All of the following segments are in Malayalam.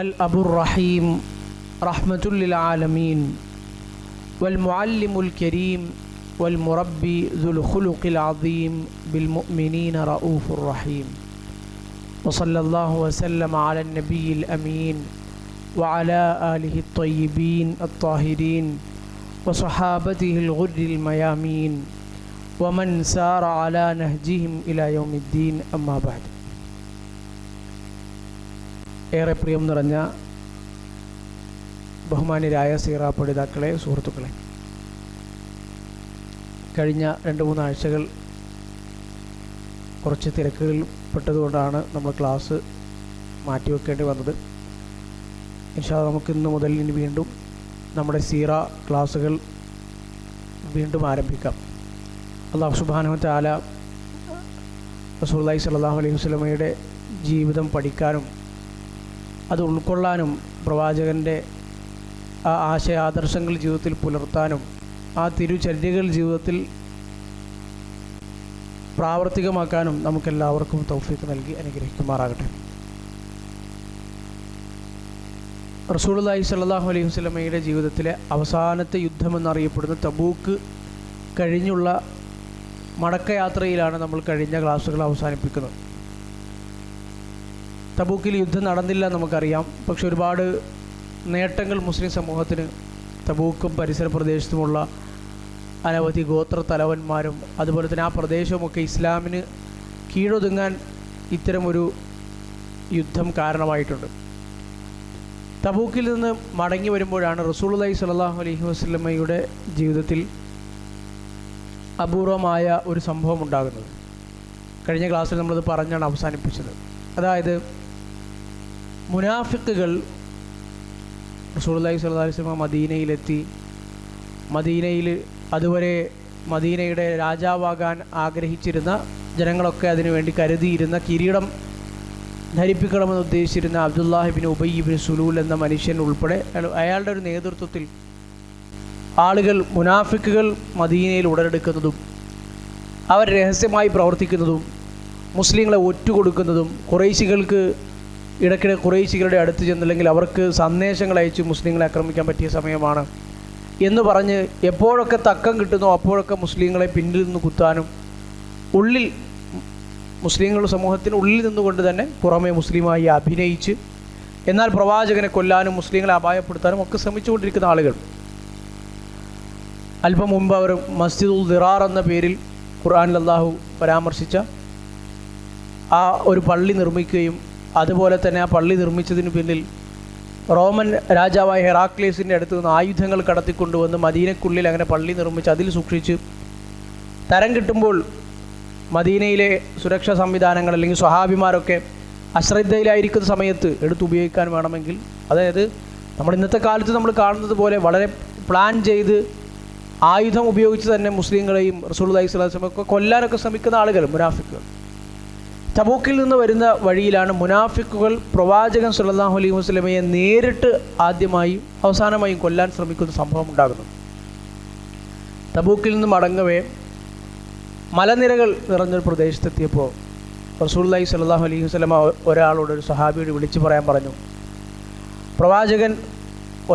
الأب الرحيم رحمة للعالمين والمعلم الكريم والمربي ذو الخلق العظيم بالمؤمنين رؤوف رحيم وصلى الله وسلم على النبي الأمين وعلى آله الطيبين الطاهرين وصحابته الغر الميامين ومن سار على نهجهم إلى يوم الدين أما بعد. ഏറെ പ്രിയം നിറഞ്ഞ ബഹുമാന്യരായ സീറ പഠിതാക്കളെ, സുഹൃത്തുക്കളെ, കഴിഞ്ഞ 2-3 ആഴ്ചകൾ കുറച്ച് തിരക്കുകളിൽ പെട്ടതുകൊണ്ടാണ് നമ്മൾ ക്ലാസ് മാറ്റിവെക്കേണ്ടി വന്നത്. ഇൻഷാ അല്ലാഹ് നമുക്ക് ഇന്ന് മുതൽ ഇനി വീണ്ടും നമ്മുടെ സീറ ക്ലാസ്സുകൾ വീണ്ടും ആരംഭിക്കാം. അല്ലാഹു സുബ്ഹാനഹു വ തആല റസൂലുള്ളാഹി സ്വല്ലല്ലാഹു അലൈഹി വസല്ലമയുടെ ജീവിതം പഠിക്കാനും അത് ഉൾക്കൊള്ളാനും പ്രവാചകൻ്റെ ആ ആശയാദർശങ്ങൾ ജീവിതത്തിൽ പുലർത്താനും ആ തിരുചര്യകൾ ജീവിതത്തിൽ പ്രാവർത്തികമാക്കാനും നമുക്കെല്ലാവർക്കും തൗഫീഖ് നൽകി അനുഗ്രഹിക്കുമാറാകട്ടെ. റസൂലുള്ളാഹി സ്വല്ലല്ലാഹു അലൈഹി വസല്ലമയുടെ ജീവിതത്തിലെ അവസാനത്തെ യുദ്ധമെന്നറിയപ്പെടുന്ന തബൂക്ക് കഴിഞ്ഞുള്ള മടക്കയാത്രയിലാണ് നമ്മൾ കഴിഞ്ഞ ക്ലാസ്സുകൾ അവസാനിപ്പിക്കുന്നത്. തബൂക്കിൽ യുദ്ധം നടന്നില്ല നമുക്കറിയാം. പക്ഷെ ഒരുപാട് നേട്ടങ്ങൾ മുസ്ലിം സമൂഹത്തിന് തബൂക്കും പരിസര പ്രദേശത്തുമുള്ള അനവധി ഗോത്ര തലവന്മാരും അതുപോലെ തന്നെ ആ പ്രദേശവുമൊക്കെ ഇസ്ലാമിന് കീഴൊതുങ്ങാൻ ഇത്തരമൊരു യുദ്ധം കാരണമായിട്ടുണ്ട്. തബൂക്കിൽ നിന്ന് മടങ്ങി വരുമ്പോഴാണ് റസൂലുള്ളാഹി സ്വല്ലല്ലാഹു അലൈഹി വസല്ലമയുടെ ജീവിതത്തിൽ അപൂർവമായ ഒരു സംഭവം ഉണ്ടാകുന്നത്. കഴിഞ്ഞ ക്ലാസ്സിൽ നമ്മളത് പറഞ്ഞാണ് അവസാനിപ്പിച്ചത്. അതായത് മുനാഫിക്കുകൾ റസൂലുള്ളാഹി സ്വല്ലല്ലാഹു അലൈഹി വസല്ലം മദീനയിലെത്തി. മദീനയിൽ അതുവരെ മദീനയുടെ രാജാവാകാൻ ആഗ്രഹിച്ചിരുന്ന ജനങ്ങളൊക്കെ അതിനുവേണ്ടി കരുതിയിരുന്ന കിരീടം ധരിപ്പിക്കണമെന്ന് ഉദ്ദേശിച്ചിരുന്ന അബ്ദുല്ലാഹി ഇബ്നു ഉബയ്യ് ഇബ്നു സുലൂൽ എന്ന മനുഷ്യൻ ഉൾപ്പെടെ അയാളുടെ ഒരു നേതൃത്വത്തിൽ ആളുകൾ മുനാഫിക്കുകൾ മദീനയിൽ ഉടലെടുക്കുന്നതും അവർ രഹസ്യമായി പ്രവർത്തിക്കുന്നതും മുസ്ലിങ്ങളെ ഒറ്റുകൊടുക്കുന്നതും ഖുറൈശികൾക്ക് ഇടയ്ക്കിടെ ഖുറൈശികളുടെ അടുത്ത് ചെന്നില്ലെങ്കിൽ അവർക്ക് സന്ദേശങ്ങൾ അയച്ച് മുസ്ലിങ്ങളെ ആക്രമിക്കാൻ പറ്റിയ സമയമാണ് എന്ന് പറഞ്ഞ് എപ്പോഴൊക്കെ തക്കം കിട്ടുന്നോ അപ്പോഴൊക്കെ മുസ്ലിങ്ങളെ പിന്നിൽ നിന്ന് കുത്താനും ഉള്ളിൽ മുസ്ലിങ്ങളുടെ സമൂഹത്തിന് ഉള്ളിൽ നിന്നുകൊണ്ട് തന്നെ പുറമെ മുസ്ലിമായി അഭിനയിച്ച് എന്നാൽ പ്രവാചകനെ കൊല്ലാനും മുസ്ലിങ്ങളെ അപായപ്പെടുത്താനും ഒക്കെ ശ്രമിച്ചുകൊണ്ടിരിക്കുന്ന ആളുകൾ. അല്പം മുമ്പ് അവർ മസ്ജിദുൽ ദിറാർ എന്ന പേരിൽ ഖുർആനിൽ അല്ലാഹു പരാമർശിച്ച ആ ഒരു പള്ളി നിർമ്മിക്കുകയും അതുപോലെ തന്നെ ആ പള്ളി നിർമ്മിച്ചതിന് പിന്നിൽ റോമൻ രാജാവായ ഹെറാക്ലേസിൻ്റെ അടുത്ത് നിന്ന് ആയുധങ്ങൾ കടത്തിക്കൊണ്ടുവന്ന് മദീനക്കുള്ളിൽ അങ്ങനെ പള്ളി നിർമ്മിച്ച് അതിൽ സൂക്ഷിച്ച് തരം കിട്ടുമ്പോൾ മദീനയിലെ സുരക്ഷാ സംവിധാനങ്ങൾ അല്ലെങ്കിൽ സ്വഹാബിമാരൊക്കെ അശ്രദ്ധയിലായിരിക്കുന്ന സമയത്ത് എടുത്തുപയോഗിക്കാൻ വേണമെങ്കിൽ, അതായത് നമ്മൾ ഇന്നത്തെ കാലത്ത് നമ്മൾ കാണുന്നത് പോലെ വളരെ പ്ലാൻ ചെയ്ത് ആയുധം ഉപയോഗിച്ച് തന്നെ മുസ്ലിങ്ങളെയും റസൂലുള്ളാഹി സ്വല്ലല്ലാഹു അലൈഹി വസല്ലം ഒക്കെ കൊല്ലാനൊക്കെ ശ്രമിക്കുന്ന ആളുകൾ മുനാഫിക്കുകൾ. തബൂക്കിൽ നിന്ന് വരുന്ന വഴിയിലാണ് മുനാഫിക്കുകൾ പ്രവാചകൻ സ്വല്ലല്ലാഹു അലൈഹി വസല്ലമയെ നേരിട്ട് ആദ്യമായും അവസാനമായും കൊല്ലാൻ ശ്രമിക്കുന്ന സംഭവം ഉണ്ടാകുന്നു. തബൂക്കിൽ നിന്ന് മടങ്ങവേ മലനിരകൾ നിറഞ്ഞൊരു പ്രദേശത്തെത്തിയപ്പോൾ റസൂലുള്ളാഹി സ്വല്ലല്ലാഹു അലൈഹി വസല്ലമ ഒരാളോട്, ഒരു സഹാബിയോട് വിളിച്ചു പറയാൻ പറഞ്ഞു. പ്രവാചകൻ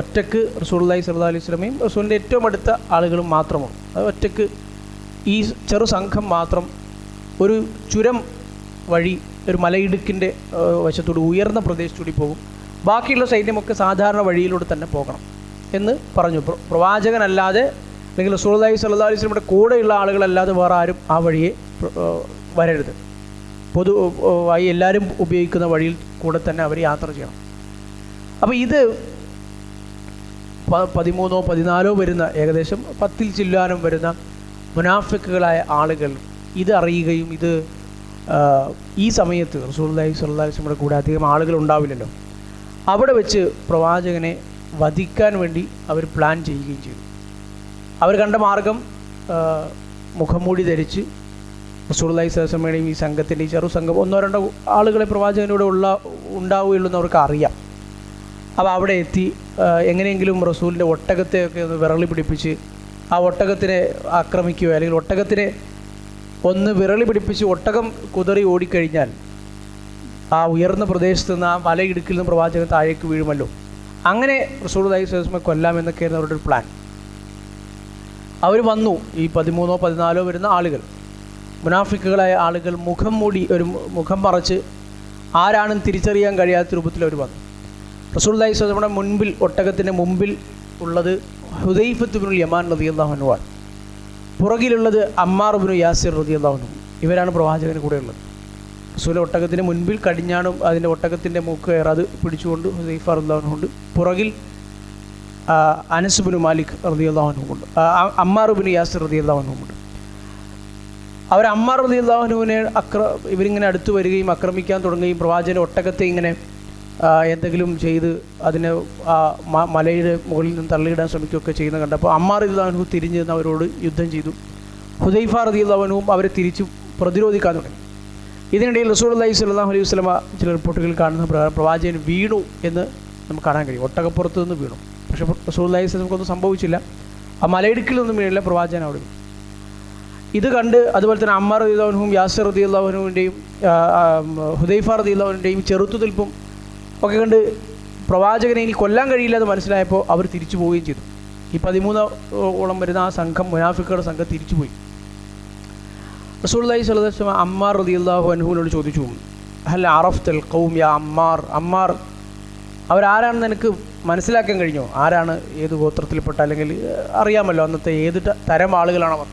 ഒറ്റക്ക് റസൂലുള്ളാഹി സ്വല്ലല്ലാഹു അലൈഹി വസല്ലമയും റസൂലിൻ്റെ ഏറ്റവും അടുത്ത ആളുകളും മാത്രമാണ്. അത് ഒറ്റക്ക് ഈ ചെറു സംഘം മാത്രം ഒരു ചുരം വഴി, ഒരു മലയിടുക്കിൻ്റെ വശത്തോട് ഉയർന്ന പ്രദേശത്തൂടി പോകും. ബാക്കിയുള്ള സൈന്യമൊക്കെ സാധാരണ വഴിയിലൂടെ തന്നെ പോകണം എന്ന് പറഞ്ഞു. പ്രവാചകനല്ലാതെ അല്ലെങ്കിൽ റസൂലുള്ളാഹി സ്വല്ലല്ലാഹു അലൈഹി വസല്ലമയുടെ കൂടെയുള്ള ആളുകളല്ലാതെ വേറെ ആരും ആ വഴിയെ വരരുത്. പൊതുവായി എല്ലാവരും ഉപയോഗിക്കുന്ന വഴിയിൽ കൂടെ തന്നെ അവർ യാത്ര ചെയ്യണം. അപ്പോൾ ഇത് 13 14 വരുന്ന ഏകദേശം 10 ചില്ലാനും വരുന്ന മുനാഫിക്കുകളായ ആളുകൾ ഇത് അറിയുകയും ഇത് ഈ സമയത്ത് റസൂലുള്ളാഹി സ്വല്ലല്ലാഹു അലൈഹി വസല്ലമയുടെ കൂടെ അധികം ആളുകൾ ഉണ്ടാവില്ലല്ലോ, അവിടെ വെച്ച് പ്രവാചകനെ വധിക്കാൻ വേണ്ടി അവർ പ്ലാൻ ചെയ്യുകയും ചെയ്തു. അവർ കണ്ട മാർഗം മുഖംമൂടി ധരിച്ച് റസൂലുള്ളാഹി സ്വല്ലല്ലാഹു അലൈഹി വസല്ലമയുടെയും ഈ സംഘത്തിൻ്റെ ഈ ചെറു സംഘം 1-2 ആളുകളെ പ്രവാചകനോട് ഉണ്ടാവുകയുള്ളൂ എന്ന് അവർക്ക് അറിയാം. അപ്പോൾ അവിടെ എത്തി എങ്ങനെയെങ്കിലും റസൂലിൻ്റെ ഒട്ടകത്തെയൊക്കെ ഒന്ന് വിരളി പിടിപ്പിച്ച് ആ ഒട്ടകത്തിനെ ആക്രമിക്കുകയോ അല്ലെങ്കിൽ ഒട്ടകത്തിനെ ഒന്ന് വിരളി പിടിപ്പിച്ച് ഒട്ടകം കുതറി ഓടിക്കഴിഞ്ഞാൽ ആ ഉയർന്ന പ്രദേശത്ത് നിന്ന് ആ മലയിടുക്കിൽ നിന്ന് പ്രവാചകൻ താഴേക്ക് വീഴുമല്ലോ. അങ്ങനെ റസൂലുള്ളാഹി സ്വല്ലല്ലാഹു അലൈഹി വസല്ലം കൊല്ലാമെന്നൊക്കെയായിരുന്നു അവരുടെ ഒരു പ്ലാൻ. അവർ വന്നു, ഈ 13 14 വരുന്ന ആളുകൾ, മുനാഫിക്കുകളായ ആളുകൾ മുഖം മൂടി, ഒരു മുഖം മറച്ച് ആരാണെന്ന് തിരിച്ചറിയാൻ കഴിയാത്ത രൂപത്തിൽ അവർ വന്നു. റസൂലുള്ളാഹി സ്വല്ലല്ലാഹു അലൈഹി വസല്ലം മുൻപിൽ, ഒട്ടകത്തിൻ്റെ മുമ്പിൽ ഉള്ളത് ഹുദൈഫത്ത് ഇബ്നുൽ യമാൻ റളിയല്ലാഹു അൻഹു ആണ്. പുറകിലുള്ളത് അമ്മാർ ഇബ്നു യാസിർ റളിയല്ലാഹു അൻഹു. ഇവരാണ് പ്രവാചകന് കൂടെ ഉള്ളത്. റസൂൽ ഒട്ടകത്തിന് മുൻപിൽ കടിഞ്ഞാണും അതിൻ്റെ ഒട്ടകത്തിൻ്റെ മൂക്ക് കയർ അത് പിടിച്ചുകൊണ്ട് ഹുദൈഫ റളിയല്ലാഹു അൻഹു ഉണ്ട്. പുറകിൽ അനസ് ഇബ്നു മാലിക് റളിയല്ലാഹു അൻഹു ഉണ്ട്, അമ്മാർ ഇബ്നു യാസിർ റളിയല്ലാഹു അൻഹു ഉണ്ട്. അവർ അമ്മാർ റളിയല്ലാഹു അൻഹുവിനെ ഇവരിങ്ങനെ അടുത്ത് വരികയും ആക്രമിക്കാൻ തുടങ്ങുകയും പ്രവാചകൻ ഒട്ടകത്തെ ഇങ്ങനെ എന്തെങ്കിലും ചെയ്ത് അതിനെ മലയുടെ മുകളിൽ നിന്ന് തള്ളിയിടാൻ ശ്രമിക്കുകയൊക്കെ ചെയ്യുന്ന കണ്ടപ്പോൾ അമ്മാർ റളിയല്ലാഹു അൻഹു തിരിഞ്ഞ് നിന്ന് അവരോട് യുദ്ധം ചെയ്തു. ഹുദൈഫ റളിയല്ലാഹു അൻഹുവും അവരെ തിരിച്ചു പ്രതിരോധിക്കാൻ തുടങ്ങി. ഇതിനിടയിൽ റസൂലുള്ളാഹി സ്വല്ലല്ലാഹു അലൈഹി വസല്ലം ചില റിപ്പോർട്ടുകൾ കാണുന്ന പ്രകാരം പ്രവാചകൻ വീണു എന്ന് നമുക്ക് കാണാൻ കഴിയും. ഒട്ടകപ്പുറത്ത് നിന്ന് വീണു. പക്ഷേ റസൂലുള്ളാഹി സ്വല്ലല്ലാഹു അലൈഹി വസല്ലം സംഭവിച്ചില്ല. ആ മലയിടുക്കിൽ നിന്നും വീണില്ല, പ്രവാചകൻ അവിടെ വീണു. ഇത് കണ്ട് അതുപോലെ തന്നെ അമ്മാർ റളിയല്ലാഹു അൻഹുവും യാസിർ റളിയല്ലാഹു അൻഹുവിൻ്റെയും ഹുദൈഫ റളിയല്ലാഹു അൻഹുവിൻ്റെയും ചെറുത്തുനിൽപ്പും ഒക്കെ കണ്ട് പ്രവാചകനെ ഇനി കൊല്ലാൻ കഴിയില്ല എന്ന് മനസ്സിലായപ്പോൾ അവർ തിരിച്ചു പോവുകയും ചെയ്തു. ഈ 13 വരുന്ന ആ സംഘം, മുനാഫിക്കുകളുടെ സംഘം തിരിച്ചുപോയി. റസൂലുള്ളാഹി സ്വല്ലല്ലാഹു അലൈഹി വസല്ലം അമ്മാർ റളിയല്ലാഹു അൻഹുവിനോട് ചോദിച്ചു, ഹൽ അറഫ്തൽ ഖൗം യാ അമ്മാർ, അമ്മാർ അവരാരാണെന്ന് എനിക്ക് മനസ്സിലാക്കാൻ കഴിഞ്ഞോ? ആരാണ്, ഏത് ഗോത്രത്തിൽപ്പെട്ട, അല്ലെങ്കിൽ അറിയാമല്ലോ അന്നത്തെ ഏത് തരം ആളുകളാണവർ.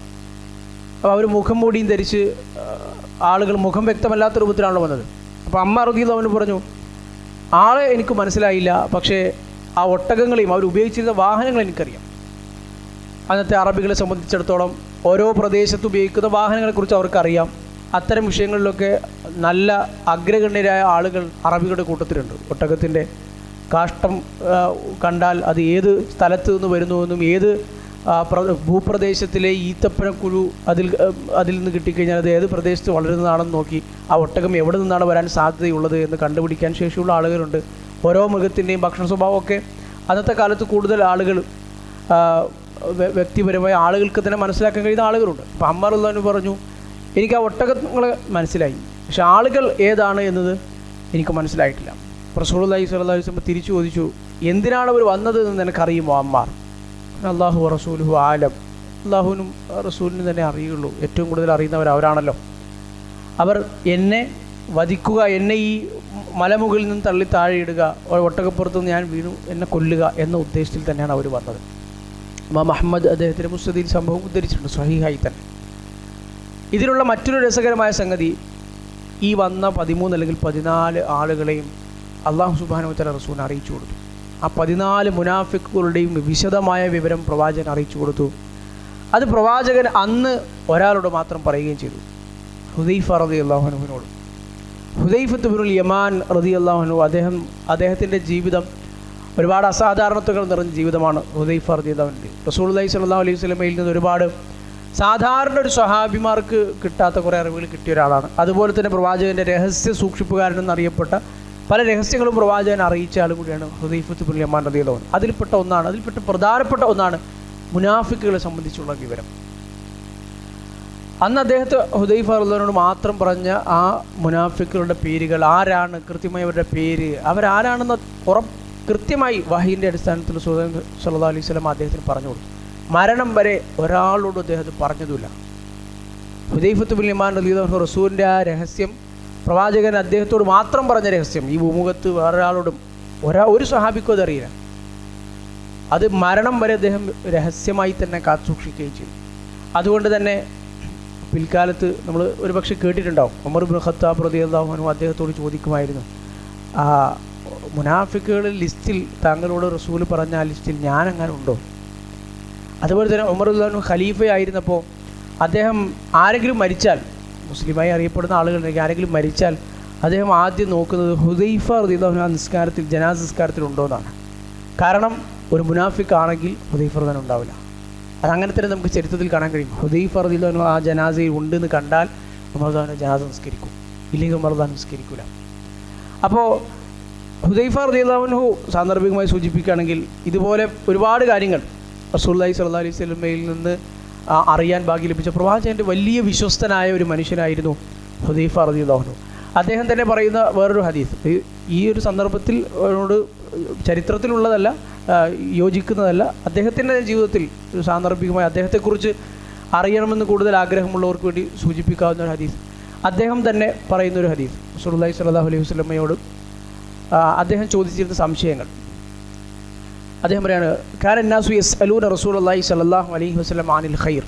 അപ്പോൾ അവർ മുഖം മൂടിയും ധരിച്ച് ആളുകൾ മുഖം വ്യക്തമല്ലാത്ത രൂപത്തിലാണല്ലോ വന്നത്. അപ്പോൾ അമ്മാർ റളിയല്ലാഹു അൻഹു പറഞ്ഞു, ആളെ എനിക്ക് മനസ്സിലായില്ല, പക്ഷേ ആ ഒട്ടകങ്ങളെയും അവർ ഉപയോഗിച്ചിരുന്ന വാഹനങ്ങൾ എനിക്കറിയാം. അന്നത്തെ അറബികളെ സംബന്ധിച്ചിടത്തോളം ഓരോ പ്രദേശത്ത് ഉപയോഗിക്കുന്ന വാഹനങ്ങളെക്കുറിച്ച് അവർക്കറിയാം. അത്തരം വിഷയങ്ങളിലൊക്കെ നല്ല അഗ്രഗണ്യരായ ആളുകൾ അറബികളുടെ കൂട്ടത്തിലുണ്ട്. ഒട്ടകത്തിൻ്റെ കാഷ്ടം കണ്ടാൽ അത് ഏത് സ്ഥലത്ത് നിന്ന് വരുന്നുവെന്നും ഏത് ഭൂപ്രദേശത്തിലെ ഈത്തപ്പഴക്കുഴു അതിൽ നിന്ന് കിട്ടിക്കഴിഞ്ഞാൽ അത് ഏത് പ്രദേശത്ത് വളരുന്നതാണെന്ന് നോക്കി ആ ഒട്ടകം എവിടെ നിന്നാണ് വരാൻ സാധ്യതയുള്ളത് എന്ന് കണ്ടുപിടിക്കാൻ ശേഷിയുള്ള ആളുകളുണ്ട്. ഓരോ മൃഗത്തിൻ്റെയും ഭക്ഷണ സ്വഭാവമൊക്കെ അന്നത്തെ കാലത്ത് കൂടുതൽ ആളുകൾ വ്യക്തിപരമായ ആളുകൾക്ക് തന്നെ മനസ്സിലാക്കാൻ കഴിയുന്ന ആളുകളുണ്ട്. അപ്പോൾ അമ്മാർ റളിയല്ലാഹു അൻഹു പറഞ്ഞു, എനിക്ക് ആ ഒട്ടകങ്ങളെ മനസ്സിലായി, പക്ഷെ ആളുകൾ ഏതാണ് എന്നത് എനിക്ക് മനസ്സിലായിട്ടില്ല. റസൂലുള്ളാഹി സ്വല്ലല്ലാഹു അലൈഹി വസല്ലം തിരിച്ചു ചോദിച്ചു, എന്തിനാണ് അവർ വന്നത് എന്ന് നിനക്കറിയുമോ അമ്മാർ? അല്ലാഹു റസൂലുഹു ആലം, അല്ലാഹുവിനും റസൂലിനും തന്നെ അറിയുള്ളൂ, ഏറ്റവും കൂടുതൽ അറിയുന്നവർ അവരാണല്ലോ. അവർ എന്നെ വധിക്കുക, എന്നെ ഈ മലമുകളിൽ നിന്ന് തള്ളി താഴെയിടുക, ഒട്ടകപ്പുറത്ത് നിന്ന് ഞാൻ വീണു എന്നെ കൊല്ലുക എന്ന ഉദ്ദേശത്തിൽ തന്നെയാണ് അവർ വന്നത്. ഇമാം അഹ്മദ് അദ്ദേഹത്തിൻ്റെ മുസ്നദിൽ സംഭവം ഉദ്ധരിച്ചിട്ടുണ്ട് സ്വഹീഹായി തന്നെ. ഇതിലുള്ള മറ്റൊരു രസകരമായ സംഗതി, ഈ വന്ന 13 അല്ലെങ്കിൽ 14 ആളുകളെയും അള്ളാഹു സുബ്ഹാനഹു വ തആല റസൂലിനെ അറിയിച്ചു കൊടുത്തു. ആ 14 മുനാഫിക്കുകളുടെയും വിശദമായ വിവരം പ്രവാചകൻ അറിയിച്ചു കൊടുത്തു. അത് പ്രവാചകൻ അന്ന് ഒരാളോട് മാത്രം പറയുകയും ചെയ്തു, ഹുദൈഫ റളിയല്ലാഹു അൻഹുവിനോട്. ഹുദൈഫത്ത് ഇബ്നുൽ യമാൻ റളിയല്ലാഹു അൻഹു, അദ്ദേഹത്തിൻ്റെ ജീവിതം ഒരുപാട് അസാധാരണതകൾ നിറഞ്ഞ ജീവിതമാണ് ഹുദൈഫ റളിയല്ലാഹു അൻഹു. റസൂലുള്ളാഹി സ്വല്ലല്ലാഹു അലൈഹി വസല്ലമയിൽ നിന്ന് ഒരുപാട് സാധാരണ ഒരു സ്വഹാബിമാർക്ക് കിട്ടാത്ത കുറേ അറിവുകൾ കിട്ടിയ ഒരാളാണ്. അതുപോലെ തന്നെ പ്രവാചകൻ്റെ രഹസ്യ സൂക്ഷിപ്പുകാരൻ എന്നറിയപ്പെട്ട പല രഹസ്യങ്ങളും പ്രവാചകൻ അറിയിച്ച ആൾ കൂടിയാണ് ഹുദൈഫത്ത് ഇബ്നുൽ യമാൻ റളിയല്ലാഹു അൻഹു. അതിൽപ്പെട്ട പ്രധാനപ്പെട്ട ഒന്നാണ് മുനാഫിക്കുകളെ സംബന്ധിച്ചുള്ള വിവരം. അന്ന് അദ്ദേഹത്തെ ഹുദൈഫ റളിയല്ലാഹു അൻഹു മാത്രം പറഞ്ഞ ആ മുനാഫിക്കുകളുടെ പേരുകൾ, ആരാണ്, കൃത്യമായി അവരുടെ പേര്, അവരാരാണെന്ന് കൃത്യമായി വഹീൻ്റെ അടിസ്ഥാനത്തിൽ സല്ലല്ലാഹു അലൈഹി വസല്ലം അദ്ദേഹത്തിന് പറഞ്ഞു കൊടുത്തു. മരണം വരെ ഒരാളോടും അദ്ദേഹത്തെ പറഞ്ഞതുമില്ല. ഹുദൈഫത്ത് ഇബ്നുൽ യമാൻ റളിയല്ലാഹു അൻഹു റസൂലിൻ്റെ ആ രഹസ്യം പ്രവാചകൻ അദ്ദേഹത്തോട് മാത്രം പറഞ്ഞ രഹസ്യം ഈ ഭൂമുഖത്ത് വേറൊരാളോടും ഒരു സ്വഹാബിക്കും അതറിയില്ല. അത് മരണം വരെ അദ്ദേഹം രഹസ്യമായി തന്നെ കാത്തുസൂക്ഷിക്കുകയും ചെയ്തു. അതുകൊണ്ട് തന്നെ പിൽക്കാലത്ത് നമ്മൾ ഒരുപക്ഷെ കേട്ടിട്ടുണ്ടാവും, ഉമർ ഇബ്നു ഖത്താബ് റളിയല്ലാഹു അൻഹു അദ്ദേഹത്തോട് ചോദിക്കുമായിരുന്നു, മുനാഫിക്കുകളുടെ ലിസ്റ്റിൽ താങ്കളോട് റസൂൽ പറഞ്ഞ ആ ലിസ്റ്റിൽ ഞാൻ അങ്ങനെ ഉണ്ടോ? അതുപോലെ തന്നെ ഉമർ റളിയല്ലാഹു അൻഹു ഖലീഫയായിരുന്നപ്പോൾ അദ്ദേഹം ആരെങ്കിലും മരിച്ചാൽ, മുസ്ലിമായി അറിയപ്പെടുന്ന ആളുകളുണ്ടെങ്കിൽ ആരെങ്കിലും മരിച്ചാൽ അദ്ദേഹം ആദ്യം നോക്കുന്നത് ഹുദൈഫ റളിയല്ലാഹു അൻഹു നിസ്കാരത്തിൽ, ജനാസ നിസ്കാരത്തിൽ ഉണ്ടോ എന്നാണ്. കാരണം ഒരു മുനാഫിക്ക് ആണെങ്കിൽ ഹുദൈഫ റളിയല്ലാഹു അൻഹു ഉണ്ടാവില്ല. അതങ്ങനെ തന്നെ നമുക്ക് ചരിത്രത്തിൽ കാണാൻ കഴിയും. ഹുദൈഫ റളിയല്ലാഹു അൻഹു ആ ജനാസയിൽ ഉണ്ടെന്ന് കണ്ടാൽ ഉമർ റളിയല്ലാഹു അൻഹു ജനാസ നിസ്കരിക്കും, ഇല്ലെങ്കിൽ ഉമർ റളിയല്ലാഹു അൻഹു നിസ്കരിക്കില്ല. അപ്പോൾ ഹുദൈഫ റളിയല്ലാഹു അൻഹു സാന്ദർഭികമായി സൂചിപ്പിക്കുകയാണെങ്കിൽ ഇതുപോലെ ഒരുപാട് കാര്യങ്ങൾ റസൂലുള്ളാഹി സ്വല്ലല്ലാഹു അലൈഹി വസല്ലമയിൽ നിന്ന് അറിയാൻ ഭാഗ്യം ലഭിച്ച പ്രവാചകൻ്റെ വലിയ വിശ്വസ്തനായ ഒരു മനുഷ്യനായിരുന്നു ഹുദൈഫ റളിയല്ലാഹു അൻഹു. അദ്ദേഹം തന്നെ പറയുന്ന വേറൊരു ഹദീസ്, ഈ ഒരു സന്ദർഭത്തിൽ ചരിത്രത്തിലുള്ളതല്ല, യോജിക്കുന്നതല്ല, അദ്ദേഹത്തിൻ്റെ ജീവിതത്തിൽ സാന്ദർഭികമായി അദ്ദേഹത്തെക്കുറിച്ച് അറിയണമെന്ന് കൂടുതൽ ആഗ്രഹമുള്ളവർക്ക് വേണ്ടി സൂചിപ്പിക്കാവുന്ന ഒരു ഹദീസ്. അദ്ദേഹം തന്നെ പറയുന്നൊരു ഹദീസ്, റസൂലുള്ളാഹി സ്വല്ലല്ലാഹു അലൈഹി വസല്ലമയോട് അദ്ദേഹം ചോദിച്ചിരുന്ന സംശയങ്ങൾ. അദ്ദേഹം പറയാണ്, കാന അന്നാസു യസ്അലൂന റസൂലുള്ളാഹി സ്വല്ലല്ലാഹു അലൈഹി വസല്ലം അനിൽ ഖൈർ.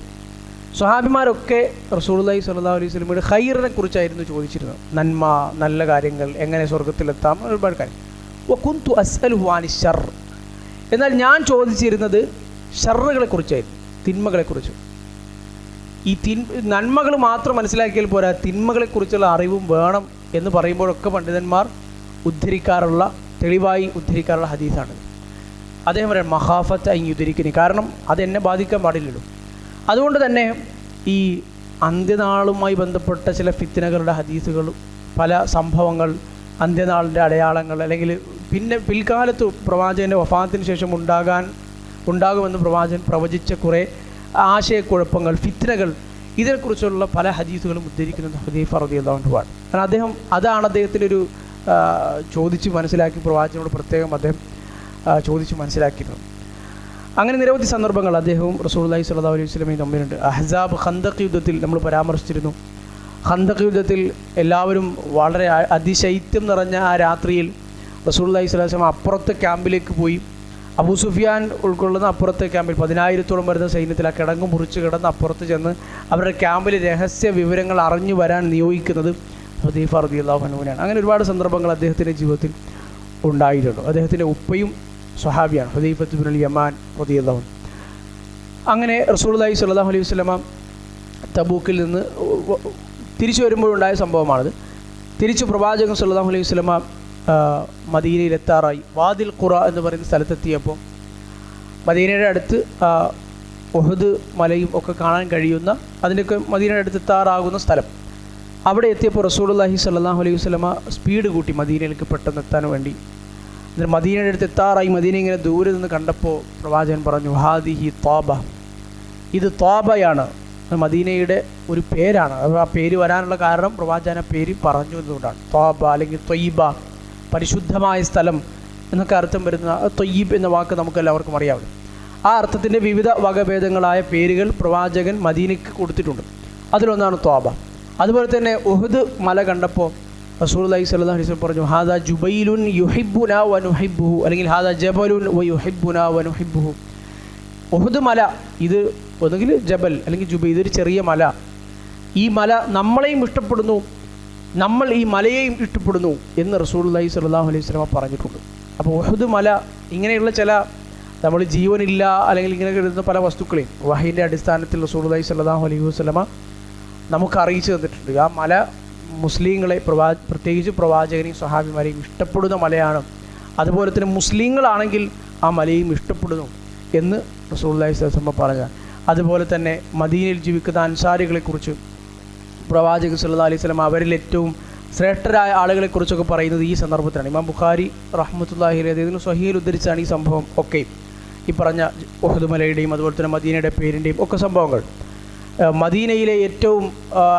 സ്വഹാബിമാരൊക്കെ റസൂലുള്ളാഹി സ്വല്ലല്ലാഹു അലൈഹി വസല്ലമയുടെ ഖൈറിനെ കുറിച്ചായിരുന്നു ചോദിച്ചിരുന്നത്. നന്മ, നല്ല കാര്യങ്ങൾ, എങ്ങനെ സ്വർഗ്ഗത്തിലെത്താം, ഒരുപാട് കാര്യം. വകുന്തു അസ്അലുഹു അനി ശർ. എന്നാൽ ഞാൻ ചോദിച്ചിരുന്നത് ഷർറുകളെക്കുറിച്ചായിരുന്നു, തിന്മകളെക്കുറിച്ച്. ഈ നന്മകൾ മാത്രം മനസ്സിലാക്കിയാൽ പോരാ, തിന്മകളെക്കുറിച്ചുള്ള അറിവും വേണം എന്ന് പറയുമ്പോഴൊക്കെ പണ്ഡിതന്മാർ ഉദ്ധരിക്കാറുള്ള, തെളിവായി ഉദ്ധരിക്കാറുള്ള ഹദീസാണ്. അദ്ദേഹം പറയാം, മഹാഫത്ത് അയ്യുദ്ധരിക്കണി, കാരണം അതെന്നെ ബാധിക്കാൻ പാടില്ലല്ലോ. അതുകൊണ്ട് തന്നെ ഈ അന്ത്യനാളുമായി ബന്ധപ്പെട്ട ചില ഫിത്നകളുടെ ഹദീസുകൾ, പല സംഭവങ്ങൾ, അന്ത്യനാളിൻ്റെ അടയാളങ്ങൾ, അല്ലെങ്കിൽ പിന്നെ പിൽക്കാലത്ത് പ്രവാചകൻ്റെ വഫാത്തിന് ശേഷം ഉണ്ടാകുമെന്ന് പ്രവാചകൻ പ്രവചിച്ച കുറേ ആശയക്കുഴപ്പങ്ങൾ, ഫിത്നകൾ, ഇതിനെക്കുറിച്ചുള്ള പല ഹദീസുകളും ഉദ്ധരിക്കുന്നത് ഹുദൈഫ റളിയല്ലാഹു അൻഹുവാണ്. കാരണം അതാണ് അദ്ദേഹത്തിൻ്റെ ഒരു ചോദിച്ച് മനസ്സിലാക്കി, പ്രവാചകനോട് പ്രത്യേകം അദ്ദേഹം ചോദിച്ച് മനസ്സിലാക്കിയിരുന്നു. അങ്ങനെ നിരവധി സന്ദർഭങ്ങൾ അദ്ദേഹവും റസൂലുള്ളാഹി സ്വല്ലല്ലാഹു അലൈഹി വസല്ലമയും തമ്മിലുണ്ട്. അഹ്സാബ്, ഖന്തഖ് യുദ്ധത്തിൽ നമ്മൾ പരാമർശിച്ചിരുന്നു. ഖന്തഖ് യുദ്ധത്തിൽ എല്ലാവരും വളരെ അതിശൈത്യം നിറഞ്ഞ ആ രാത്രിയിൽ റസൂലുള്ളാഹി സ്വല്ലല്ലാഹു അലൈഹി വസല്ലം അപ്പുറത്തെ ക്യാമ്പിലേക്ക് പോയി. അബൂ സുഫിയാൻ ഉൾക്കൊള്ളുന്ന അപ്പുറത്തെ ക്യാമ്പിൽ 10,000-ഓളം വരുന്ന സൈന്യത്തിൽ ആ കിടങ്ങ് മുറിച്ച് കിടന്ന് അപ്പുറത്ത് ചെന്ന് അവരുടെ ക്യാമ്പിൽ രഹസ്യ വിവരങ്ങൾ അറിഞ്ഞു വരാൻ നിയോഗിക്കുന്നത് ഹുദൈഫ റളിയല്ലാഹു അൻഹുവിനാണ്. അങ്ങനെ ഒരുപാട് സന്ദർഭങ്ങൾ അദ്ദേഹത്തിൻ്റെ ജീവിതത്തിൽ ഉണ്ടായിട്ടുണ്ട്. അദ്ദേഹത്തിൻ്റെ ഉപ്പയും സ്വഹാബിയാണ്, ഹുദൈഫത്ത് ഇബ്നുൽ യമാൻ റളിയല്ലാഹു അൻഹു. അങ്ങനെ റസൂലുള്ളാഹി സ്വല്ലല്ലാഹു അലൈഹി വസല്ലമ തബൂക്കിൽ നിന്ന് തിരിച്ചു വരുമ്പോഴുണ്ടായ സംഭവമാണിത്. തിരിച്ചു പ്രവാചകൻ സ്വല്ലല്ലാഹു അലൈഹി വസല്ലമ മദീനയിലെത്താറായി. വാദിൽ ഖുറ എന്ന് പറയുന്ന സ്ഥലത്തെത്തിയപ്പോൾ മദീനയുടെ അടുത്ത് ഉഹദ് മലയും ഒക്കെ കാണാൻ കഴിയുന്ന, അതിൻ്റെയൊക്കെ മദീനയുടെ അടുത്ത് എത്താറാകുന്ന സ്ഥലം. അവിടെ എത്തിയപ്പോൾ റസൂലുള്ളാഹി സ്വല്ലല്ലാഹു അലൈഹി വസല്ലമ സ്പീഡ് കൂട്ടി മദീനയിലേക്ക് പെട്ടെന്ന് എത്താൻ വേണ്ടി. എന്നിട്ട് മദീനയുടെ അടുത്ത് എത്താറായി. മദീന ഇങ്ങനെ ദൂരെ നിന്ന് കണ്ടപ്പോൾ പ്രവാചകൻ പറഞ്ഞു, ഹാദിഹി ത്വാബ, ഇത് ത്വാബയാണ്, മദീനയുടെ ഒരു പേരാണ്. ആ പേര് വരാനുള്ള കാരണം പ്രവാചകൻ ആ പേര് പറഞ്ഞു എന്നതുകൊണ്ടാണ്. ത്വാബ അല്ലെങ്കിൽ ത്വയ്യിബ, പരിശുദ്ധമായ സ്ഥലം എന്നൊക്കെ അർത്ഥം വരുന്ന ത്വയ്യിബ് എന്ന വാക്ക് നമുക്കെല്ലാവർക്കും അറിയാവുന്നു. ആ അർത്ഥത്തിൻ്റെ വിവിധ വകഭേദങ്ങളായ പേരുകൾ പ്രവാചകൻ മദീനയ്ക്ക് കൊടുത്തിട്ടുണ്ട്. അതിലൊന്നാണ് ത്വാബ. അതുപോലെ തന്നെ ഉഹദ് മല കണ്ടപ്പോൾ റസൂലുള്ളാഹി സ്വല്ലല്ലാഹു അലൈഹി വസല്ലം പറഞ്ഞു, ഹാദാ ജുബൈലുൻ യുഹിബ്ബുനാ വ നുഹിബ്ബുഹു, അല്ലെങ്കിൽ ഹാദാ ജബലുൻ വ യുഹിബ്ബുനാ വ നുഹിബ്ബുഹു. ഉഹദ് മല, ഇത് ഒന്നുകിൽ ജബൽ അല്ലെങ്കിൽ ജുബൈൽ, ഇതൊരു ചെറിയ മല. ഈ മല നമ്മളെയും ഇഷ്ടപ്പെടുന്നു, നമ്മൾ ഈ മലയെയും ഇഷ്ടപ്പെടുന്നു എന്ന് റസൂലുള്ളാഹി സ്വല്ലല്ലാഹു അലൈഹി വസല്ലം പറഞ്ഞിട്ടുണ്ട്. അപ്പോൾ ഉഹദ് മല, ഇങ്ങനെയുള്ള ചില നമ്മൾ ജീവനില്ല അല്ലെങ്കിൽ ഇങ്ങനെ കരുതുന്ന പല വസ്തുക്കളെയും വഹീൻ്റെ അടിസ്ഥാനത്തിൽ റസൂലുള്ളാഹി സ്വല്ലല്ലാഹു അലൈഹി വസല്ലം നമുക്ക് അറിയിച്ചു തന്നിട്ടുണ്ട്. ആ മല മുസ്ലിങ്ങളെ, പ്രത്യേകിച്ച് പ്രവാചകനെയും സ്വഹാബിമാരെയും ഇഷ്ടപ്പെടുന്ന മലയാണ്. അതുപോലെ തന്നെ മുസ്ലിങ്ങളാണെങ്കിൽ ആ മലയും ഇഷ്ടപ്പെടുന്നു എന്ന് റസൂലുള്ളാഹി സ്വല്ലല്ലാഹു അലൈഹി വസല്ലം പറഞ്ഞ. അതുപോലെ തന്നെ മദീനയിൽ ജീവിക്കുന്ന അൻസാരികളെക്കുറിച്ച് പ്രവാചകൻ സല്ലല്ലാഹു അലൈഹി വസല്ലം അവരിൽ ഏറ്റവും ശ്രേഷ്ഠരായ ആളുകളെക്കുറിച്ചൊക്കെ പറയുന്നത് ഈ സന്ദർഭത്തിലാണ്. ഇമാം ബുഖാരി റഹ്മത്തുള്ളാഹി അലൈഹി അദ്ദേഹത്തിന് സ്വഹീഹിൽ ഉദ്ധരിച്ചാണ് ഈ സംഭവം ഒക്കെ, ഈ പറഞ്ഞ ഉഹദ് മലയുടെയും അതുപോലെ തന്നെ മദീനയുടെ പേരിൻ്റെയും ഒക്കെ സംഭവങ്ങൾ. മദീനയിലെ ഏറ്റവും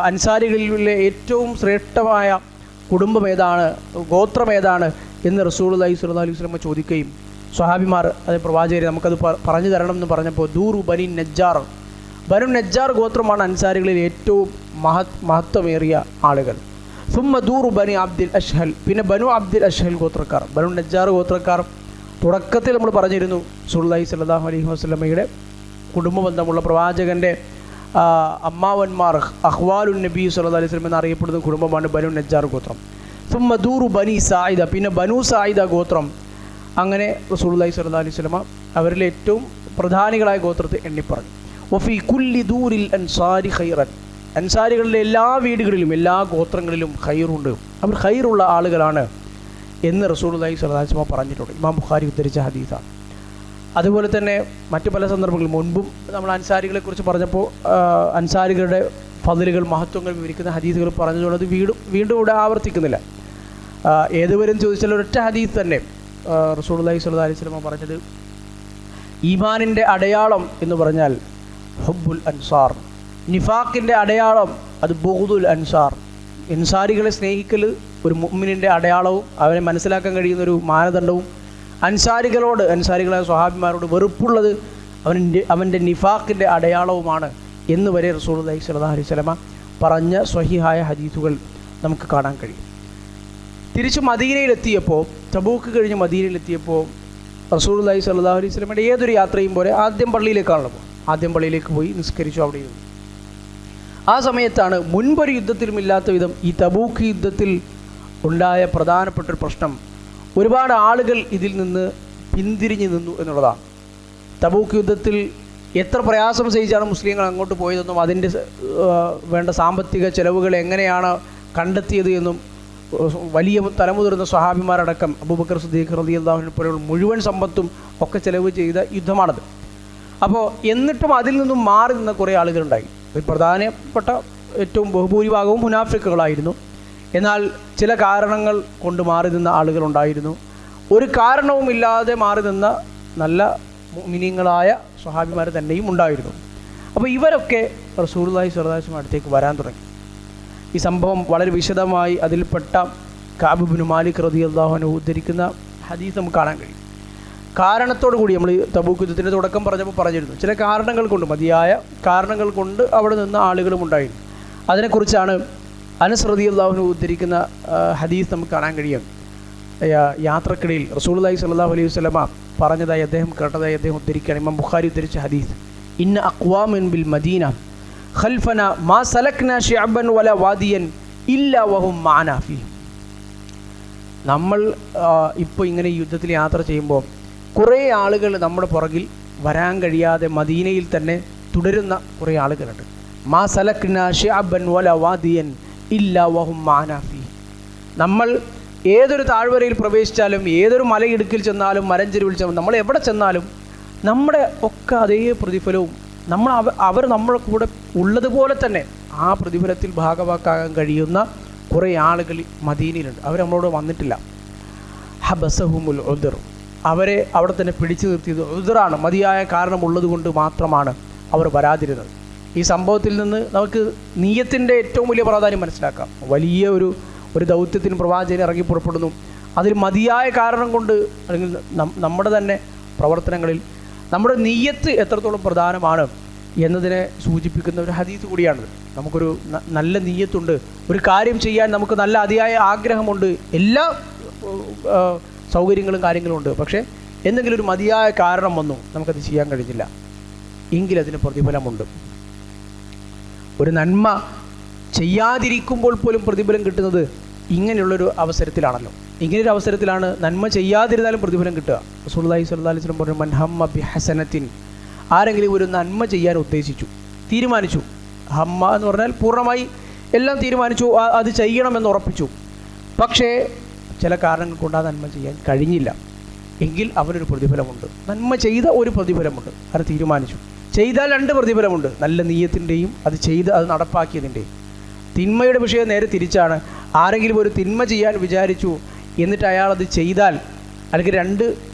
അൻസാരികളിലെ ഏറ്റവും ശ്രേഷ്ഠമായ കുടുംബം ഏതാണ്, ഗോത്രം ഏതാണ് എന്ന് റസൂലുള്ളാഹി സ്വല്ലല്ലാഹു അലൈഹി വസല്ലം ചോദിക്കുകയും സ്വഹാബിമാർ, അത് പ്രവാചകരെ നമുക്കത് പറഞ്ഞു തരണം എന്ന് പറഞ്ഞപ്പോൾ ദൂറു ബനി നജ്ജാർ, ബനു നജ്ജാർ ഗോത്രമാണ് അൻസാരികളിൽ ഏറ്റവും മഹത്വമേറിയ ആളുകൾ. സുമ്മ ദൂറു ബനി അബ്ദിൽ അഷ്ഹൽ, പിന്നെ ബനു അബ്ദിൽ അഷ്ഹൽ ഗോത്രക്കാർ, ബനു നജ്ജാർ ഗോത്രക്കാർ. തുടക്കത്തിൽ നമ്മൾ പറഞ്ഞിരുന്നു റസൂലുള്ളാഹി സ്വല്ലല്ലാഹു അലൈഹി വസല്ലമയുടെ കുടുംബ ബന്ധമുള്ള പ്രവാചകൻ്റെ അമ്മാവന്മാർ, അഹ്വാലുൻ നബി സ്വല്ലല്ലാഹു അലൈഹി വസല്ലം എന്നറിയപ്പെടുന്ന കുടുംബമാണ് ബനു നജ്ജാർ ഗോത്രം. സുമ്മ ദൂറു ബനി സായിദ, പിന്നെ ബനു സായിദ ഗോത്രം. അങ്ങനെ റസൂലുള്ളാഹി സ്വല്ലല്ലാഹു അലൈഹി വസല്ലം അവരിലെ ഏറ്റവും പ്രധാനികളായ ഗോത്രത്തെ എണ്ണിപ്പറഞ്ഞു. വഫി കുല്ലി ദൂരിൽ അൻസാരി ഖൈറൻ, അൻസാരികളിലെ എല്ലാ വീടുകളിലും എല്ലാ ഗോത്രങ്ങളിലും ഖൈറുണ്ട്, അവർ ഖൈറുള്ള ആളുകളാണ് എന്ന് റസൂലുള്ളാഹി സ്വല്ലല്ലാഹു അലൈഹി വസല്ലം പറഞ്ഞിട്ടുണ്ട്. ഇമാം ബുഖാരി ഉദ്ധരിച്ച ഹദീസാണ്. അതുപോലെ തന്നെ മറ്റു പല സന്ദർഭങ്ങളിൽ മുൻപും നമ്മൾ അൻസാരികളെക്കുറിച്ച് പറഞ്ഞപ്പോൾ അൻസാരികളുടെ ഫضലുകൾ, മഹത്വങ്ങൾ വിവരിക്കുന്ന ഹദീസുകൾ പറഞ്ഞതുകൊണ്ട് വീണ്ടും ഇവിടെ ആവർത്തിക്കുന്നില്ല. ഏതുവരും ചോദിച്ചാൽ ഒരൊറ്റ ഹദീസ് തന്നെ റസൂലുള്ളാഹി സ്വല്ലല്ലാഹു അലൈഹി വസല്ലം പറഞ്ഞത്, ഈമാനിൻ്റെ അടയാളം എന്ന് പറഞ്ഞാൽ ഹുബ്ബുൽ അൻസാർ, നിഫാഖിൻ്റെ അടയാളം അത് ബുഗ്ദുൽ അൻസാർ, അൻസാരികളെ സ്നേഹിക്കൽ ഒരു മുഅ്മിനിൻ്റെ അടയാളവും അവനെ മനസ്സിലാക്കാൻ കഴിയുന്ന ഒരു മാനദണ്ഡവും, അൻസാരികളായ സ്വഹാബിമാരോട് വെറുപ്പുള്ളത് അവൻ്റെ നിഫാഖിൻ്റെ അടയാളവുമാണ് എന്ന് വരെ റസൂലുള്ളാഹി സ്വല്ലല്ലാഹു അലൈഹി വസല്ലമ പറഞ്ഞ സ്വഹീഹായ ഹദീസുകൾ നമുക്ക് കാണാൻ കഴിയും. തിരിച്ച് മദീനയിലെത്തിയപ്പോൾ, തബൂക്ക് കഴിഞ്ഞ് മദീനയിലെത്തിയപ്പോൾ റസൂലുള്ളാഹി സ്വല്ലല്ലാഹു അലൈഹി വസല്ലമയുടെ ഏതൊരു യാത്രയും പോലെ ആദ്യം പള്ളിയിലേക്കാണല്ലോ പോകും. ആദ്യം പള്ളിയിലേക്ക് പോയി നിസ്കരിച്ചു, അവിടെ ഇരുന്നു. ആ സമയത്താണ് മുൻപൊരു യുദ്ധത്തിലുമില്ലാത്ത വിധം ഈ തബൂക്ക് യുദ്ധത്തിൽ ഉണ്ടായ പ്രധാനപ്പെട്ടൊരു പ്രശ്നം, ഒരുപാട് ആളുകൾ ഇതിൽ നിന്ന് പിന്തിരിഞ്ഞു നിന്നു എന്നുള്ളതാണ്. തബൂക്ക് യുദ്ധത്തിൽ എത്ര പ്രയാസം സഹിച്ചാണ് മുസ്ലിങ്ങൾ അങ്ങോട്ട് പോയതെന്നും അതിൻ്റെ വേണ്ട സാമ്പത്തിക ചെലവുകൾ എങ്ങനെയാണ് കണ്ടെത്തിയത് എന്നും വലിയ തലമുതിർന്ന സ്വഹാബിമാരടക്കം അബൂബക്കർ സിദ്ദീഖ് റളിയല്ലാഹു അൻഹു പോലെയുള്ള മുഴുവൻ സമ്പത്തും ഒക്കെ ചെലവ് ചെയ്ത യുദ്ധമാണത്. അപ്പോൾ എന്നിട്ടും അതിൽ നിന്നും മാറി നിന്ന കുറേ ആളുകളുണ്ടായി. പ്രധാനപ്പെട്ട ഏറ്റവും ബഹുഭൂരിഭാഗവും മുനാഫിക്കുകളായിരുന്നു. എന്നാൽ ചില കാരണങ്ങൾ കൊണ്ട് മാറി നിന്ന ആളുകളുണ്ടായിരുന്നു. ഒരു കാരണവുമില്ലാതെ മാറി നിന്ന നല്ല മുഅ്മിനീങ്ങളായ സ്വഹാബിമാർ തന്നെയും ഉണ്ടായിരുന്നു. അപ്പോൾ ഇവരൊക്കെ റസൂലുള്ളാഹി സ്വല്ലല്ലാഹു അലൈഹി വസല്ലം അടുത്തേക്ക് വരാൻ തുടങ്ങി. ഈ സംഭവം വളരെ വിശദമായി അതിൽപ്പെട്ട കഅബ് ഇബ്നു മാലിക് റളിയല്ലാഹു അൻഹു ഉദ്ധരിക്കുന്ന ഹദീസ് നമുക്ക് കാണാൻ കഴിയും. കാരണത്തോടു കൂടി നമ്മൾ തബൂക്ക് യുദ്ധത്തിൻ്റെ തുടക്കം പറഞ്ഞിരുന്നു, ചില കാരണങ്ങൾ കൊണ്ട്, മതിയായ കാരണങ്ങൾ കൊണ്ട് അവിടെ നിന്ന് ആളുകളും ഉണ്ടായിരുന്നു. അതിനെക്കുറിച്ചാണ് അനസ് റളിയല്ലാഹു അൻഹു ഉദ്ധരിക്കുന്ന ഹദീസ് നമുക്ക് കാണാൻ കഴിയും. യാത്രക്കിടയിൽ റസൂലുള്ളാഹി സ്വല്ലല്ലാഹു അലൈഹി വസല്ലമ പറഞ്ഞതായി അദ്ദേഹം കേട്ടതായി അദ്ദേഹം ഉദ്ധരിക്കുകയാണ്. ഇമാം ബുഖാരി ഉദ്ധരിച്ച ഹദീസ്, ഇന്ന അഖ്വാമൻ ബിൽ മദീന ഖൽഫന മാ സലക്ന ശിഅബൻ വല വാദിയൻ ഇല്ലാ വഹും മഅനാ ഫീഹി. നമ്മൾ ഇപ്പോൾ ഇങ്ങനെ യുദ്ധത്തിൽ യാത്ര ചെയ്യുമ്പോൾ കുറേ ആളുകൾ നമ്മുടെ പുറകിൽ വരാൻ കഴിയാതെ മദീനയിൽ തന്നെ തുടരുന്ന കുറേ ആളുകളുണ്ട്. മാ സലക്ന ശിഅബൻ വല വാദിയൻ ഇല്ലാ വഹും മഅനാ ഫീഹി. നമ്മൾ ഏതൊരു താഴ്വരയിൽ പ്രവേശിച്ചാലും, ഏതൊരു മലയിടുക്കിൽ ചെന്നാലും, മരഞ്ചെരുവിൽ ചെന്നാലും, നമ്മൾ എവിടെ ചെന്നാലും നമ്മുടെ ഒക്കെ അതേ പ്രതിഫലവും അവർ നമ്മളെ കൂടെ ഉള്ളതുപോലെ തന്നെ ആ പ്രതിഫലത്തിൽ ഭാഗവാക്കാകാൻ കഴിയുന്ന കുറേ ആളുകൾ മദീനയിലുണ്ട്. അവർ നമ്മളോട് വന്നിട്ടില്ല. ഹബസഹുമുൽ ഉദ്ർ, അവരെ അവിടെ തന്നെ പിടിച്ചു നിർത്തിയത് ഉദ്റാണ്, മതിയായ കാരണമുള്ളത് കൊണ്ട് മാത്രമാണ് അവർ വരാതിരുന്നത്. ഈ സംഭവത്തിൽ നിന്ന് നമുക്ക് നീയത്തിൻ്റെ ഏറ്റവും വലിയ പ്രാധാന്യം മനസ്സിലാക്കാം. വലിയ ഒരു ദൗത്യത്തിന് പ്രവാചകൻ ഇറങ്ങി പുറപ്പെടുന്നു, അതിൽ മതിയായ കാരണം കൊണ്ട്, അല്ലെങ്കിൽ നമ്മുടെ തന്നെ പ്രവർത്തനങ്ങളിൽ നമ്മുടെ നീയത്ത് എത്രത്തോളം പ്രധാനമാണ് എന്നതിനെ സൂചിപ്പിക്കുന്ന ഒരു ഹദീസ് കൂടിയാണിത്. നമുക്കൊരു നല്ല നീയത്തുണ്ട്, ഒരു കാര്യം ചെയ്യാൻ നമുക്ക് നല്ല അതിയായ ആഗ്രഹമുണ്ട്, എല്ലാ സൗകര്യങ്ങളും കാര്യങ്ങളും ഉണ്ട്. പക്ഷേ എന്തെങ്കിലും ഒരു മതിയായ കാരണം വന്നു നമുക്കത് ചെയ്യാൻ കഴിഞ്ഞില്ല എങ്കിൽ അതിന് പ്രതിഫലമുണ്ട്. ഒരു നന്മ ചെയ്യാതിരിക്കുമ്പോൾ പോലും പ്രതിഫലം കിട്ടുന്നത് ഇങ്ങനെയുള്ളൊരു അവസരത്തിലാണല്ലോ. ഇങ്ങനെയൊരു അവസരത്തിലാണ് നന്മ ചെയ്യാതിരുന്നാലും പ്രതിഫലം കിട്ടുക. റസൂലുള്ളാഹി സ്വല്ലല്ലാഹു അലൈഹി വസല്ലം പറഞ്ഞു, മൻ ഹമ്മ ബിഹസനത്തിൻ, ആരെങ്കിലും ഒരു നന്മ ചെയ്യാൻ ഉദ്ദേശിച്ചു, തീരുമാനിച്ചു, ഹമ്മ എന്ന് പറഞ്ഞാൽ പൂർണ്ണമായി എല്ലാം തീരുമാനിച്ചു, അത് ചെയ്യണമെന്ന് ഉറപ്പിച്ചു, പക്ഷേ ചില കാരണങ്ങൾ കൊണ്ട് ആ നന്മ ചെയ്യാൻ കഴിഞ്ഞില്ല എങ്കിൽ അവനൊരു പ്രതിഫലമുണ്ട്. നന്മ ചെയ്ത ഒരു പ്രതിഫലമുണ്ട്, അത് തീരുമാനിച്ചു. ചെയ്താൽ രണ്ട് പ്രതിഫലമുണ്ട്, നല്ല നീയത്തിൻ്റെയും അത് നടപ്പാക്കിയതിൻ്റെയും. തിന്മയുടെ വിഷയം നേരെ തിരിച്ചാണ്. ആരെങ്കിലും ഒരു തിന്മ ചെയ്യാൻ വിചാരിച്ചു എന്നിട്ട് അയാളത് ചെയ്താൽ അല്ലെങ്കിൽ രണ്ട്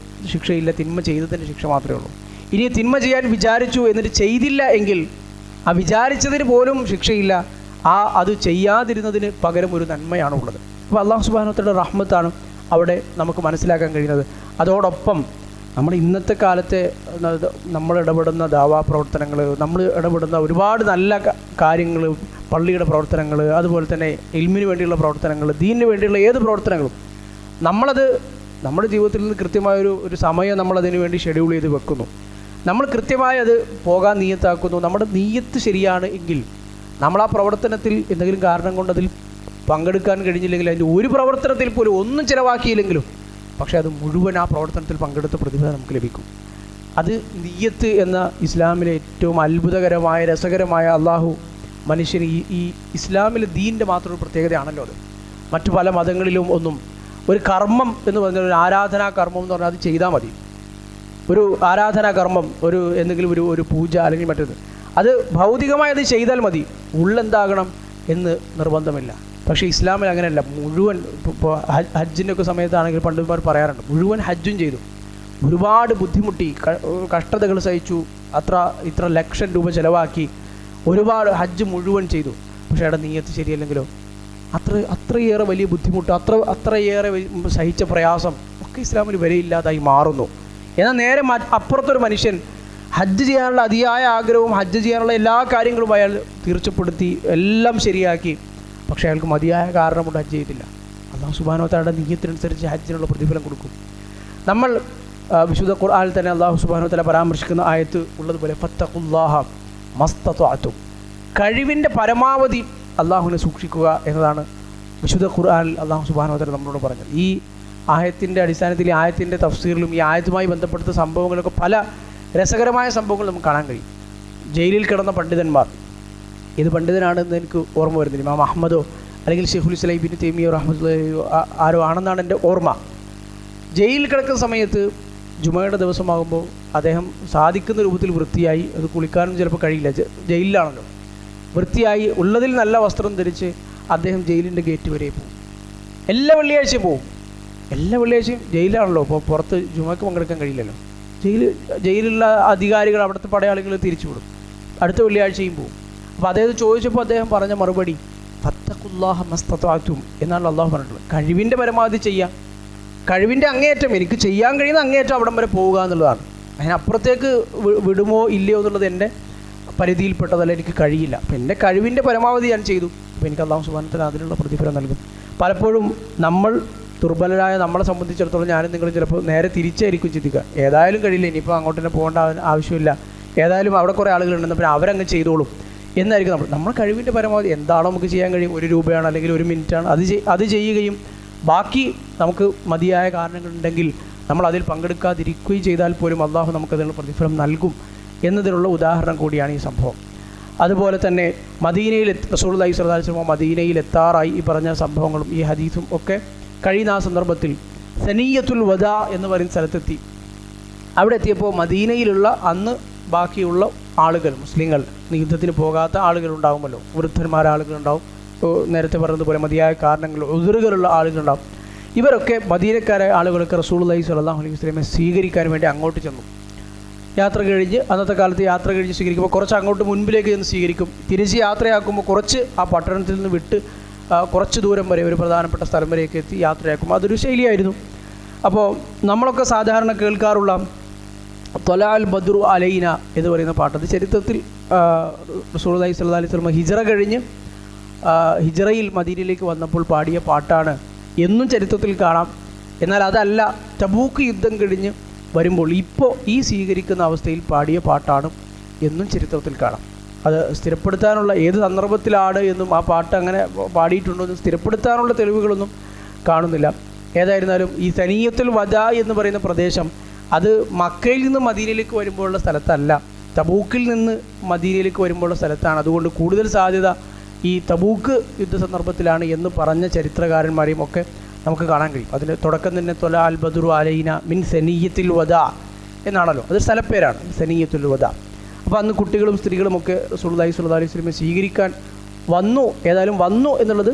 ശിക്ഷയില്ല, തിന്മ ചെയ്തതിൻ്റെ ശിക്ഷ മാത്രമേ ഉള്ളൂ. ഇനി തിന്മ ചെയ്യാൻ വിചാരിച്ചു എന്നിട്ട് ചെയ്തില്ല എങ്കിൽ ആ വിചാരിച്ചതിന് പോലും ശിക്ഷയില്ല, അത് ചെയ്യാതിരുന്നതിന് പകരം ഒരു നന്മയാണുള്ളത്. അപ്പോൾ അല്ലാഹു സുബ്ഹാനഹു വ തആല റഹ്മത്താണ് അവിടെ നമുക്ക് മനസ്സിലാക്കാൻ കഴിയുന്നത്. അതോടൊപ്പം നമ്മൾ ഇന്നത്തെ കാലത്തെ നമ്മൾ ഇടപെടുന്ന ദാവാ പ്രവർത്തനങ്ങൾ, നമ്മൾ ഇടപെടുന്ന ഒരുപാട് നല്ല കാര്യങ്ങൾ, പള്ളിയുടെ പ്രവർത്തനങ്ങൾ, അതുപോലെ തന്നെ ഇൽമിന് വേണ്ടിയുള്ള പ്രവർത്തനങ്ങൾ, ദീനിന് വേണ്ടിയുള്ള ഏത് പ്രവർത്തനങ്ങളും നമ്മളത് നമ്മുടെ ജീവിതത്തിൽ നിന്ന് കൃത്യമായൊരു സമയം നമ്മളതിന് വേണ്ടി ഷെഡ്യൂൾ ചെയ്ത് വെക്കുന്നു. നമ്മൾ കൃത്യമായി അത് പോകാൻ നീയത്താക്കുന്നു. നമ്മുടെ നീയത്ത് ശരിയാണ് എങ്കിൽ നമ്മൾ ആ പ്രവർത്തനത്തിൽ എന്തെങ്കിലും കാരണം കൊണ്ട് അതിൽ പങ്കെടുക്കാൻ കഴിഞ്ഞില്ലെങ്കിൽ, അതിൻ്റെ ഒരു പ്രവർത്തനത്തിൽ പോലും ഒന്നും ചിലവാക്കിയില്ലെങ്കിലും പക്ഷേ അത് മുഴുവൻ ആ പ്രവർത്തനത്തിൽ പങ്കെടുത്ത പ്രതിഫലം നമുക്ക് ലഭിക്കും. അത് നീയത്ത് എന്ന ഇസ്ലാമിലെ ഏറ്റവും അത്ഭുതകരമായ രസകരമായ അള്ളാഹു മനുഷ്യന് ഈ ഇസ്ലാമിലെ ദീനിൻ്റെ മാത്രം ഒരു പ്രത്യേകതയാണല്ലോ അത്. മറ്റു പല മതങ്ങളിലും ഒന്നും ഒരു കർമ്മം എന്ന് പറഞ്ഞാൽ, ഒരു ആരാധനാ കർമ്മം എന്ന് പറഞ്ഞാൽ അത് ചെയ്താൽ മതി. ഒരു ആരാധനാ കർമ്മം, എന്തെങ്കിലും ഒരു പൂജ അല്ലെങ്കിൽ മറ്റേത്, അത് ഭൗതികമായി അത് ചെയ്താൽ മതി, ഉള്ളെന്താകണം എന്ന് നിർബന്ധമില്ല. പക്ഷേ ഇസ്ലാമിൽ അങ്ങനെയല്ല. മുഴുവൻ ഇപ്പോൾ ഹജ്ജിൻ്റെ ഒക്കെ സമയത്താണെങ്കിൽ പണ്ഡിതന്മാർ പറയാറുണ്ട്, മുഴുവൻ ഹജ്ജും ചെയ്തു, ഒരുപാട് ബുദ്ധിമുട്ടി, കഷ്ടതകൾ സഹിച്ചു, ഇത്ര ലക്ഷം രൂപ ചിലവാക്കി ഒരുപാട് ഹജ്ജ് മുഴുവൻ ചെയ്തു. പക്ഷേ അവിടെ നീയത്ത് ശരിയല്ലെങ്കിലോ അത്രയേറെ വലിയ ബുദ്ധിമുട്ട്, അത്രയേറെ സഹിച്ച പ്രയാസം ഒക്കെ ഇസ്ലാമിൽ വിലയില്ലാതായി മാറുന്നു. എന്നാൽ നേരെ അപ്പുറത്തൊരു മനുഷ്യൻ ഹജ്ജ് ചെയ്യാനുള്ള അതിയായ ആഗ്രഹവും ഹജ്ജ് ചെയ്യാനുള്ള എല്ലാ കാര്യങ്ങളും അയാൾ തീർച്ചപ്പെടുത്തി, എല്ലാം ശരിയാക്കി. പക്ഷേ അയാൾക്ക് മതിയായ കാരണം കൊണ്ട് ഹജ്ജ് ചെയ്തില്ല. അല്ലാഹു സുബ്ഹാനഹു വ തആലയുടെ നിയ്യത്തിനനുസരിച്ച് ഹജ്ജിനുള്ള പ്രതിഫലം കൊടുക്കും. നമ്മൾ വിശുദ്ധ ഖുർആനിൽ തന്നെ അല്ലാഹു സുബ്ഹാനഹു വ തആല പരാമർശിക്കുന്ന ആയത്ത് ഉള്ളതുപോലെ ഫത്തഖുല്ലാഹ മസ്തതഅതും, കഴിവിൻ്റെ പരമാവധി അള്ളാഹുവിനെ സൂക്ഷിക്കുക എന്നതാണ് വിശുദ്ധ ഖുർആനിൽ അല്ലാഹു സുബ്ഹാനഹു വ തആല നമ്മളോട് പറഞ്ഞത്. ഈ ആയത്തിൻ്റെ അടിസ്ഥാനത്തിൽ, ഈ ആയത്തിൻ്റെ തഫ്സീറിലും ഈ ആയത്തുമായി ബന്ധപ്പെടുത്ത സംഭവങ്ങളൊക്കെ പല രസകരമായ സംഭവങ്ങൾ നമുക്ക് കാണാൻ കഴിയും. ജയിലിൽ കിടന്ന പണ്ഡിതന്മാർ, ഇത് പണ്ഡിതനാണെന്ന് എനിക്ക് ഓർമ്മ വരുന്നില്ല, ഇമാം അഹ്മദോ അല്ലെങ്കിൽ ഷെയ്ഖുൽ ഇസ്ലാം ഇബ്നു തൈമിയ്യ റഹ്മത്തുള്ളാഹിയോ ആരോ ആണെന്നാണ് എൻ്റെ ഓർമ്മ. ജയിലിൽ കിടക്കുന്ന സമയത്ത് ജുമയുടെ ദിവസമാകുമ്പോൾ അദ്ദേഹം സാധിക്കുന്ന രൂപത്തിൽ വൃത്തിയായി, അത് കുളിക്കാനും ചിലപ്പോൾ കഴിയില്ല, ജയിലിലാണല്ലോ, വൃത്തിയായി ഉള്ളതിൽ നല്ല വസ്ത്രം ധരിച്ച് അദ്ദേഹം ജയിലിൻ്റെ ഗേറ്റ് വരെ പോകും. എല്ലാ വെള്ളിയാഴ്ചയും പോകും. എല്ലാ വെള്ളിയാഴ്ചയും ജയിലാണല്ലോ, അപ്പോൾ പുറത്ത് ജുമയ്ക്ക് പങ്കെടുക്കാൻ കഴിയില്ലല്ലോ. ജയിലിലുള്ള അധികാരികൾ, അവിടുത്തെ പടയാളികൾ തിരിച്ചു വിടും. അടുത്ത വെള്ളിയാഴ്ചയും പോകും. അപ്പോൾ അദ്ദേഹം ചോദിച്ചപ്പോൾ അദ്ദേഹം പറഞ്ഞ മറുപടി ഫത്തഖുല്ലാഹ മസ്തതഅതും എന്നാണ് അള്ളാഹു പറഞ്ഞിട്ടുള്ളത്. കഴിവിൻ്റെ പരമാവധി ചെയ്യാം, കഴിവിൻ്റെ അങ്ങേയറ്റം, എനിക്ക് ചെയ്യാൻ കഴിയുന്ന അങ്ങേയറ്റം അവിടം വരെ പോവുക എന്നുള്ളതാണ്. അതിനപ്പുറത്തേക്ക് വിടുമോ ഇല്ലയോ എന്നുള്ളത് എൻ്റെ പരിധിയിൽപ്പെട്ടതല്ല, എനിക്ക് കഴിയില്ല. അപ്പോൾ എൻ്റെ കഴിവിൻ്റെ പരമാവധി ഞാൻ ചെയ്തു, അപ്പോൾ എനിക്ക് അല്ലാഹു സുബ്ഹാനഹു വ തആല അതിനുള്ള പ്രതിഫലം നൽകും. പലപ്പോഴും നമ്മൾ ദുർബലരായ നമ്മളെ സംബന്ധിച്ചിടത്തോളം ഞാനും നിങ്ങളും ചിലപ്പോൾ നേരെ തിരിച്ചായിരിക്കും ചിന്തിക്കുക, ഏതായാലും കഴിയില്ല, ഇനിയിപ്പോൾ അങ്ങോട്ട് തന്നെ പോകേണ്ട ആവശ്യമില്ല, ഏതായാലും അവിടെ കുറേ ആളുകളുണ്ടെന്ന് പിന്നെ അവരങ്ങ് ചെയ്തോളും എന്നായിരിക്കും നമ്മൾ കഴിവിൻ്റെ പരമാവധി എന്താണോ നമുക്ക് ചെയ്യാൻ കഴിയും, 1 രൂപയാണ് അല്ലെങ്കിൽ 1 മിനിറ്റാണ്, അത് ചെയ്യുകയും ബാക്കി നമുക്ക് മതിയായ കാരണങ്ങളുണ്ടെങ്കിൽ നമ്മൾ അതിൽ പങ്കെടുക്കാതിരിക്കുകയും ചെയ്താൽ പോലും അള്ളാഹു നമുക്കതിനുള്ള പ്രതിഫലം നൽകും എന്നതിനുള്ള ഉദാഹരണം കൂടിയാണ് ഈ സംഭവം. അതുപോലെ തന്നെ മദീനയിൽ റസൂലുള്ളാഹി സ്വല്ലല്ലാഹു അലൈഹി വസല്ലം മദീനയിൽ എത്താറായി ഈ പറഞ്ഞ സംഭവങ്ങളും ഈ ഹദീസും ഒക്കെ കഴിയുന്ന ആ സന്ദർഭത്തിൽ സനിയ്യത്തുൽ വദാ എന്ന് പറയുന്ന സ്ഥലത്തെത്തി. അവിടെ എത്തിയപ്പോൾ മദീനയിലുള്ള അന്ന് ബാക്കിയുള്ള ആളുകൾ, മുസ്ലിങ്ങൾ, യുദ്ധത്തിന് പോകാത്ത ആളുകളുണ്ടാകുമല്ലോ, വൃദ്ധന്മാരായ ആളുകളുണ്ടാവും, നേരത്തെ പറഞ്ഞതുപോലെ മതിയായ കാരണങ്ങൾ ഉദറുകളുള്ള ആളുകളുണ്ടാവും. ഇവരൊക്കെ മദീനക്കാരായ ആളുകളൊക്കെ റസൂലുള്ളാഹി സ്വല്ലല്ലാഹു അലൈഹി വസല്ലമയെ സ്വീകരിക്കാൻ വേണ്ടി അങ്ങോട്ട് ചെന്നു. യാത്ര കഴിഞ്ഞ്, അന്നത്തെ കാലത്ത് യാത്ര കഴിഞ്ഞ് സ്വീകരിക്കുമ്പോൾ കുറച്ച് അങ്ങോട്ട് മുൻപിലേക്ക് ചെന്ന് സ്വീകരിക്കും. തിരിച്ച് യാത്രയാക്കുമ്പോൾ കുറച്ച് ആ പട്ടണത്തിൽ നിന്ന് വിട്ട് കുറച്ച് ദൂരം വരെ ഒരു പ്രധാനപ്പെട്ട സ്ഥലം വരെയൊക്കെ എത്തി യാത്രയാക്കും. അതൊരു ശൈലിയായിരുന്നു. അപ്പോൾ നമ്മളൊക്കെ സാധാരണ കേൾക്കാറുള്ള ത്വലഅൽ ബദ്റു അലൈന എന്ന് പറയുന്ന പാട്ട്, അത് ചരിത്രത്തിൽ റസൂലുള്ളാഹി സ്വല്ലല്ലാഹു അലൈഹി വസല്ലം ഹിജ്റ കഴിഞ്ഞ് ഹിജ്റയിൽ മദീനയിലേക്ക് വന്നപ്പോൾ പാടിയ പാട്ടാണ് എന്നും ചരിത്രത്തിൽ കാണാം. എന്നാൽ അതല്ല, തബൂക്ക് യുദ്ധം കഴിഞ്ഞ് വരുമ്പോൾ ഇപ്പോൾ ഈ സ്വീകരിക്കുന്ന അവസ്ഥയിൽ പാടിയ പാട്ടാണ് എന്നും ചരിത്രത്തിൽ കാണാം. അത് സ്ഥിരപ്പെടുത്താനുള്ള ഏത് സന്ദർഭത്തിലാണ് എന്നും ആ പാട്ട് അങ്ങനെ പാടിയിട്ടുണ്ടോ എന്നും സ്ഥിരപ്പെടുത്താനുള്ള തെളിവുകളൊന്നും കാണുന്നില്ല. ഏതായിരുന്നാലും ഈ സനിയ്യത്തുൽ വദാ എന്ന് പറയുന്ന പ്രദേശം അത് മക്കയിൽ നിന്ന് മദീനയിലേക്ക് വരുമ്പോഴുള്ള സ്ഥലത്തല്ല, തബൂക്കിൽ നിന്ന് മദീനയിലേക്ക് വരുമ്പോഴുള്ള സ്ഥലത്താണ്. അതുകൊണ്ട് കൂടുതൽ സാധ്യത ഈ തബൂക്ക് യുദ്ധ സന്ദർഭത്തിലാണ് എന്ന് പറഞ്ഞ ചരിത്രകാരന്മാരെയും ഒക്കെ നമുക്ക് കാണാൻ കഴിയും. അതിൻ്റെ തുടക്കം തന്നെ ത്വലഅൽ ബദ്റു അലൈന മിൻ സനിയ്യത്തുൽ വദാ എന്നാണല്ലോ, അതൊരു സ്ഥലപ്പേരാണ് സനിയ്യത്തുൽ വദാ. അപ്പോൾ അന്ന് കുട്ടികളും സ്ത്രീകളുമൊക്കെ റസൂലുള്ളാഹി സ്വല്ലല്ലാഹു അലൈഹി വസല്ലമയെ സ്വീകരിക്കാൻ വന്നു. ഏതായാലും വന്നു എന്നുള്ളത്,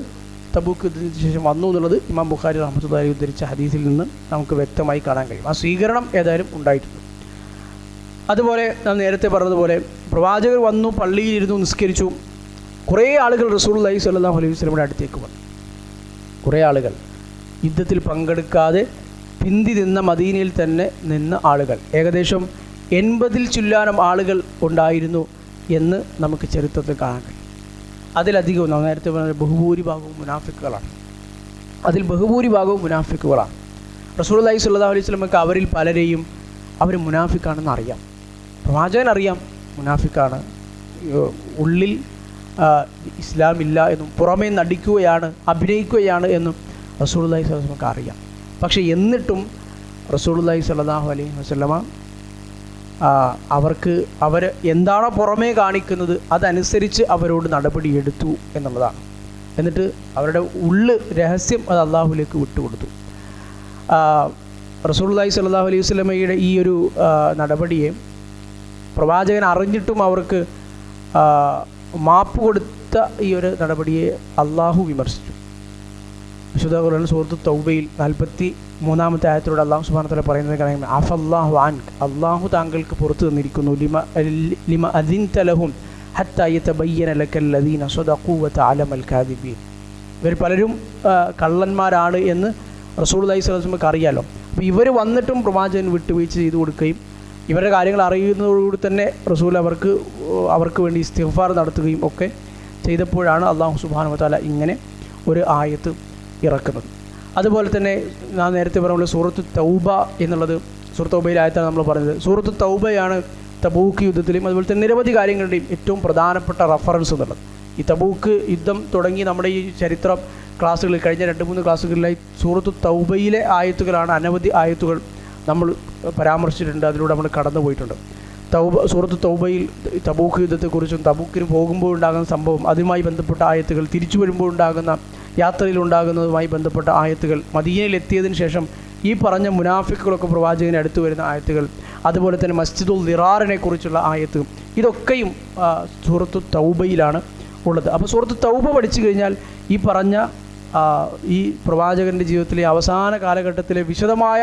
തബൂക്ക് യുദ്ധത്തിന് ശേഷം വന്നു എന്നുള്ളത് ഇമാം ബുഖാരി റഹ്മത്തുള്ളാഹി ഉദ്ധരിച്ച ഹദീസിൽ നിന്ന് നമുക്ക് വ്യക്തമായി കാണാൻ കഴിയും. ആ സ്വീകരണം ഏതായാലും ഉണ്ടായിട്ടുണ്ട്. അതുപോലെ നാം നേരത്തെ പറഞ്ഞതുപോലെ പ്രവാചകർ വന്നു, പള്ളിയിലിരുന്നു, നിസ്കരിച്ചു. കുറേ ആളുകൾ റസൂലുള്ളാഹി സ്വല്ലല്ലാഹു അലൈഹി വസല്ലമയുടെ അടുത്തേക്ക് വന്നു. കുറേ ആളുകൾ യുദ്ധത്തിൽ പങ്കെടുക്കാതെ പിന്തി നിന്ന മദീനയിൽ തന്നെ നിന്ന ആളുകൾ, ഏകദേശം 80-ൽ ചുല്ലാനം ആളുകൾ ഉണ്ടായിരുന്നു എന്ന് നമുക്ക് ചരിത്രത്തിൽ കാണാൻ കഴിയും. അതിലധികവും നാം നേരത്തെ പറഞ്ഞ ബഹുഭൂരിഭാഗവും മുനാഫിക്കുകളാണ്. റസൂലുള്ളാഹി സ്വല്ലല്ലാഹു അലൈഹി വസല്ലമക്ക് അവരിൽ പലരെയും അവർ മുനാഫിക്കാണെന്ന് അറിയാം. പ്രവാചകൻ അറിയാം മുനാഫിക്കാണ്, ഉള്ളിൽ ഇസ്ലാമില്ല എന്നും പുറമേ നടിക്കുകയാണ്, അഭിനയിക്കുകയാണ് എന്നും റസൂലുള്ളാഹി സ്വല്ലല്ലാഹു അലൈഹി വസല്ലമക്ക് അറിയാം. പക്ഷേ എന്നിട്ടും റസൂലുള്ളാഹി സ്വല്ലല്ലാഹു അലൈഹി വസല്ലമ അവർ എന്താണോ പുറമേ കാണിക്കുന്നത് അതനുസരിച്ച് അവരോട് നടപടിയെടുത്തു എന്നുള്ളതാണ്. എന്നിട്ട് അവരുടെ രഹസ്യം അത് അള്ളാഹുവിലേക്ക് വിട്ടുകൊടുത്തു. റസൂലുള്ളാഹി സ്വല്ലല്ലാഹു അലൈഹി വസല്ലമയുടെ ഈ ഒരു നടപടിയെ പ്രവാചകൻ അറിഞ്ഞിട്ടും അവർക്ക് മാപ്പ് കൊടുത്ത ഈ ഒരു നടപടിയെ അള്ളാഹു വിമർശിച്ചു. വിശുദ്ധ ഖുർആൻ സൂറത്ത് തൗബയിൽ 43-ാമത്തെ ആയത്തിലൂടെ അള്ളാഹു സുബ്ഹാനഹു വ തആല പറയുന്നത് കാണാം, അഫല്ലാഹു അൻക, അള്ളാഹു താങ്കൾക്ക് പുറത്തു തന്നിരിക്കുന്നു, ലിമ അദിൻത ലഹും ഹത്താ യതബയ്യന ലക്കല്ലദീന സദഖൂ വതഅലമൽ കാദിബീൻ. ഇവർ പലരും കള്ളന്മാരാണ് എന്ന് റസൂലുള്ളാഹി സ്വല്ലല്ലാഹു അലൈഹി വസല്ലമക്ക് അറിയാമല്ലോ. അപ്പോൾ ഇവർ വന്നിട്ടും പ്രവാചകൻ വിട്ടുവീഴ്ച ചെയ്തു കൊടുക്കുകയും ഇവരുടെ കാര്യങ്ങൾ അറിയുന്നതോടുകൂടി തന്നെ റസൂൽ അവർക്ക് വേണ്ടി ഇസ്തിഗ്ഫാർ നടത്തുകയും ഒക്കെ ചെയ്തപ്പോഴാണ് അല്ലാഹു സുബ്ഹാനഹു വ തആല ഇങ്ങനെ ഒരു ആയത്ത് ഇറക്കുന്നത്. അതുപോലെ തന്നെ ഞാൻ നേരത്തെ പറഞ്ഞ സൂറത്ത് തൗബ എന്നുള്ളത്, സൂറത്ത് തൗബയിലെ ആയത്താണ് നമ്മൾ പറഞ്ഞത്. സൂറത്ത് തൗബയാണ് തബൂക്ക് യുദ്ധത്തിലും അതുപോലെ തന്നെ നിരവധി കാര്യങ്ങളുടെയും ഏറ്റവും പ്രധാനപ്പെട്ട റഫറൻസ് എന്നുള്ളത്. ഈ തബൂക്ക് യുദ്ധം തുടങ്ങി നമ്മുടെ ഈ ചരിത്ര ക്ലാസ്സുകളിൽ കഴിഞ്ഞ 2-3 ക്ലാസ്സുകളിലായി സൂറത്ത് തൗബയിലെ ആയത്തുകളാണ്, അനവധി ആയത്തുകൾ നമ്മൾ പരാമർശിച്ചിട്ടുണ്ട്, അതിലൂടെ നമ്മൾ കടന്നു പോയിട്ടുണ്ട്. സൂറത്ത് തൗബയിൽ തബൂക്ക് യുദ്ധത്തെക്കുറിച്ചും തബൂക്കിന് പോകുമ്പോൾ ഉണ്ടാകുന്ന സംഭവം, അതുമായി ബന്ധപ്പെട്ട ആയത്തുകൾ, തിരിച്ചു വരുമ്പോൾ ഉണ്ടാകുന്ന യാത്രയിലുണ്ടാകുന്നതുമായി ബന്ധപ്പെട്ട ആയത്തുകൾ, മദീനയിലെത്തിയതിന് ശേഷം ഈ പറഞ്ഞ മുനാഫിക്കുകളൊക്കെ പ്രവാചകനെ അടുത്ത് വരുന്ന ആയത്തുകൾ, അതുപോലെ തന്നെ മസ്ജിദുൽ ദിറാറിനെ കുറിച്ചുള്ള ആയത്ത്, ഇതൊക്കെയും സൂറത്ത് തൗബയിലാണ് ഉള്ളത്. അപ്പോൾ സൂറത്ത് തൗബ പഠിച്ചു കഴിഞ്ഞാൽ ഈ പറഞ്ഞ ഈ പ്രവാചകൻ്റെ ജീവിതത്തിലെ അവസാന കാലഘട്ടത്തിലെ വിശദമായ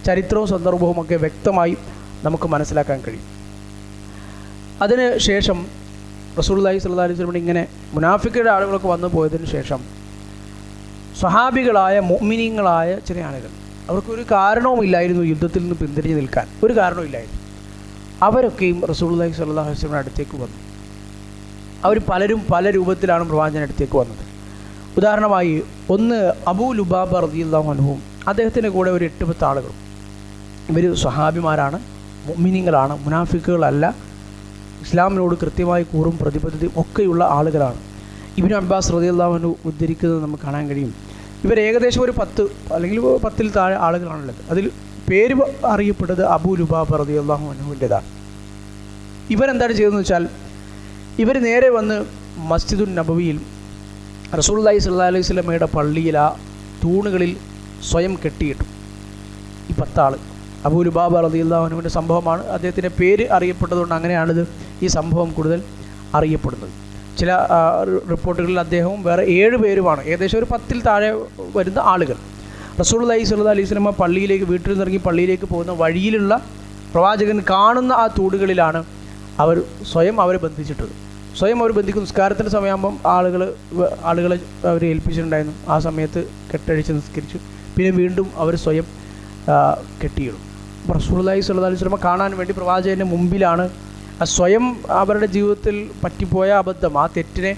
ചരിത്രവും സന്ദർഭവും ഒക്കെ വ്യക്തമായി നമുക്ക് മനസ്സിലാക്കാൻ കഴിയും. അതിന് ശേഷം റസൂലുള്ളാഹി സ്വല്ലല്ലാഹു അലൈഹി വസല്ലം ഇങ്ങനെ മുനാഫിക്കുകളുടെ ആളുകളൊക്കെ വന്നു പോയതിന് ശേഷം സ്വഹാബികളായ മുഅ്മിനീങ്ങളായ ചില ആളുകൾ, അവർക്കൊരു കാരണവുമില്ലായിരുന്നു യുദ്ധത്തിൽ നിന്ന് പിന്തിരിഞ്ഞ് നിൽക്കാൻ, ഒരു കാരണവുമില്ലായിരുന്നു. അവരൊക്കെയും റസൂലുള്ളാഹി സ്വല്ലല്ലാഹു അലൈഹി വസല്ലം അടുത്തേക്ക് വന്നു. അവർ പലരും പല രൂപത്തിലാണ് പ്രവാചകൻ്റെ അടുത്തേക്ക് വന്നത്. ഉദാഹരണമായി ഒന്ന് അബൂ ലുബാബ റളിയല്ലാഹു അൻഹു, അദ്ദേഹത്തിൻ്റെ കൂടെ ഒരു 8-10 ആളുകളും. ഇവർ സ്വഹാബിമാരാണ്, മുഅ്മിനീങ്ങളാണ്, മുനാഫിക്കുകളല്ല, ഇസ്ലാമിനോട് കൃത്യമായി കൂറും പ്രതിബദ്ധതയും ഒക്കെയുള്ള ആളുകളാണ്. ഇബ്നു അബ്ബാസ് റളിയല്ലാഹു അൻഹു ഉദ്ധരിക്കുന്നത് നമുക്ക് കാണാൻ കഴിയും. ഇവർ ഏകദേശം ഒരു 10 അല്ലെങ്കിൽ 10-ൽ താഴെ ആളുകളാണുള്ളത്. അതിൽ പേര് അറിയപ്പെട്ടത് അബൂ ലുബാബ റളിയല്ലാഹു അൻഹുവിൻ്റെതാണ്. ഇവരെന്താണ് ചെയ്തതെന്ന് വെച്ചാൽ, ഇവർ നേരെ വന്ന് മസ്ജിദുൻ നബവിയിൽ റസൂലുള്ളാഹി സ്വല്ലല്ലാഹു അലൈഹി വസല്ലമയുടെ പള്ളിയിൽ ആ തൂണുകളിൽ സ്വയം കെട്ടിയിട്ടു. ഈ 10 ആൾ അബൂ ലുബാബ റളിയല്ലാഹു അൻഹുവിൻ്റെ സംഭവമാണ്. അദ്ദേഹത്തിൻ്റെ പേര് അറിയപ്പെട്ടതുകൊണ്ട് അങ്ങനെയാണിത് ഈ സംഭവം കൂടുതൽ അറിയപ്പെടുന്നത്. ചില റിപ്പോർട്ടുകളിൽ അദ്ദേഹവും വേറെ 7 പേരുമാണ്, ഏകദേശം ഒരു 10-ൽ താഴെ വരുന്ന ആളുകൾ. റസൂലുള്ളാഹി സ്വല്ലല്ലാഹു അലൈഹി വസല്ലമ പള്ളിയിലേക്ക്, വീട്ടിൽ നിന്നിറങ്ങി പള്ളിയിലേക്ക് പോകുന്ന വഴിയിലുള്ള പ്രവാചകൻ കാണുന്ന ആ തൂണുകളിലാണ് അവർ സ്വയം അവരെ ബന്ധിച്ചിട്ടത്. സ്വയം അവർ ബന്ധിക്കും. നിസ്കാരത്തിൻ്റെ സമയമാകുമ്പം ആളുകളെ അവർ ഏൽപ്പിച്ചിട്ടുണ്ടായിരുന്നു. ആ സമയത്ത് കെട്ടഴിച്ച് നിസ്കരിച്ചു. പിന്നെ വീണ്ടും അവർ സ്വയം കെട്ടിയിടും. റസൂലുള്ളാഹി സ്വല്ലല്ലാഹു അലൈഹി വസല്ലമ കാണാൻ വേണ്ടി പ്രവാചകൻ്റെ മുമ്പിലാണ് സ്വയം അവരുടെ ജീവിതത്തിൽ പറ്റിപ്പോയ അബദ്ധം, ആ തെറ്റിനെ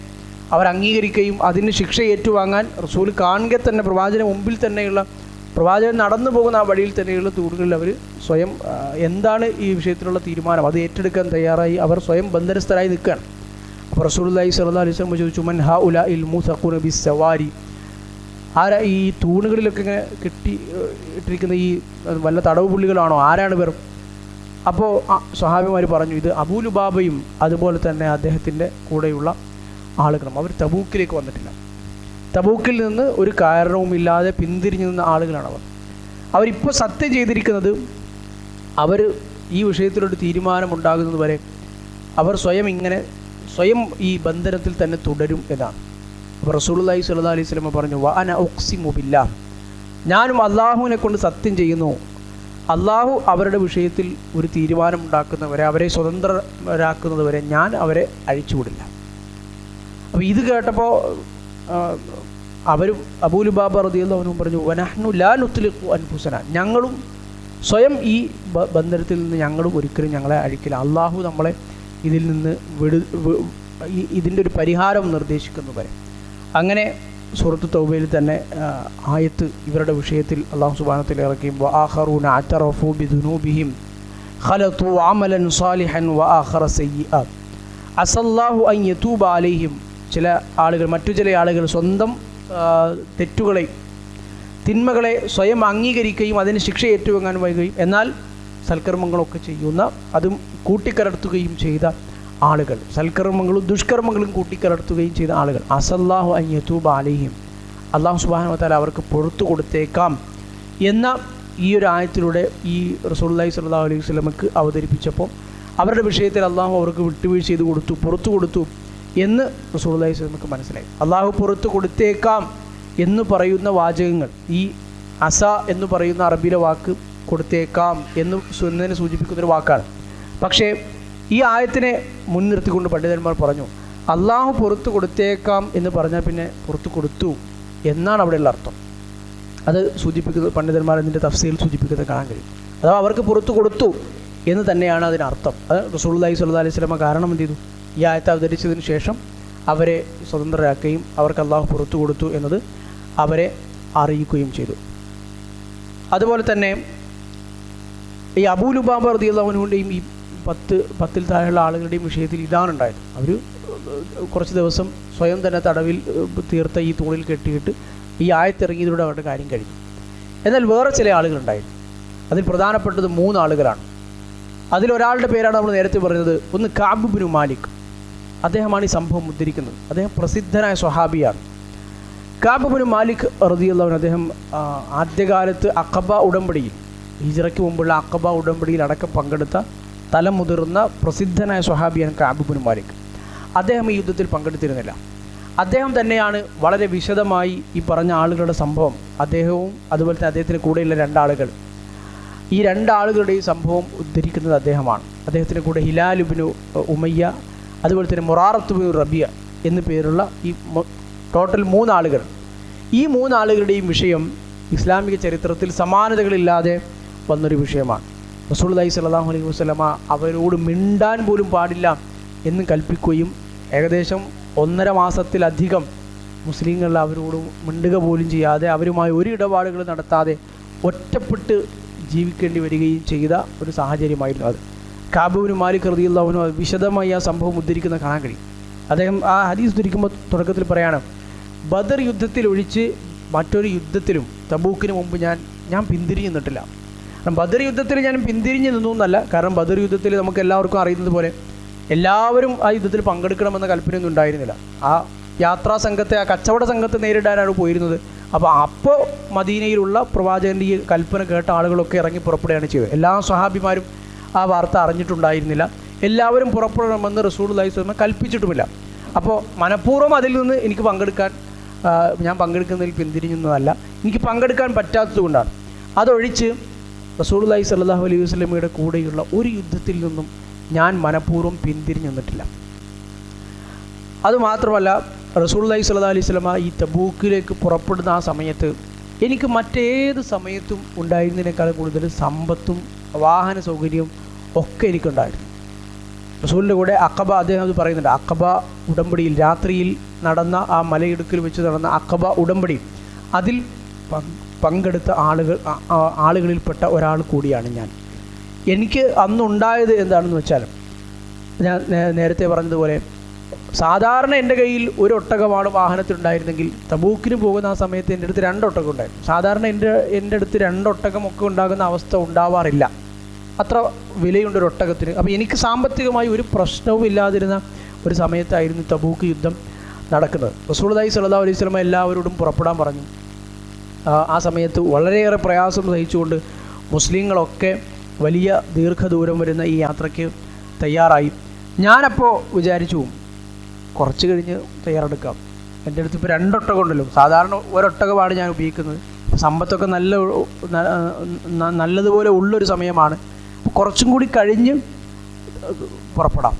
അവർ അംഗീകരിക്കുകയും അതിന് ശിക്ഷ ഏറ്റുവാങ്ങാൻ റസൂൽ കാണുക തന്നെ പ്രവാചകന് മുമ്പിൽ തന്നെയുള്ള, പ്രവാചകൻ നടന്നു പോകുന്ന ആ വഴിയിൽ തന്നെയുള്ള തൂണുകളിൽ അവർ സ്വയം എന്താണ് ഈ വിഷയത്തിലുള്ള തീരുമാനം അത് ഏറ്റെടുക്കാൻ തയ്യാറായി അവർ സ്വയം ബന്ധനസ്ഥരായി നിൽക്കുകയാണ്. അപ്പോൾ റസൂലുള്ളാഹി സ്വല്ലല്ലാഹു അലൈഹി വസല്ലം ചോദിച്ചു, മൻ ഹൗലാഇൽ മുസഖൂന ബിസ്സവാരി, ആരാ ഈ തൂണുകളിലൊക്കെ ഇങ്ങനെ കെട്ടി ഇട്ടിരിക്കുന്ന ഈ വല്ല തടവ് പുള്ളികളാണോ, ആരാണ് ഇവർ? അപ്പോൾ സ്വഹാബിമാർ പറഞ്ഞു, ഇത് അബൂ ലുബാബയും അതുപോലെ തന്നെ അദ്ദേഹത്തിൻ്റെ കൂടെയുള്ള ആളുകളും. അവർ തബൂക്കിലേക്ക് വന്നിട്ടില്ല. തബൂക്കിൽ നിന്ന് ഒരു കാരണവുമില്ലാതെ പിന്തിരിഞ്ഞു നിന്ന ആളുകളാണ് അവർ. അവരിപ്പോൾ സത്യം ചെയ്തിരിക്കുന്നത് അവർ ഈ വിഷയത്തിലൊരു തീരുമാനമുണ്ടാകുന്നത് വരെ അവർ സ്വയം ഈ ബന്ധനത്തിൽ തന്നെ തുടരും എന്നാണ്. അപ്പോൾ റസൂലുള്ളാഹി സ്വല്ലല്ലാഹു അലൈഹി വസല്ലം പറഞ്ഞു, വഅന ഉഖ്സിമു ബില്ലാഹ്, ഞാനും അള്ളാഹുവിനെ കൊണ്ട് സത്യം ചെയ്യുന്നു, അള്ളാഹു അവരുടെ വിഷയത്തിൽ ഒരു തീരുമാനമുണ്ടാക്കുന്നവരെ, അവരെ സ്വതന്ത്രരാക്കുന്നതുവരെ ഞാൻ അവരെ അഴിച്ചുവിടില്ല. അപ്പോൾ ഇത് കേട്ടപ്പോൾ അവരും അബൂ ലുബാബ റളിയല്ലാഹു അൻഹു പറഞ്ഞു, വനഹ്നു ലാ നുത്ലിഖു അൻഫുസന, ഞങ്ങളും സ്വയം ഈ ബന്ധനത്തിൽ നിന്ന് ഞങ്ങളും ഒരിക്കലും ഞങ്ങളെ അഴിക്കില്ല. അള്ളാഹു നമ്മളെ ഇതിൽ നിന്ന് ഇതിൻ്റെ ഒരു പരിഹാരം നിർദ്ദേശിക്കുന്നു വരെ. അങ്ങനെ സൂറത്ത് തൗബയിൽ തന്നെ ആയത്ത് ഇവരുടെ വിഷയത്തിൽ അല്ലാഹു സുബ്ഹാനഹു വ തആല ഇറക്കുകയും വആഖറൂന അതറഫു ബിദുനൂബിഹിം ഖലതു അമലൻ സാലിഹൻ വആഖറ സയ്യിഅ അസല്ലാഹു അൻ യതൂബ അലൈഹിം, ചില ആളുകൾ, മറ്റു ചില ആളുകൾ സ്വന്തം തെറ്റുകളെ, തിന്മകളെ സ്വയം അംഗീകരിക്കുകയും അതിന് ശിക്ഷ ഏറ്റുവാങ്ങാൻ വൈകുകയും എന്നാൽ സൽക്കർമ്മങ്ങളൊക്കെ ചെയ്യുന്ന, അതും കൂട്ടിക്കലർത്തുകയും ചെയ്ത ആളുകൾ, സൽക്കർമ്മങ്ങളും ദുഷ്കർമ്മങ്ങളും കൂട്ടിക്കലർത്തുകയും ചെയ്ത ആളുകൾ. അസല്ലാഹു അൻ യതൂബ അലൈഹിം, അല്ലാഹു സുബ്ഹാനഹു വ തആല അവർക്ക് പുറത്തു കൊടുത്തേക്കാം എന്ന ഈ ഒരു ആയത്തിലൂടെ ഈ റസൂലുള്ളാഹി സ്വല്ലല്ലാഹു അലൈഹി വസല്ലമക്ക് അവതരിപ്പിച്ചപ്പോൾ അവരുടെ വിഷയത്തിൽ അള്ളാഹു അവർക്ക് വിട്ടുവീഴ്ച ചെയ്ത് കൊടുത്തു, പുറത്തു കൊടുത്തു എന്ന് റസൂലുള്ളാഹി സ്വല്ലല്ലാഹു അലൈഹി വസല്ലമക്ക് മനസ്സിലായി. അള്ളാഹു പുറത്തു കൊടുത്തേക്കാം എന്ന് പറയുന്ന വാചകങ്ങൾ, ഈ അസ എന്ന് പറയുന്ന അറബിയിലെ വാക്ക് കൊടുത്തേക്കാം എന്നതിനെ സൂചിപ്പിക്കുന്നൊരു വാക്കാണ്. പക്ഷേ ഈ ആയത്തിനെ മുൻനിർത്തിക്കൊണ്ട് പണ്ഡിതന്മാർ പറഞ്ഞു, അള്ളാഹു പുറത്തു കൊടുത്തേക്കാം എന്ന് പറഞ്ഞാൽ പിന്നെ പുറത്തു കൊടുത്തു എന്നാണ് അവിടെയുള്ള അർത്ഥം. അത് സൂചിപ്പിക്കുന്നത് പണ്ഡിതന്മാർ ഇതിൻ്റെ തഫ്സീൽ സൂചിപ്പിക്കുന്നത് കാണാൻ കഴിയും. അഥവാ അവർക്ക് പുറത്തു കൊടുത്തു എന്ന് തന്നെയാണ് അതിനർത്ഥം. അത് റസൂലുള്ളാഹി സ്വല്ലല്ലാഹു അലൈഹി വസല്ലം കാരണം എന്ത് ചെയ്തു? ഈ ആയത്ത് അവതരിച്ചതിന് ശേഷം അവരെ സ്വതന്ത്രരാക്കുകയും അവർക്ക് അള്ളാഹു പുറത്തു കൊടുത്തു എന്നത് അവരെ അറിയിക്കുകയും ചെയ്തു. അതുപോലെ തന്നെ ഈ അബൂ ലുബാബ റളിയല്ലാഹു അൻഹുവിൻ്റെയും ഈ 10 താഴെയുള്ള ആളുകളുടെയും വിഷയത്തിൽ ഇതാണ് ഉണ്ടായത്. അവർ കുറച്ച് ദിവസം സ്വയം തന്നെ തടവിൽ തീർത്ത ഈ തൂണിൽ കെട്ടിയിട്ട് ഈ ആയത്തിറങ്ങിയതിലൂടെ അവരുടെ കാര്യം കഴിഞ്ഞു. എന്നാൽ വേറെ ചില ആളുകളുണ്ടായിരുന്നു. അതിൽ പ്രധാനപ്പെട്ടത് 3 ആളുകളാണ്. അതിലൊരാളുടെ പേരാണ് നമ്മൾ നേരത്തെ പറയുന്നത്. ഒന്ന് കഅബ് ഇബ്നു മാലിക്. അദ്ദേഹമാണ് ഈ സംഭവം ഉദ്ധരിക്കുന്നത്. അദ്ദേഹം പ്രസിദ്ധനായ സ്വഹാബിയാണ്. കഅബ് ഇബ്നു മാലിക് റളിയല്ലാഹു അൻഹു അദ്ദേഹം ആദ്യകാലത്ത് അഖബ ഉടമ്പടിയിൽ, ഹിജ്റയ്ക്ക് മുമ്പുള്ള അഖബ ഉടമ്പടിയിൽ അടക്കം പങ്കെടുത്ത തലമുതിർന്ന പ്രസിദ്ധനായ സ്വഹാബിയാണ് കഅബ് ഇബ്നു മാലിക്. അദ്ദേഹം ഈ യുദ്ധത്തിൽ പങ്കെടുത്തിരുന്നില്ല. അദ്ദേഹം തന്നെയാണ് വളരെ വിശദമായി ഈ പറഞ്ഞ ആളുകളുടെ സംഭവം, അദ്ദേഹവും അതുപോലെ തന്നെ അദ്ദേഹത്തിന് കൂടെയുള്ള 2 ആളുകൾ, ഈ 2 ആളുകളുടെയും സംഭവം ഉദ്ധരിക്കുന്നത് അദ്ദേഹമാണ്. അദ്ദേഹത്തിന് കൂടെ ഹിലാൽ ഇബ്നു ഉമയ്യ, അതുപോലെ തന്നെ മുറാറത്ത് ഇബ്നു റബിയ എന്നു പേരുള്ള ഈ ടോട്ടൽ 3 ആളുകൾ. ഈ 3 ആളുകളുടെയും വിഷയം ഇസ്ലാമിക ചരിത്രത്തിൽ സമാനതകളില്ലാതെ വന്നൊരു വിഷയമാണ്. റസൂലുള്ളാഹി സ്വല്ലല്ലാഹു അലൈഹി വസല്ലമ അവരോട് മിണ്ടാൻ പോലും പാടില്ല എന്ന് കൽപ്പിക്കുകയും ഏകദേശം 1.5 മാസത്തിലധികം മുസ്ലിങ്ങൾ അവരോട് മിണ്ടുക പോലും ചെയ്യാതെ അവരുമായി ഒരു ഇടപാടുകൾ നടത്താതെ ഒറ്റപ്പെട്ട് ജീവിക്കേണ്ടി വരികയും ചെയ്ത ഒരു സാഹചര്യമായിരുന്നു അത്. കഅബ് ഇബ്നു മാലിക് റളിയല്ലാഹു അൻഹു വിശദമായി ആ സംഭവം ഉദ്ധരിക്കുന്ന കാണാൻ കഴിയും. അദ്ദേഹം ആ ഹദീസ് ഉദ്ധരിക്കുമ്പോൾ തുടക്കത്തിൽ പറയാണ്, ബദർ യുദ്ധത്തിൽ ഒഴിച്ച് മറ്റൊരു യുദ്ധത്തിലും തബൂക്കിന് മുമ്പ് ഞാൻ പിന്തിരിഞ്ഞ് നിന്നിട്ടില്ല. കാരണം ബദർ യുദ്ധത്തിൽ ഞാൻ പിന്തിരിഞ്ഞ് നിന്നു എന്നല്ല, കാരണം ബദർ യുദ്ധത്തിൽ നമുക്ക് എല്ലാവർക്കും അറിയുന്നത് പോലെ എല്ലാവരും ആ യുദ്ധത്തിൽ പങ്കെടുക്കണമെന്ന കൽപ്പനയൊന്നും ഉണ്ടായിരുന്നില്ല. ആ യാത്രാ സംഘത്തെ, ആ കച്ചവട സംഘത്തെ നേരിടാനാണ് പോയിരുന്നത്. അപ്പോൾ മദീനയിലുള്ള പ്രവാചകൻ്റെ ഈ കൽപ്പന കേട്ട ആളുകളൊക്കെ ഇറങ്ങി പുറപ്പെടുകയാണ് ചെയ്തത്. എല്ലാ സ്വഹാബിമാരും ആ വാർത്ത അറിഞ്ഞിട്ടുണ്ടായിരുന്നില്ല. എല്ലാവരും പുറപ്പെടണമെന്ന് റസൂലുള്ളാഹി സ്വല്ലല്ലാഹു അലൈഹി വസല്ലം കൽപ്പിച്ചിട്ടുമില്ല. അപ്പോൾ മനഃപൂർവ്വം അതിൽ നിന്ന് എനിക്ക് ഞാൻ പങ്കെടുക്കുന്നതിൽ പിന്തിരിഞ്ഞതല്ല, എനിക്ക് പങ്കെടുക്കാൻ പറ്റാത്തത് കൊണ്ടാണ്. അതൊഴിച്ച് റസൂലുള്ളാഹി സ്വല്ലല്ലാഹു അലൈഹി വസല്ലമയുടെ കൂടെയുള്ള ഒരു യുദ്ധത്തിൽ നിന്നും ഞാൻ മനഃപൂർവ്വം പിന്തിരിഞ്ഞു നിന്നിട്ടില്ല. അതുമാത്രമല്ല, റസൂലുള്ളാഹി സ്വല്ലല്ലാഹു അലൈഹി വസല്ലമ ഈ തബൂക്കിലേക്ക് പുറപ്പെടുന്ന ആ സമയത്ത് എനിക്ക് മറ്റേത് സമയത്തും ഉണ്ടായിരുന്നതിനേക്കാൾ കൂടുതൽ സമ്പത്തും വാഹന സൗകര്യവും ഒക്കെ എനിക്കുണ്ടായിരുന്നു. റസൂലിൻ്റെ കൂടെ അഖബ, അദ്ദേഹം അത് പറയുന്നുണ്ട്, അഖബ ഉടമ്പടിയിൽ രാത്രിയിൽ നടന്ന ആ മലയിടുക്കിൽ വെച്ച് നടന്ന അഖബ ഉടമ്പടി, അതിൽ പങ്കെടുത്ത ആളുകളിൽപ്പെട്ട ഒരാൾ കൂടിയാണ് ഞാൻ. എനിക്ക് അന്നുണ്ടായത് എന്താണെന്ന് വെച്ചാൽ, ഞാൻ നേരത്തെ പറഞ്ഞതുപോലെ സാധാരണ എൻ്റെ കയ്യിൽ ഒരു ഒട്ടകമാണ് വാഹനത്തിലുണ്ടായിരുന്നെങ്കിൽ തബൂക്കിന് പോകുന്ന ആ സമയത്ത് എൻ്റെ അടുത്ത് 2 ഒട്ടകം ഉണ്ടായിരുന്നു. സാധാരണ എൻ്റെ അടുത്ത് 2 ഒട്ടകമൊക്കെ ഉണ്ടാകുന്ന അവസ്ഥ ഉണ്ടാവാറില്ല. അത്ര വിലയുണ്ടൊരു ഒട്ടകത്തിന്. അപ്പോൾ എനിക്ക് സാമ്പത്തികമായി ഒരു പ്രശ്നവും ഇല്ലാതിരുന്ന ഒരു സമയത്തായിരുന്നു തബൂക്ക് യുദ്ധം നടക്കുന്നത്. റസൂലുള്ളാഹി സ്വല്ലല്ലാഹു അലൈഹി വസല്ലം എല്ലാവരോടും പുറപ്പെടാൻ പറഞ്ഞു. ആ സമയത്ത് വളരെയേറെ പ്രയാസം സഹിച്ചുകൊണ്ട് മുസ്ലിങ്ങളൊക്കെ വലിയ ദീർഘദൂരം വരുന്ന ഈ യാത്രയ്ക്ക് തയ്യാറായി. ഞാനപ്പോൾ വിചാരിച്ചു, കുറച്ച് കഴിഞ്ഞ് തയ്യാറെടുക്കാം. എൻ്റെ അടുത്ത് ഇപ്പോൾ 2 ഒട്ടകം ഉണ്ടല്ലോ, സാധാരണ ഒരൊട്ടകമാണ് ഞാൻ ഉപയോഗിക്കുന്നത്. സമ്പത്തൊക്കെ നല്ലതുപോലെ ഉള്ളൊരു സമയമാണ്. കുറച്ചും കൂടി കഴിഞ്ഞ് പുറപ്പെടാം.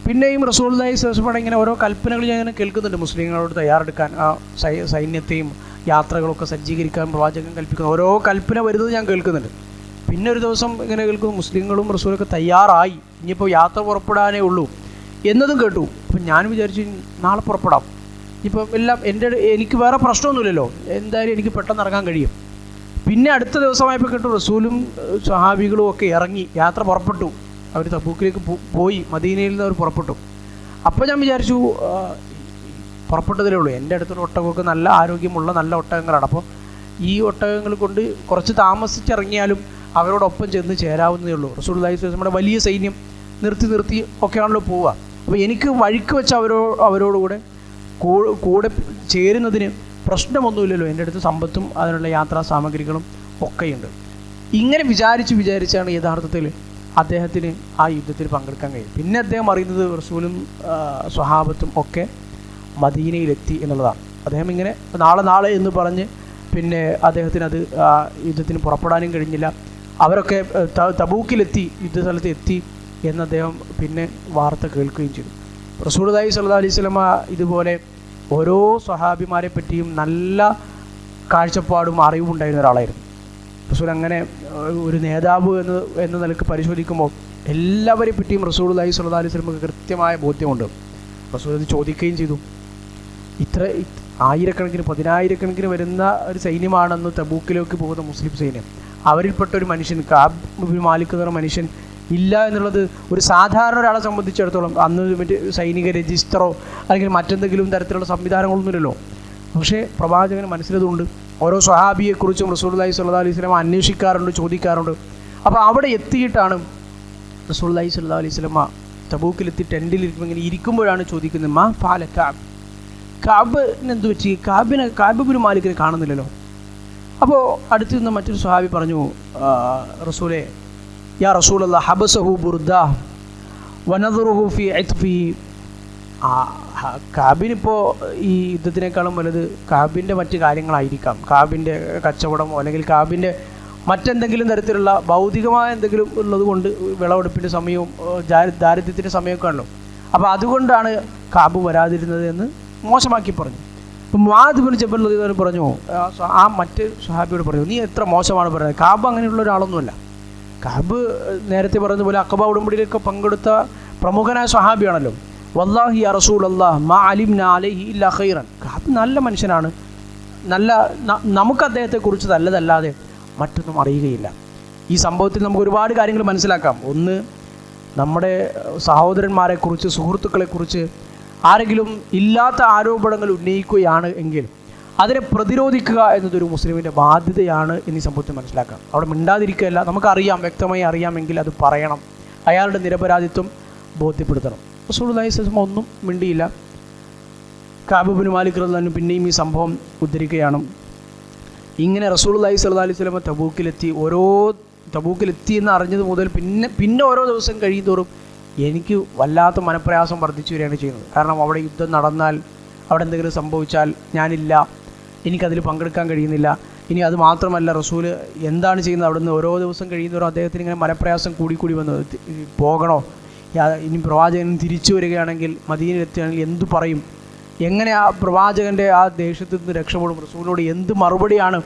പിന്നെയും റസൂലുള്ളാഹി സ്വല്ലല്ലാഹു അലൈഹി വസല്ലം ഇങ്ങനെ ഓരോ കൽപ്പനകൾ ഞാൻ ഇങ്ങനെ കേൾക്കുന്നുണ്ട്. മുസ്ലിങ്ങളോട് തയ്യാറെടുക്കാൻ, ആ സൈന്യത്തെയും യാത്രകളൊക്കെ സജ്ജീകരിക്കാൻ പ്രവാചകൻ കൽപ്പിക്കുന്ന ഓരോ കൽപ്പന വരുന്നത് ഞാൻ കേൾക്കുന്നുണ്ട്. പിന്നെ ഒരു ദിവസം ഇങ്ങനെ കേൾക്കുന്നു, മുസ്ലിങ്ങളും റസൂലൊക്കെ തയ്യാറായി, ഇനിയിപ്പോൾ യാത്ര പുറപ്പെടാനേ ഉള്ളൂ എന്നതും കേട്ടു. അപ്പം ഞാൻ വിചാരിച്ചു നാളെ പുറപ്പെടാം. ഇപ്പം എല്ലാം എനിക്ക് വേറെ പ്രശ്നമൊന്നുമില്ലല്ലോ, എന്തായാലും എനിക്ക് പെട്ടെന്ന് ഇറങ്ങാൻ കഴിയും. പിന്നെ അടുത്ത ദിവസമായപ്പോൾ കേട്ടു റസൂലും സ്വഹാബികളും ഒക്കെ ഇറങ്ങി യാത്ര പുറപ്പെട്ടു. അവർ തബൂക്കിലേക്ക് പോയി, മദീനയിൽ നിന്ന് അവർ പുറപ്പെട്ടു. അപ്പോൾ ഞാൻ വിചാരിച്ചു പുറപ്പെട്ടതേ ഉള്ളൂ, എൻ്റെ അടുത്തൊരു ഒട്ടകമൊക്കെ നല്ല ആരോഗ്യമുള്ള നല്ല ഒട്ടകങ്ങളാണ്. അപ്പോൾ ഈ ഒട്ടകങ്ങൾ കൊണ്ട് കുറച്ച് താമസിച്ചിറങ്ങിയാലും അവരോടൊപ്പം ചെന്ന് ചേരാവുന്നതേ ഉള്ളൂ. റസൂലുള്ളാഹി സ്വല്ലല്ലാഹു അലൈഹി വസല്ലം നമ്മുടെ വലിയ സൈന്യം നിർത്തി ഒക്കെയാണല്ലോ പോവുക. അപ്പോൾ എനിക്ക് വഴിക്ക് വെച്ച് അവരോടുകൂടെ കൂടെ ചേരുന്നതിന് പ്രശ്നമൊന്നുമില്ലല്ലോ, എൻ്റെ അടുത്ത് സമ്പത്തും അതിനുള്ള യാത്രാ സാമഗ്രികളും ഒക്കെയുണ്ട്. ഇങ്ങനെ വിചാരിച്ചാണ് യഥാർത്ഥത്തിൽ അദ്ദേഹത്തിന് ആ യുദ്ധത്തിൽ പങ്കെടുക്കാൻ കഴിയും. പിന്നെ അദ്ദേഹം അറിയുന്നത് റസൂലും സ്വഹാബത്തും ഒക്കെ മദീനയിലെത്തി എന്നുള്ളതാണ്. അദ്ദേഹം ഇങ്ങനെ നാളെ എന്ന് പറഞ്ഞ് പിന്നെ അദ്ദേഹത്തിന് അത് യുദ്ധത്തിന് പുറപ്പെടാനും കഴിഞ്ഞില്ല. അവരൊക്കെ തബൂക്കിലെത്തി, യുദ്ധസ്ഥലത്ത് എത്തി എന്ന് അദ്ദേഹം പിന്നെ വാർത്ത കേൾക്കുകയും ചെയ്തു. റസൂലുള്ളാഹി സ്വല്ലല്ലാഹു അലൈഹി വസല്ലമ ഇതുപോലെ ഓരോ സ്വഹാബിമാരെ പറ്റിയും നല്ല കാഴ്ചപ്പാടും അറിവും ഉണ്ടായിരുന്ന ഒരാളായിരുന്നു. റസൂൽ അങ്ങനെ ഒരു നേതാവ് എന്ന നിലക്ക് പരിശോധിക്കുമ്പോൾ എല്ലാവരെ പറ്റിയും റസൂലുള്ളാഹി സ്വല്ലല്ലാഹു അലൈഹി വസല്ലമക്ക് കൃത്യമായ ബോധ്യമുണ്ട്. റസൂൽ അത് ചോദിക്കുകയും ചെയ്തു. ഇത്ര ആയിരക്കണക്കിന് പതിനായിരക്കണക്കിന് വരുന്ന ഒരു സൈന്യമാണെന്ന് തബൂക്കിലേക്ക് പോകുന്ന മുസ്ലിം സൈന്യം. അവരിൽപ്പെട്ട ഒരു മനുഷ്യൻ, കഅബ് ഇബ്നു മാലിക് എന്ന മനുഷ്യൻ ഇല്ല എന്നുള്ളത് ഒരു സാധാരണ ഒരാളെ സംബന്ധിച്ചിടത്തോളം, അന്ന് മറ്റ് സൈനിക രജിസ്റ്ററോ അല്ലെങ്കിൽ മറ്റെന്തെങ്കിലും തരത്തിലുള്ള സംവിധാനങ്ങളൊന്നുമില്ലല്ലോ. പക്ഷേ പ്രവാചകന് മനസ്സിലതുകൊണ്ട്. ഓരോ സ്വഹാബിയെക്കുറിച്ചും റസൂലുള്ളാഹി സ്വല്ലല്ലാഹു അലൈഹി വസല്ലമ അന്വേഷിക്കാറുണ്ട്, ചോദിക്കാറുണ്ട്. അപ്പോൾ അവിടെ എത്തിയിട്ടാണ് റസൂലുള്ളാഹി സ്വല്ലല്ലാഹു അലൈഹി വസല്ലമ തബൂക്കിലെത്തി ടെൻറ്റിലിരിക്കുമ്പോൾ ഇങ്ങനെ ഇരിക്കുമ്പോഴാണ് ചോദിക്കുന്നത്, മാ ഫഅല കഅബ്, കഅബിന് എന്ത് പറ്റി? കഅബ് ഇബ്നു മാലിക്കിനെ കാണുന്നില്ലല്ലോ. അപ്പോൾ അടുത്ത് നിന്ന് മറ്റൊരു സ്വഹാബി പറഞ്ഞു, റസൂലേ, യാ റസൂലല്ലാഹ് ഹബസഹു ബുർദ വനദറുഹു ഫി ഇത്ഫി. കഅബിനിപ്പോൾ ഈ യുദ്ധത്തിനേക്കാളും വലുത് കഅബിൻ്റെ മറ്റ് കാര്യങ്ങളായിരിക്കാം. കഅബിൻ്റെ കച്ചവടമോ അല്ലെങ്കിൽ കഅബിൻ്റെ മറ്റെന്തെങ്കിലും തരത്തിലുള്ള ഭൗതികമായ എന്തെങ്കിലും ഉള്ളത് കൊണ്ട്, വിളവെടുപ്പിൻ്റെ സമയവും ദാരിദ്ര്യത്തിൻ്റെ സമയമൊക്കെ ആണല്ലോ. അപ്പോൾ അതുകൊണ്ടാണ് കഅബ് വരാതിരുന്നത് എന്ന് മോശമാക്കി പറഞ്ഞു. ഇപ്പം മുആദ് ബിൻ ജബൽ റളിയല്ലാഹു അൻഹു പറഞ്ഞു, ആ മറ്റ് സ്വഹാബിയോട് പറഞ്ഞു, നീ എത്ര മോശമാണ് പറയുന്നത്, കഅബ് അങ്ങനെയുള്ള ഒരാളൊന്നുമല്ല. കഅബ് നേരത്തെ പറഞ്ഞതുപോലെ അഖബ ഉടമ്പടിയിലൊക്കെ പങ്കെടുത്ത പ്രമുഖനായ സ്വഹാബിയാണല്ലോ. വല്ലാഹി യാ റസൂലല്ലാഹ് മാ അലിംനാ അലൈഹി ഇല്ലാ ഖൈറൻ. കഅബ് നല്ല മനുഷ്യനാണ്, നമുക്ക് അദ്ദേഹത്തെക്കുറിച്ച് നല്ലതല്ലാതെ മറ്റൊന്നും അറിയുകയില്ല. ഈ സംഭവത്തിൽ നമുക്ക് ഒരുപാട് കാര്യങ്ങൾ മനസ്സിലാക്കാം. ഒന്ന്, നമ്മുടെ സഹോദരന്മാരെക്കുറിച്ച്, സുഹൃത്തുക്കളെക്കുറിച്ച് ആരെങ്കിലും ഇല്ലാത്ത ആരോപണങ്ങൾ ഉന്നയിക്കുകയാണ് എങ്കിൽ അതിനെ പ്രതിരോധിക്കുക എന്നതൊരു മുസ്ലിമിൻ്റെ ബാധ്യതയാണ് എന്നീ സംഭവത്തിൽ മനസ്സിലാക്കാം. അവിടെ മിണ്ടാതിരിക്കുകയല്ല, നമുക്കറിയാം, വ്യക്തമായി അറിയാമെങ്കിൽ അത് പറയണം, അയാളുടെ നിരപരാധിത്വം ബോധ്യപ്പെടുത്തണം. റസൂലുള്ളാഹി സ്വല്ലല്ലാഹു അലൈഹി വസല്ലം ഒന്നും മിണ്ടിയില്ല. കഅബ് ഇബ്നു മാലിക് റളിയല്ലാഹു അൻഹു പിന്നെയും ഈ സംഭവം ഉദ്ധരിക്കുകയാണ്. ഇങ്ങനെ റസൂലുള്ളാഹി സ്വല്ലല്ലാഹു അലൈഹി വസല്ലം തബൂക്കിലെത്തി എന്ന് അറിഞ്ഞത് മുതൽ പിന്നെ ഓരോ ദിവസം കഴിയുന്തോറും എനിക്ക് വല്ലാത്ത മനപ്രയാസം വർദ്ധിച്ചു വരികയാണ് ചെയ്യുന്നത്. കാരണം അവിടെ യുദ്ധം നടന്നാൽ, അവിടെ എന്തെങ്കിലും സംഭവിച്ചാൽ ഞാനില്ല, എനിക്കതിൽ പങ്കെടുക്കാൻ കഴിയുന്നില്ല. ഇനി അത് മാത്രമല്ല, റസൂല് എന്താണ് ചെയ്യുന്നത്, അവിടെ നിന്ന് ഓരോ ദിവസം കഴിയുന്നവരും അദ്ദേഹത്തിന് ഇങ്ങനെ മനപ്രയാസം കൂടി വന്നു. പോകണോ, ഇനി പ്രവാചകൻ തിരിച്ചു വരികയാണെങ്കിൽ, മദീനയിലെത്തുകയാണെങ്കിൽ എന്തു പറയും, എങ്ങനെ ആ പ്രവാചകൻ്റെ ആ ദേഷ്യത്തിൽ നിന്ന് രക്ഷപ്പെടും, റസൂലിനോട് എന്ത് മറുപടിയാണ്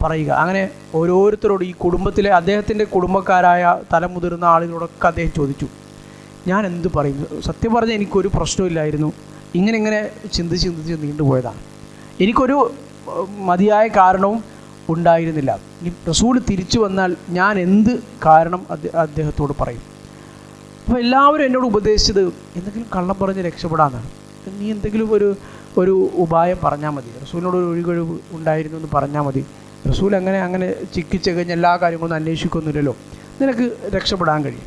പറയുക. അങ്ങനെ ഓരോരുത്തരോട്, ഈ കുടുംബത്തിലെ അദ്ദേഹത്തിൻ്റെ കുടുംബക്കാരായ തലമുതിർന്ന ആളുകളോടൊക്കെ അദ്ദേഹം ചോദിച്ചു, ഞാൻ എന്ത് പറയും, സത്യം പറഞ്ഞാൽ എനിക്കൊരു പ്രശ്നമില്ലായിരുന്നു, ഇങ്ങനെ ചിന്തിച്ച് നീണ്ടുപോയതാണ്, എനിക്കൊരു മതിയായ കാരണവും ഉണ്ടായിരുന്നില്ല. ഇനി റസൂൽ തിരിച്ചു വന്നാൽ ഞാൻ എന്ത് കാരണം അദ്ദേഹത്തോട് പറയും. അപ്പോൾ എല്ലാവരും എന്നോട് ഉപദേശിച്ചത് എന്തെങ്കിലും കള്ളം പറഞ്ഞ് രക്ഷപ്പെടാമെന്നാണ്. നീ എന്തെങ്കിലും ഒരു ഉപായം പറഞ്ഞാൽ മതി, റസൂലിനോട് ഒരു ഒഴികഴിവ് ഉണ്ടായിരുന്നു എന്ന് പറഞ്ഞാൽ മതി. റസൂൽ അങ്ങനെ ചിക്കിച്ചകഞ്ഞ് എല്ലാ കാര്യങ്ങളൊന്നും അന്വേഷിക്കൊന്നുമില്ലല്ലോ, നിനക്ക് രക്ഷപ്പെടാൻ കഴിയും.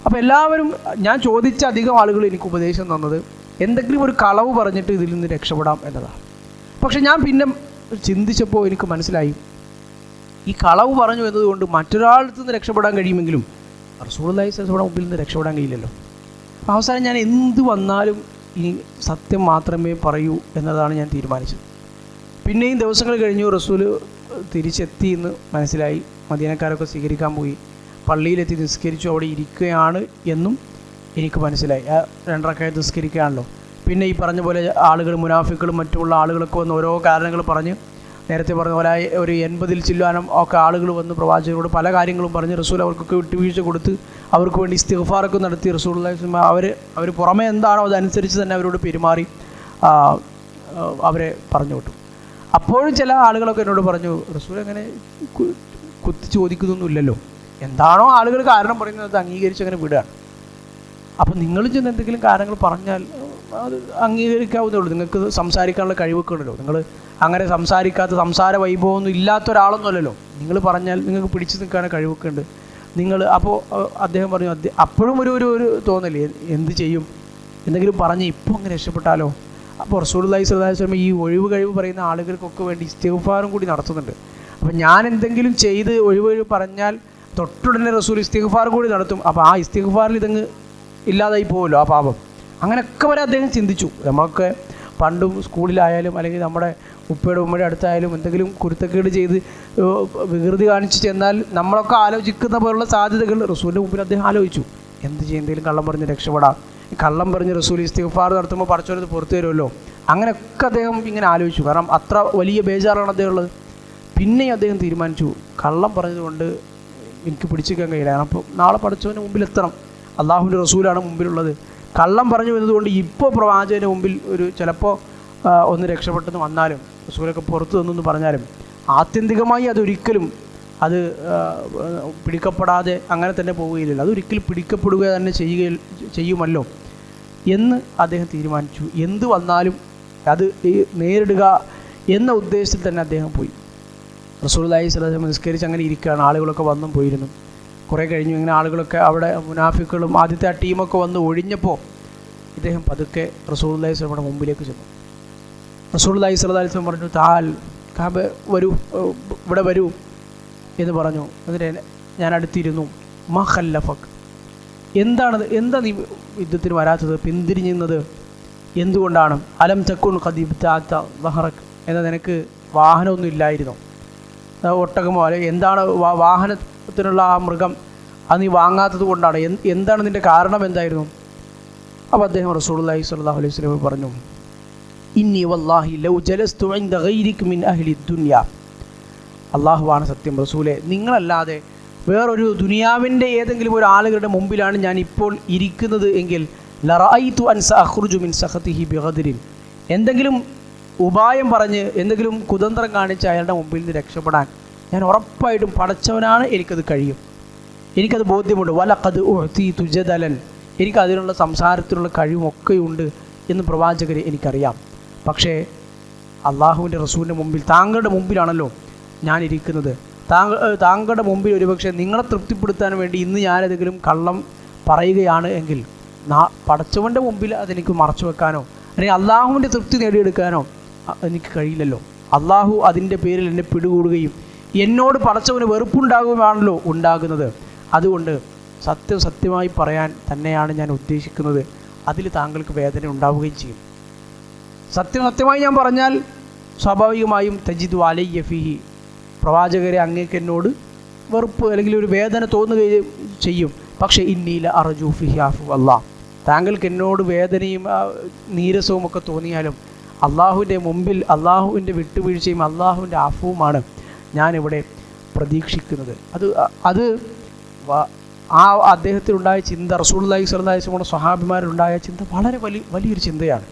അപ്പോൾ എല്ലാവരും, ഞാൻ ചോദിച്ച അധികം ആളുകൾ എനിക്ക് ഉപദേശം തന്നത് എന്തെങ്കിലും ഒരു കളവ് പറഞ്ഞിട്ട് ഇതിൽ നിന്ന് രക്ഷപ്പെടാം എന്നതാണ്. പക്ഷെ ഞാൻ പിന്നെ ചിന്തിച്ചപ്പോൾ എനിക്ക് മനസ്സിലായി, ഈ കളവ് പറഞ്ഞു എന്നതുകൊണ്ട് മറ്റൊരാളത്ത് നിന്ന് രക്ഷപ്പെടാൻ കഴിയുമെങ്കിലും റസൂലുള്ളാഹി സ്വല്ലല്ലാഹു അലൈഹി വസല്ലം മുമ്പിൽ നിന്ന് രക്ഷപ്പെടാൻ കഴിയില്ലല്ലോ. അപ്പോൾ അവസാനം ഞാൻ എന്ത് വന്നാലും ഇനി സത്യം മാത്രമേ പറയൂ എന്നതാണ് ഞാൻ തീരുമാനിച്ചത്. പിന്നെയും ദിവസങ്ങൾ കഴിഞ്ഞു, റസൂല് തിരിച്ചെത്തി എന്ന് മനസ്സിലായി. മദീനക്കാരൊക്കെ സ്വീകരിക്കാൻ പോയി, പള്ളിയിലെത്തി നിസ്കരിച്ചു, അവിടെ ഇരിക്കുകയാണ് എന്നും എനിക്ക് മനസ്സിലായി. 2 റക്അത്ത് നിസ്കരിക്കുകയാണല്ലോ. പിന്നെ ഈ പറഞ്ഞ പോലെ ആളുകൾ, മുനാഫിക്കുകളും മറ്റുള്ള ആളുകളൊക്കെ വന്ന് ഓരോ കാരണങ്ങൾ പറഞ്ഞ്, നേരത്തെ പറഞ്ഞ പോലെ ഒരു 80-ൽ ചില്ലാനം ഒക്കെ ആളുകൾ വന്ന് പ്രവാചകരോട് പല കാര്യങ്ങളും പറഞ്ഞ് റസൂൽ അവർക്കൊക്കെ വിട്ടുവീഴ്ച കൊടുത്ത് അവർക്ക് വേണ്ടി ഇസ്തിഗ്ഫാറൊക്കെ നടത്തി. റസൂലുള്ളാഹി സ്വല്ലല്ലാഹു അലൈഹി വസല്ലം അവർ പുറമേ എന്താണോ അതനുസരിച്ച് തന്നെ അവരോട് പെരുമാറി അവരെ പറഞ്ഞു വിട്ടു. അപ്പോഴും ചില ആളുകളൊക്കെ എന്നോട് പറഞ്ഞു, റസൂൽ അങ്ങനെ കുത്തി ചോദിക്കുന്നൊന്നുമില്ലല്ലോ, എന്താണോ ആളുകൾ കാരണം പറയുന്നത് അത് അംഗീകരിച്ച് അങ്ങനെ വിടുകയാണ്. അപ്പം നിങ്ങൾ ചെന്ന് എന്തെങ്കിലും കാരണങ്ങൾ പറഞ്ഞാൽ അത് അംഗീകരിക്കാവുന്നേ ഉള്ളൂ, നിങ്ങൾക്ക് സംസാരിക്കാനുള്ള കഴിവൊക്കെ ഉണ്ടല്ലോ. നിങ്ങൾ അങ്ങനെ സംസാര വൈഭവമൊന്നും ഇല്ലാത്ത ഒരാളൊന്നും അല്ലല്ലോ. നിങ്ങൾ പറഞ്ഞാൽ നിങ്ങൾക്ക് പിടിച്ചു നിൽക്കാനുള്ള കഴിവൊക്കെ ഉണ്ട് നിങ്ങൾ. അപ്പോൾ അദ്ദേഹം പറഞ്ഞു, അപ്പോഴും ഒരു തോന്നല്, എന്ത് ചെയ്യും, എന്തെങ്കിലും പറഞ്ഞ് ഇപ്പോൾ അങ്ങനെ രക്ഷപ്പെട്ടാലോ. അപ്പോൾ റസൂലുള്ളാഹി സ്വല്ലല്ലാഹു അലൈഹി വസല്ലം ഈ ഒഴിവ് കഴിവ് പറയുന്ന ആളുകൾക്കൊക്കെ വേണ്ടി ഇസ്തിഗ്ഫാറും കൂടി നടത്തുന്നുണ്ട്. അപ്പം ഞാൻ എന്തെങ്കിലും ചെയ്ത് ഒഴിവ് പറഞ്ഞാൽ തൊട്ടുടനെ റസൂൽ ഇസ്തിഗ്ഫാർ കൂടി നടത്തും. അപ്പോൾ ആ ഇസ്തിഗ്ഫാറിൽ ഇതങ്ങ് ഇല്ലാതായി പോകുമല്ലോ ആ പാപം. അങ്ങനെയൊക്കെ വരെ അദ്ദേഹം ചിന്തിച്ചു. നമ്മളൊക്കെ പണ്ടും സ്കൂളിലായാലും അല്ലെങ്കിൽ നമ്മുടെ ഉപ്പയുടെ ഉമ്മയുടെ അടുത്തായാലും എന്തെങ്കിലും കുരുത്തക്കേട് ചെയ്ത് വികൃതി കാണിച്ച് ചെന്നാൽ നമ്മളൊക്കെ ആലോചിക്കുന്ന പോലുള്ള സാധ്യതകൾ റസൂലിൻ്റെ മുമ്പിൽ അദ്ദേഹം ആലോചിച്ചു. എന്ത് ചെയ്യും, എന്തെങ്കിലും കള്ളം പറഞ്ഞ് രക്ഷപ്പെടാം, കള്ളം പറഞ്ഞ് റസൂൽ ഇസ്തിഗ്ഫാർ നടത്തുമ്പോൾ പടച്ചോനത് പുറത്തു തരുമല്ലോ, അങ്ങനെയൊക്കെ അദ്ദേഹം ഇങ്ങനെ ആലോചിച്ചു. കാരണം അത്ര വലിയ ബേജാറാണ് അദ്ദേഹം ഉള്ളത്. പിന്നെ അദ്ദേഹം തീരുമാനിച്ചു, കള്ളം പറഞ്ഞതുകൊണ്ട് എനിക്ക് പിടിച്ചിരിക്കാൻ കഴിയില്ല, കാരണം അപ്പോൾ നാളെ പടച്ചവൻ്റെ മുമ്പിൽ എത്തണം, അള്ളാഹുവിൻ്റെ റസൂലാണ് മുമ്പിലുള്ളത്. കള്ളം പറഞ്ഞു എന്നതുകൊണ്ട് ഇപ്പോൾ പ്രവാചകൻ്റെ മുമ്പിൽ ഒരു ചിലപ്പോൾ ഒന്ന് രക്ഷപ്പെട്ടെന്ന് വന്നാലും റസൂലൊക്കെ പുറത്തു തന്നെന്ന് പറഞ്ഞാലും ആത്യന്തികമായി അതൊരിക്കലും അത് പിടിക്കപ്പെടാതെ അങ്ങനെ തന്നെ പോവുകയില്ല, അതൊരിക്കലും പിടിക്കപ്പെടുക തന്നെ ചെയ്യുമല്ലോ എന്ന് അദ്ദേഹം തീരുമാനിച്ചു. എന്ത് വന്നാലും അത് നേരിടുക എന്ന ഉദ്ദേശത്തിൽ തന്നെ അദ്ദേഹം പോയി. റസൂലുള്ളാഹി സ്വല്ലല്ലാഹു അലൈഹി വസല്ലം നിസ്കരിച്ച് അങ്ങനെ ഇരിക്കുകയാണ്. ആളുകളൊക്കെ വന്നും പോയിരുന്നു. കുറേ കഴിഞ്ഞു ഇങ്ങനെ ആളുകളൊക്കെ അവിടെ മുനാഫിക്കുകളും ആദ്യത്തെ ആ ടീമൊക്കെ വന്ന് ഒഴിഞ്ഞപ്പോൾ ഇദ്ദേഹം പതുക്കെ റസൂലുള്ളാഹി സ്വല്ലല്ലാഹു അലൈഹി വസല്ലം മുമ്പിലേക്ക് ചെന്നു. റസൂലുള്ളാഹി സ്വല്ലല്ലാഹു അലൈഹി വസല്ലം പറഞ്ഞു, താൽ കാബ വരൂ, ഇവിടെ വരൂ എന്ന് പറഞ്ഞു. എന്നിട്ട് ഞാൻ അടുത്തിരുന്നു. മാ ഖല്ലഫക്, എന്താ നീ യുദ്ധത്തിന് വരാത്തത്, പിന്തിരിഞ്ഞത് എന്തുകൊണ്ടാണ്? അലം തക്കുൻ ഖദീബ്തഅത ദഹറക്, എന്താ നിനക്ക് വാഹനമൊന്നും ഇല്ലായിരുന്നോ? ഒട്ടകമോ അല്ലെ എന്താണ് വാഹനത്തിനുള്ള ആ മൃഗം അത് നീ വാങ്ങാത്തത് കൊണ്ടാണ്? എന്താണ് നിൻ്റെ കാരണം എന്തായിരുന്നു? അപ്പോൾ അദ്ദേഹം റസൂലുള്ളാഹി സ്വല്ലല്ലാഹു അലൈഹി വസല്ലം പറഞ്ഞു, ഇന്നി വല്ലാഹി ലൗ ജലസ്തു ഇൻദ ഗൈരിക മിൻ അഹ്ലി ദുനിയ, അള്ളാഹുവാണ് സത്യം റസൂലെ, നിങ്ങളല്ലാതെ വേറൊരു ദുനിയാവിൻ്റെ ഏതെങ്കിലും ഒരു ആളുകളുടെ മുമ്പിലാണ് ഞാൻ ഇപ്പോൾ ഇരിക്കുന്നത് എങ്കിൽ ലറഅയ്തു അൻ സഅഖ്റുജു മിൻ സഖതിഹി ബിഗദ്രിൻ, എന്തെങ്കിലും ഉപായം പറഞ്ഞ് എന്തെങ്കിലും കുതന്ത്രം കാണിച്ച് അയാളുടെ മുമ്പിൽ നിന്ന് രക്ഷപ്പെടാൻ ഞാൻ ഉറപ്പായിട്ടും പടച്ചവനാണ്, എനിക്കത് കഴിയും, എനിക്കത് ബോധ്യമുണ്ട്. വലഖദ് ഉഅതീതു ജദലൻ, എനിക്ക് അതിനുള്ള സംസാരത്തിനുള്ള കഴിവൊക്കെയുണ്ട് എന്ന് പ്രവാചകരെ എനിക്കറിയാം. പക്ഷേ അള്ളാഹുവിൻ്റെ റസൂലിൻ്റെ മുമ്പിൽ, താങ്കളുടെ മുമ്പിലാണല്ലോ ഞാൻ ഇരിക്കുന്നത്, താങ്കളുടെ മുമ്പിൽ ഒരുപക്ഷെ നിങ്ങളെ തൃപ്തിപ്പെടുത്താൻ വേണ്ടി ഇന്ന് ഞാനെന്തെങ്കിലും കള്ളം പറയുകയാണ് എങ്കിൽ പടച്ചവൻ്റെ മുമ്പിൽ അതെനിക്ക് മറച്ചു വെക്കാനോ അല്ലെങ്കിൽ അള്ളാഹുവിൻ്റെ തൃപ്തി നേടിയെടുക്കാനോ എനിക്ക് കഴിയില്ലല്ലോ. അള്ളാഹു അതിൻ്റെ പേരിൽ എന്നെ പിടികൂടുകയും എന്നോട് പടച്ചവന് വെറുപ്പുണ്ടാകുകയാണല്ലോ ഉണ്ടാകുന്നത്. അതുകൊണ്ട് സത്യമായി പറയാൻ തന്നെയാണ് ഞാൻ ഉദ്ദേശിക്കുന്നത്, അതിൽ താങ്കൾക്ക് വേദന ഉണ്ടാവുകയും ചെയ്യും. സത്യമായി ഞാൻ പറഞ്ഞാൽ സ്വാഭാവികമായും തജിദു അലയ്യ ഫീഹി, പ്രവാചകരെ അങ്ങേക്ക് എന്നോട് വെറുപ്പ് അല്ലെങ്കിൽ ഒരു വേദന തോന്നുകയും ചെയ്യും. പക്ഷേ ഇന്നീല അർജു ഫിഹി ആഫു അല്ലാഹ്, താങ്കൾക്ക് എന്നോട് വേദനയും നീരസവും ഒക്കെ തോന്നിയാലും അള്ളാഹുവിൻ്റെ മുമ്പിൽ അള്ളാഹുവിൻ്റെ വിട്ടുവീഴ്ചയും അള്ളാഹുവിൻ്റെ ആഫുവുമാണ് ഞാനിവിടെ പ്രതീക്ഷിക്കുന്നത്. അത് ആ അദ്ദേഹത്തിനുണ്ടായ ചിന്ത, റസൂലുള്ളാഹി സ്വല്ലല്ലാഹു അലൈഹി വസല്ലം സ്വഹാബിമാരുണ്ടായ ചിന്ത വളരെ വലിയൊരു ചിന്തയാണ്.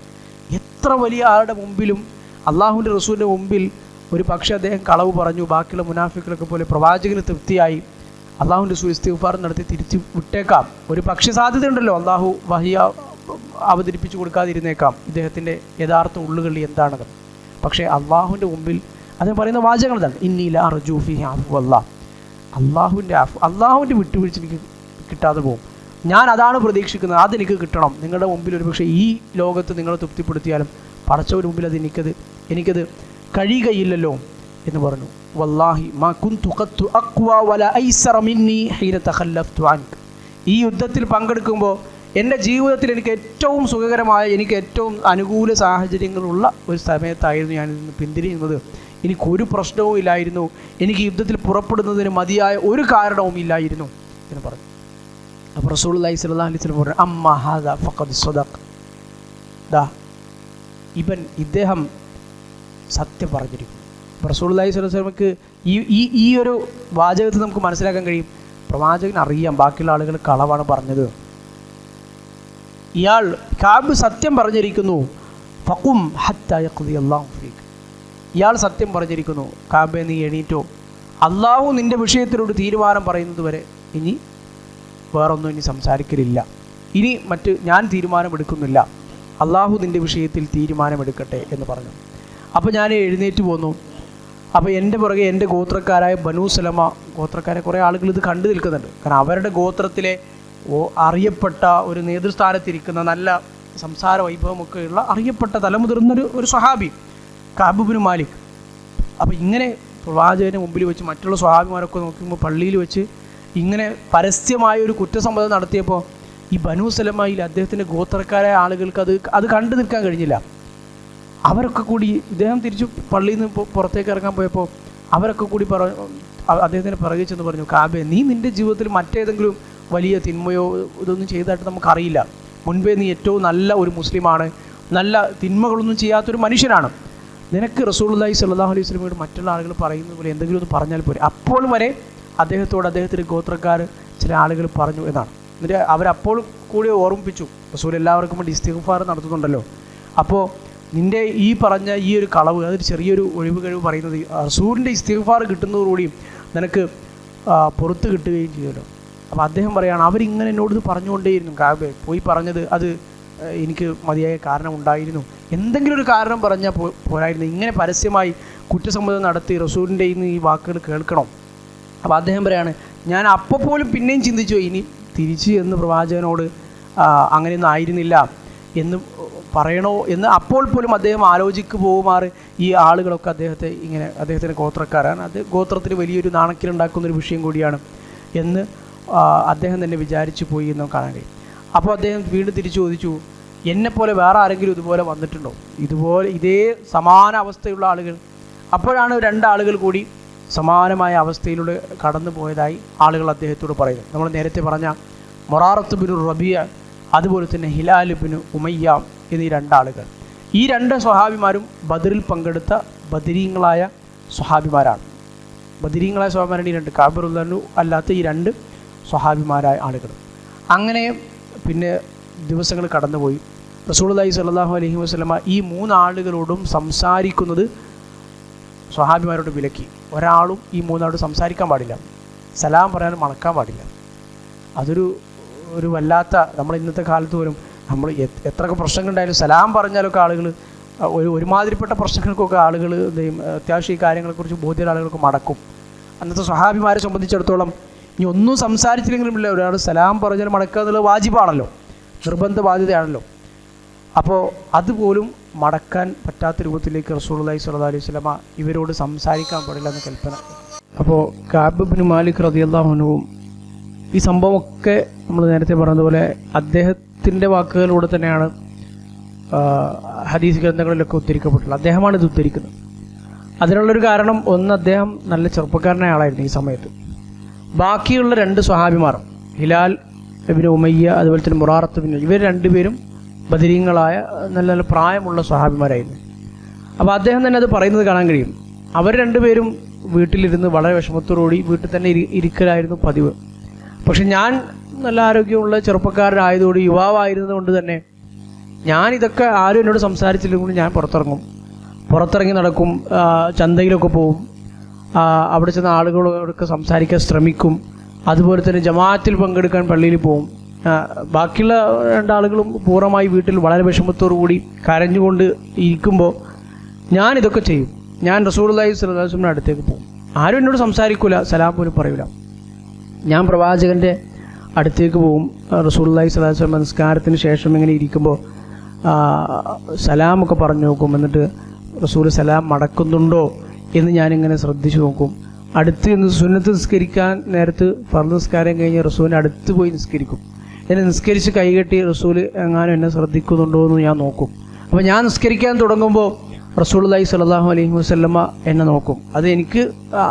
എത്ര വലിയ ആളുടെ മുമ്പിലും അള്ളാഹുവിൻ്റെ റസൂലിൻ്റെ മുമ്പിൽ ഒരു പക്ഷേ അദ്ദേഹം കളവ് പറഞ്ഞു, ബാക്കിയുള്ള മുനാഫിക്കുകളൊക്കെ പോലെ പ്രവാചകന് തൃപ്തിയായി അള്ളാഹുവിൻ്റെ റസൂൽ ഇസ്തിഗ്ഫാർ നടത്തി തിരിച്ചു വിട്ടേക്കാം. ഒരു പക്ഷേ സാധ്യതയുണ്ടല്ലോ, അള്ളാഹു വഹിയ അവതരിപ്പിച്ചു കൊടുക്കാതിരുന്നേക്കാം ഇദ്ദേഹത്തിൻ്റെ യഥാർത്ഥ ഉള്ളുകളിൽ എന്താണത്. പക്ഷേ അള്ളാഹുവിൻ്റെ മുമ്പിൽ അദ്ദേഹം പറയുന്ന വാചകങ്ങൾ ഇതാണ്, ഇന്നീല അർജു ഫിഹി ആഫു അല്ലാഹ്, അള്ളാഹുവിൻ്റെ ആഫു, അള്ളാഹുവിൻ്റെ വിട്ടുവീഴ്ച എനിക്ക് കിട്ടാതെ പോകും, ഞാൻ അതാണ് പ്രതീക്ഷിക്കുന്നത്, അതെനിക്ക് കിട്ടണം. നിങ്ങളുടെ മുമ്പിൽ ഒരു പക്ഷേ ഈ ലോകത്ത് നിങ്ങളെ തൃപ്തിപ്പെടുത്തിയാലും പടച്ചവൻ്റെ മുമ്പിൽ എനിക്കത് കഴിയുകയില്ലല്ലോ എന്ന് പറഞ്ഞു. വല്ലാഹി മാ കുന്തു ഖത്തു അഖ്വ വല ഐസറ മിന്നി ഹീന തഖല്ലഫ്തു അൻക, ഈ യുദ്ധത്തിൽ പങ്കെടുക്കുമ്പോൾ എൻ്റെ ജീവിതത്തിൽ എനിക്ക് ഏറ്റവും സുഖകരമായ, എനിക്ക് ഏറ്റവും അനുകൂല സാഹചര്യങ്ങളുള്ള ഒരു സമയത്തായിരുന്നു ഞാൻ ഇന്ന് പിന്തിരിയുന്നത്. എനിക്കൊരു പ്രശ്നവും ഇല്ലായിരുന്നു, എനിക്ക് യുദ്ധത്തിൽ പുറപ്പെടുന്നതിന് മതിയായ ഒരു കാരണവും ഇല്ലായിരുന്നു എന്ന് പറഞ്ഞു. അപ്പോൾ റസൂലുള്ളാഹി സ്വല്ലല്ലാഹു അലൈഹി വസല്ലം പറഞ്ഞു, അമ്മ ഹാദാ ഫഖദ് സദഖ, ഇദ്ദേഹം സത്യം പറഞ്ഞിരിക്കുന്നു. റസൂലുള്ളാഹി സ്വല്ലല്ലാഹു അലൈഹി വസല്ലമക്ക് ഈ ഒരു വാചകത്തിൽ നമുക്ക് മനസ്സിലാക്കാൻ കഴിയും, പ്രവാചകന് അറിയാം ബാക്കിയുള്ള ആളുകൾ കളവാണ് പറഞ്ഞത്. ഇയാൾ കാബ് സത്യം പറഞ്ഞിരിക്കുന്നു. ഫഖും ഹത്താ യഖ്ദി അല്ലാഹു ഫീക, ഇയാൾ സത്യം പറഞ്ഞിരിക്കുന്നു, കാബെ നീ എണീറ്റോ, അള്ളാഹു നിൻ്റെ വിഷയത്തിലൊരു തീരുമാനം പറയുന്നത് വരെ ഇനി വേറൊന്നും ഇനി സംസാരിക്കലില്ല, ഇനി ഞാൻ തീരുമാനമെടുക്കുന്നില്ല, അള്ളാഹു നിൻ്റെ വിഷയത്തിൽ തീരുമാനമെടുക്കട്ടെ എന്ന് പറഞ്ഞു. അപ്പോൾ ഞാൻ എഴുന്നേറ്റ് പോന്നു. അപ്പോൾ എൻ്റെ പുറകെ എൻ്റെ ഗോത്രക്കാരായ ബനൂ സലമ ഗോത്രക്കാരെ കുറേ ആളുകൾ ഇത് കണ്ടു നിൽക്കുന്നുണ്ട്. കാരണം അവരുടെ ഗോത്രത്തിലെ അറിയപ്പെട്ട ഒരു നേതൃസ്ഥാനത്തിരിക്കുന്ന നല്ല സംസാര വൈഭവമൊക്കെയുള്ള അറിയപ്പെട്ട തലമുതിർന്നൊരു സ്വഹാബി കഅബ് ഇബ്നു മാലിക്. അപ്പോൾ ഇങ്ങനെ പ്രവാചകന് മുമ്പിൽ വെച്ച് മറ്റുള്ള സ്വഹാബിമാരൊക്കെ നോക്കുമ്പോൾ പള്ളിയിൽ വെച്ച് ഇങ്ങനെ പരസ്യമായ ഒരു കുറ്റസമ്മതം നടത്തിയപ്പോൾ ഈ ബനൂ സലമയിൽ അദ്ദേഹത്തിൻ്റെ ഗോത്രക്കാരായ ആളുകൾക്ക് അത് കണ്ടു നിൽക്കാൻ കഴിഞ്ഞില്ല. അവരൊക്കെ കൂടി ഇദ്ദേഹം തിരിച്ചു പള്ളിയിൽ നിന്ന് പുറത്തേക്ക് ഇറങ്ങാൻ പോയപ്പോൾ അവരൊക്കെ കൂടി അദ്ദേഹത്തിന് പിറകെ ചെന്ന് പറഞ്ഞു, കാബെ നീ നിൻ്റെ ജീവിതത്തിൽ മറ്റേതെങ്കിലും വലിയ തിന്മയോ ഇതൊന്നും ചെയ്തതായിട്ട് നമുക്കറിയില്ല. മുൻപേ നീ ഏറ്റവും നല്ല ഒരു മുസ്ലിമാണ്, നല്ല തിന്മകളൊന്നും ചെയ്യാത്തൊരു മനുഷ്യനാണ്. നിനക്ക് റസൂലുള്ളാഹി സ്വല്ലല്ലാഹു അലൈഹി വസല്ലമയോട് മറ്റുള്ള ആളുകൾ പറയുന്നത് പോലെ എന്തെങ്കിലും ഒന്ന് പറഞ്ഞാൽ പോരെ. അപ്പോൾ വരെ അദ്ദേഹത്തോട് അദ്ദേഹത്തിൻ്റെ ഗോത്രക്കാർ ചില ആളുകൾ പറഞ്ഞു എന്നാണ്. എന്നിട്ട് അവരപ്പോൾ കൂടി ഓർമ്മിപ്പിച്ചു, റസൂൽ എല്ലാവർക്കും വേണ്ടി ഇസ്തിഗ്ഫാർ നടത്തുന്നുണ്ടല്ലോ. അപ്പോൾ നിൻ്റെ ഈ പറഞ്ഞ ഈ ഒരു കളവ്, അതൊരു ചെറിയൊരു ഒഴിവ് കഴിവ് പറയുന്നത് റസൂലിൻ്റെ ഇസ്തിഗ്ഫാർ കിട്ടുന്നതോടുകൂടിയും നിനക്ക് പുറത്ത് കിട്ടുകയും ചെയ്യുമല്ലോ. അപ്പോൾ അദ്ദേഹം പറയുകയാണ്, അവരിങ്ങനെ എന്നോട് ഇത് പറഞ്ഞുകൊണ്ടേയിരുന്നു, കാബെ പോയി പറഞ്ഞത് അത് എനിക്ക് മതിയായ കാരണം ഉണ്ടായിരുന്നു, എന്തെങ്കിലും ഒരു കാരണം പറഞ്ഞാൽ പോരായിരുന്നു, ഇങ്ങനെ പരസ്യമായി കുറ്റസമ്മതം നടത്തി റസൂലിൻ്റെ ഇന്ന് ഈ വാക്കുകൾ കേൾക്കണം. അപ്പോൾ അദ്ദേഹം പറയാണ്, ഞാൻ അപ്പോൾ പോലും പിന്നെയും ചിന്തിച്ചു ഇനി തിരിച്ച് എന്ന് പ്രവാചകനോട് അങ്ങനെയൊന്നും ആയിരുന്നില്ല എന്ന് പറയണോ എന്ന് അപ്പോൾ പോലും അദ്ദേഹം ആലോചിക്ക് പോകുമാറ് ഈ ആളുകളൊക്കെ അദ്ദേഹത്തിൻ്റെ ഗോത്രക്കാരാണ്, അത് ഗോത്രത്തിന് വലിയൊരു നാണക്കിലുണ്ടാക്കുന്നൊരു വിഷയം കൂടിയാണ് എന്ന് അദ്ദേഹം തന്നെ വിചാരിച്ചു പോയി എന്ന് കാണാൻ കഴിയും. അപ്പോൾ അദ്ദേഹം വീണ്ടും തിരിച്ചു ചോദിച്ചു, എന്നെപ്പോലെ വേറെ ആരെങ്കിലും ഇതുപോലെ വന്നിട്ടുണ്ടോ, ഇതേ സമാന അവസ്ഥയുള്ള ആളുകൾ? അപ്പോഴാണ് രണ്ടാളുകൾ കൂടി സമാനമായ അവസ്ഥയിലൂടെ കടന്നു പോയതായി ആളുകൾ അദ്ദേഹത്തോട് പറയുന്നത്. നമ്മൾ നേരത്തെ പറഞ്ഞ മൊറാറത്ത് ബിനു റബിയ, അതുപോലെ തന്നെ ഹിലാൽ ബിനു ഉമയ്യ എന്നീ രണ്ടാളുകൾ. ഈ രണ്ട് സ്വഹാബിമാരും ബദറിൽ പങ്കെടുത്ത ബദരീങ്ങളായ സ്വഹാബിമാരാണ്. ബദരീങ്ങളായ സ്വഹാബിമാരാണ് ഈ രണ്ട്, കാബിറുല്ലു അല്ലാത്ത ഈ രണ്ട് സ്വഹാബിമാരായ ആളുകൾ. അങ്ങനെ പിന്നെ ദിവസങ്ങൾ കടന്നുപോയി. റസൂലുള്ളാഹി സ്വല്ലല്ലാഹു അലൈഹി വസല്ലമ ഈ മൂന്നാളുകളോടും സംസാരിക്കുന്നത് സ്വഹാബിമാരോട് വിലക്കി. ഒരാളും ഈ മൂന്നാളോട് സംസാരിക്കാൻ പാടില്ല, സലാം പറയാനും മണക്കാൻ പാടില്ല. അതൊരു വല്ലാത്ത, നമ്മൾ ഇന്നത്തെ കാലത്ത് പോലും നമ്മൾ എത്രയൊക്കെ പ്രശ്നങ്ങളുണ്ടായാലും സലാം പറഞ്ഞാലൊക്കെ ആളുകൾ ഒരുമാതിരിപ്പെട്ട പ്രശ്നങ്ങൾക്കൊക്കെ ആളുകൾ അത്യാവശ്യം ഈ കാര്യങ്ങളെക്കുറിച്ച് ബോധ്യമുള്ള ആളുകൾക്ക് മടക്കും. അന്നത്തെ സ്വഹാബിമാരെ സംബന്ധിച്ചിടത്തോളം ഇനി ഒന്നും സംസാരിച്ചില്ലെങ്കിലും ഇല്ല, ഒരാൾ സലാം പറഞ്ഞാൽ മടക്കുക എന്നുള്ളത് വാജിബാണല്ലോ, നിർബന്ധ ബാധ്യതയാണല്ലോ. അപ്പോൾ അതുപോലും മടക്കാൻ പറ്റാത്ത രൂപത്തിലേക്ക് റസൂലുള്ളാഹി സ്വല്ലല്ലാഹു അലൈഹി വസല്ലമ ഇവരോട് സംസാരിക്കാൻ പാടില്ല എന്ന് കൽപ്പന. അപ്പോൾ കഅബ് ഇബ്നു മാലിക് റളിയല്ലാഹു അൻഹുവും ഈ സംഭവമൊക്കെ നമ്മൾ നേരത്തെ പറഞ്ഞതുപോലെ അദ്ദേഹത്തിൻ്റെ വാക്കുകളിലൂടെ തന്നെയാണ് ഹദീസ് ഗ്രന്ഥങ്ങളിലൊക്കെ ഉദ്ധരിക്കപ്പെട്ടുള്ളത്. അദ്ദേഹമാണ് ഇത് ഉദ്ധരിക്കുന്നത്. അതിനുള്ളൊരു കാരണം, ഒന്ന്, അദ്ദേഹം നല്ല ചെറുപ്പക്കാരനായ ആളായിരുന്നു ഈ സമയത്ത്. ബാക്കിയുള്ള രണ്ട് സ്വഹാബിമാർ, ഹിലാൽ ഇബ്നു ഉമയ്യ അതുപോലെ തന്നെ മുറാറത്ത് ബിൻ, ഇവർ രണ്ടുപേരും ബദരീങ്ങളായ നല്ല നല്ല പ്രായമുള്ള സ്വഹാബിമാരായിരുന്നു. അപ്പോൾ അദ്ദേഹം തന്നെ അത് പറയുന്നത് കാണാൻ കഴിയും. അവർ രണ്ടുപേരും വീട്ടിലിരുന്ന് വളരെ വിഷമത്തോടുകൂടി വീട്ടിൽ തന്നെ ഇരിക്കലായിരുന്നു പതിവ്. പക്ഷെ ഞാൻ നല്ല ആരോഗ്യമുള്ള ചെറുപ്പക്കാരനായതുകൊണ്ട്, യുവാവായിരുന്നത് കൊണ്ട് തന്നെ ഞാനിതൊക്കെ ആരും എന്നോട് സംസാരിച്ചില്ലെങ്കിൽ ഞാൻ പുറത്തിറങ്ങി നടക്കും, ചന്തയിലൊക്കെ പോവും, അവിടെ ചെന്ന ആളുകളോടൊക്കെ സംസാരിക്കാൻ ശ്രമിക്കും, അതുപോലെ തന്നെ ജമാഅത്തിൽ പങ്കെടുക്കാൻ പള്ളിയിൽ പോവും. ബാക്കിയുള്ള രണ്ടാളുകളും പൂർണ്ണമായി വീട്ടിൽ വളരെ വിഷമത്തോടു കൂടി കരഞ്ഞുകൊണ്ട് ഇരിക്കുമ്പോൾ ഞാനിതൊക്കെ ചെയ്യും. ഞാൻ റസൂലുള്ളാഹി സ്വല്ലല്ലാഹു അലൈഹി വസല്ലമയുടെ അടുത്തേക്ക് പോകും, ആരും എന്നോട് സംസാരിക്കില്ല, സലാം പോലും പറയില്ല. ഞാൻ പ്രവാചകൻ്റെ അടുത്തേക്ക് പോകും. റസൂലുള്ളാഹി സ്വല്ലല്ലാഹു അലൈഹി വസല്ലം നിസ്കാരത്തിന് ശേഷം ഇങ്ങനെ ഇരിക്കുമ്പോൾ സലാമൊക്കെ പറഞ്ഞു നോക്കും. എന്നിട്ട് റസൂൽ സലാം മടക്കുന്നുണ്ടോ എന്ന് ഞാനിങ്ങനെ ശ്രദ്ധിച്ചു നോക്കും. അടുത്ത് നിന്ന് സുന്നത്ത് നിസ്കരിക്കാൻ നേരത്ത് ഫർദ് നിസ്കാരം കഴിഞ്ഞ് റസൂലിൻ്റെ അടുത്ത് പോയി നിസ്കരിക്കും. എന്നെ നിസ്കരിച്ച് കൈകെട്ടി റസൂൽ എങ്ങാനും എന്നെ ശ്രദ്ധിക്കുന്നുണ്ടോ എന്ന് ഞാൻ നോക്കും. അപ്പോൾ ഞാൻ നിസ്കരിക്കാൻ തുടങ്ങുമ്പോൾ റസൂലുള്ളാഹി സ്വല്ലല്ലാഹു അലൈഹി വസല്ലമ എന്നെ നോക്കും. അത് എനിക്ക്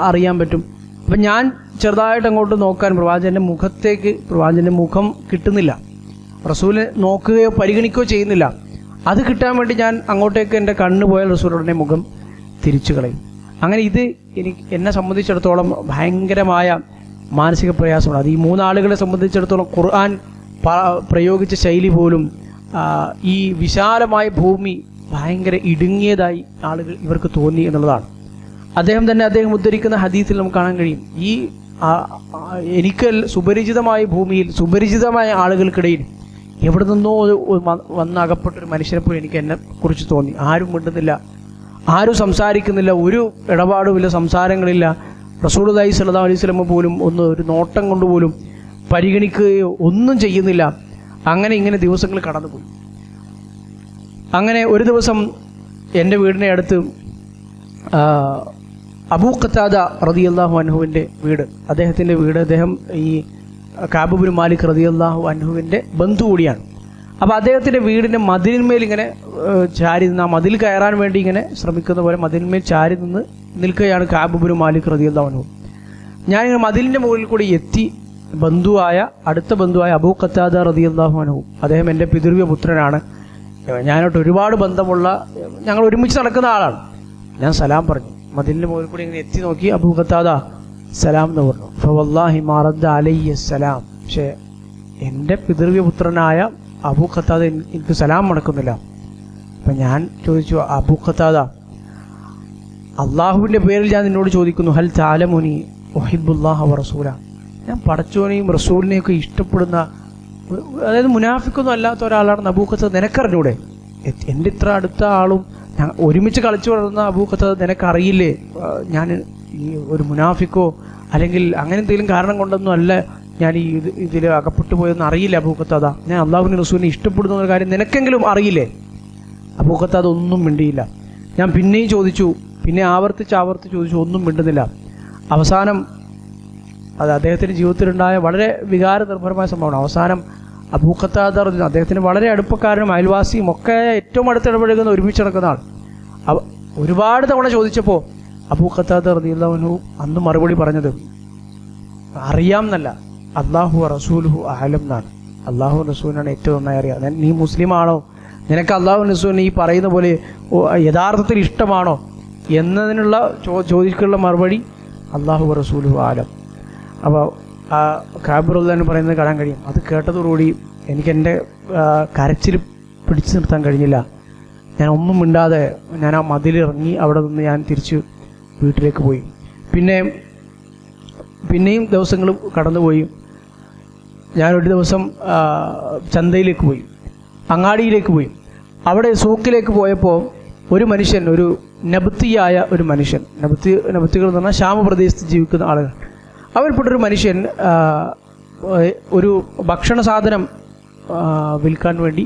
അറിയാൻ പറ്റും. അപ്പം ഞാൻ ചെറുതായിട്ട് അങ്ങോട്ട് നോക്കാൻ പ്രവാചകൻ്റെ മുഖം കിട്ടുന്നില്ല, റസൂല് നോക്കുകയോ പരിഗണിക്കുകയോ ചെയ്യുന്നില്ല. അത് കിട്ടാൻ വേണ്ടി ഞാൻ അങ്ങോട്ടേക്ക് എൻ്റെ കണ്ണ് പോയാൽ റസൂലുടെ മുഖം തിരിച്ചു കളയും. അങ്ങനെ ഇത് എന്നെ സംബന്ധിച്ചിടത്തോളം ഭയങ്കരമായ മാനസിക പ്രയാസമാണ്. അത് ഈ മൂന്നാളുകളെ സംബന്ധിച്ചിടത്തോളം ഖുർആൻ പ്രയോഗിച്ച ശൈലി പോലും ഈ വിശാലമായ ഭൂമി ഭയങ്കര ഇടുങ്ങിയതായി ഇവർക്ക് തോന്നി എന്നുള്ളതാണ്. അദ്ദേഹം ഉദ്ധരിക്കുന്ന ഹദീസിൽ നമുക്ക് കാണാൻ കഴിയും, ഈ എനിക്ക് സുപരിചിതമായ ഭൂമിയിൽ സുപരിചിതമായ ആളുകൾക്കിടയിൽ എവിടെ നിന്നോ വന്നകപ്പെട്ടൊരു മനുഷ്യനെ പോലും എനിക്ക് എന്നെക്കുറിച്ച് തോന്നി. ആരും മിണ്ടുന്നില്ല, ആരും സംസാരിക്കുന്നില്ല, ഒരു ഇടപാടുമില്ല, സംസാരങ്ങളില്ല. റസൂലുള്ളാഹി സ്വല്ലല്ലാഹു അലൈഹി വസല്ലം പോലും ഒരു നോട്ടം കൊണ്ടുപോലും പരിഗണിക്കുകയോ ഒന്നും ചെയ്യുന്നില്ല. ഇങ്ങനെ ദിവസങ്ങൾ കടന്നുപോയി. അങ്ങനെ ഒരു ദിവസം എൻ്റെ വീടിനെ അടുത്ത് അബൂ ഖതാദ റളിയല്ലാഹു അൻഹുവിൻ്റെ വീട്, അദ്ദേഹത്തിൻ്റെ വീട്, അദ്ദേഹം ഈ കഅബ് ഇബ്നു മാലിക് റളിയല്ലാഹു അൻഹുവിൻ്റെ ബന്ധു കൂടിയാണ്. അപ്പോൾ അദ്ദേഹത്തിൻ്റെ വീടിൻ്റെ മതിലിന്മേൽ ഇങ്ങനെ ചാരി നിന്ന്, ആ മതിൽ കയറാൻ വേണ്ടി ഇങ്ങനെ ശ്രമിക്കുന്ന പോലെ മതിലിന്മേൽ ചാരി നിൽക്കുകയാണ് കഅബ് ഇബ്നു മാലിക് റളിയല്ലാഹു അൻഹു. ഞാനിങ്ങനെ മതിലിൻ്റെ മുകളിൽ കൂടി എത്തി ബന്ധുവായ അടുത്ത ബന്ധുവായ അബൂ ഖത്താദ റളിയല്ലാഹു അൻഹു, അദ്ദേഹം എൻ്റെ പിതൃവ്യ പുത്രനാണ്, ഞാനായിട്ട് ഒരുപാട് ബന്ധമുള്ള, ഞങ്ങൾ ഒരുമിച്ച് നടക്കുന്ന ആളാണ്. ഞാൻ സലാം പറഞ്ഞു. മദിലിൻ്റെ മുകളിൽ കൂടി ഇങ്ങനെ എത്തി നോക്കി, അബൂ ഖത്താദ സലാം എന്ന് പറഞ്ഞു. ഫവല്ലാഹി മാ റദ്ദ അലയ്യ സലാം. പക്ഷേ എൻ്റെ പിതൃവ്യ പുത്രനായ അബൂ ഖത്താദ എനിക്ക് സലാം മടക്കുന്നില്ല. അപ്പം ഞാൻ ചോദിച്ചു, അബൂ ഖത്താദ, അള്ളാഹുവിൻ്റെ പേരിൽ ഞാൻ നിന്നോട് ചോദിക്കുന്നു, ഹൽ തഅലമുനി ഉഹിബ്ബുല്ലാഹ വ റസൂല, ഞാൻ പടച്ചോനെയും റസൂലിനെയും ഒക്കെ ഇഷ്ടപ്പെടുന്ന, അതായത് മുനാഫിക്കൊന്നും അല്ലാത്ത ഒരാളാണ് അബൂ ഖത്താദ, നിനക്കറിഞ്ഞൂടെ? എൻ്റെ ഇത്ര അടുത്ത ആളും ഞാൻ ഒരുമിച്ച് കളിച്ചു വളർന്ന അബൂ ഖത്താദ നിനക്കറിയില്ലേ ഞാൻ ഈ ഒരു മുനാഫിക്കോ അല്ലെങ്കിൽ അങ്ങനെ എന്തെങ്കിലും കാരണം കൊണ്ടൊന്നും അല്ല ഞാൻ ഈ ഇതിൽ അകപ്പെട്ടു പോയെന്ന് അറിയില്ല അബൂ ഖത്താദ, ഞാൻ അള്ളാഹുവിൻ്റെ റസൂലിനെ ഇഷ്ടപ്പെടുന്ന ഒരു കാര്യം നിനക്കെങ്കിലും അറിയില്ലേ? അബൂ ഖത്താദ ഒന്നും മിണ്ടിയില്ല. ഞാൻ പിന്നെയും ചോദിച്ചു, പിന്നെ ആവർത്തിച്ച് ചോദിച്ചു, ഒന്നും മിണ്ടുന്നില്ല. അവസാനം അത് അദ്ദേഹത്തിൻ്റെ ജീവിതത്തിലുണ്ടായ വളരെ വികാരനിർഭരമായ സംഭവമാണ്. അവസാനം അബൂ ഖത്താദ അദ്ദേഹത്തിന് വളരെ അടുപ്പക്കാരനും അയൽവാസിയും ഒക്കെ ഏറ്റവും അടുത്ത് ഇടപഴകുന്ന, ഒരുമിച്ച് നടക്കുന്ന ആൾ. ഒരുപാട് തവണ ചോദിച്ചപ്പോൾ അബൂ ഖത്താദ റളിയല്ലാഹു അൻഹു അന്ന് മറുപടി പറഞ്ഞത് അറിയാം എന്നല്ല, അല്ലാഹു റസൂലുഹു അഅലം എന്നാണ്. അള്ളാഹു റസൂലിനാണ് ഏറ്റവും നന്നായി അറിയാം. നീ മുസ്ലിമാണോ, നിനക്ക് അള്ളാഹു റസൂലിനെ ഈ പറയുന്ന പോലെ യഥാർത്ഥത്തിൽ ഇഷ്ടമാണോ എന്നതിനുള്ള ചോദിക്കുള്ള മറുപടി അല്ലാഹു റസൂലുഹു അഅലം. അപ്പോൾ കഅബ് റളിയല്ലാഹു പറയുന്നത് കാണാൻ കഴിയും. അത് കേട്ടതോടുകൂടി എനിക്ക് എൻ്റെ കരച്ചിൽ പിടിച്ചു നിർത്താൻ കഴിഞ്ഞില്ല. ഞാൻ ഒന്നും മിണ്ടാതെ ഞാൻ ആ മതിലിറങ്ങി അവിടെ നിന്ന് ഞാൻ തിരിച്ച് വീട്ടിലേക്ക് പോയി. പിന്നെയും ദിവസങ്ങൾ കടന്നുപോയി. ഞാനൊരു ദിവസം ചന്തയിലേക്ക് പോയി, അങ്ങാടിയിലേക്ക് പോയി. അവിടെ സൂക്കിലേക്ക് പോയപ്പോൾ ഒരു മനുഷ്യൻ, ഒരു നബത്തിയായ ഒരു മനുഷ്യൻ, നബത്തികൾ എന്ന് പറഞ്ഞാൽ ശാമ പ്രദേശത്ത് ജീവിക്കുന്ന ആളുകൾ, അവരിൽപ്പെട്ടൊരു മനുഷ്യൻ ഒരു ഭക്ഷണ സാധനം വിൽക്കാൻ വേണ്ടി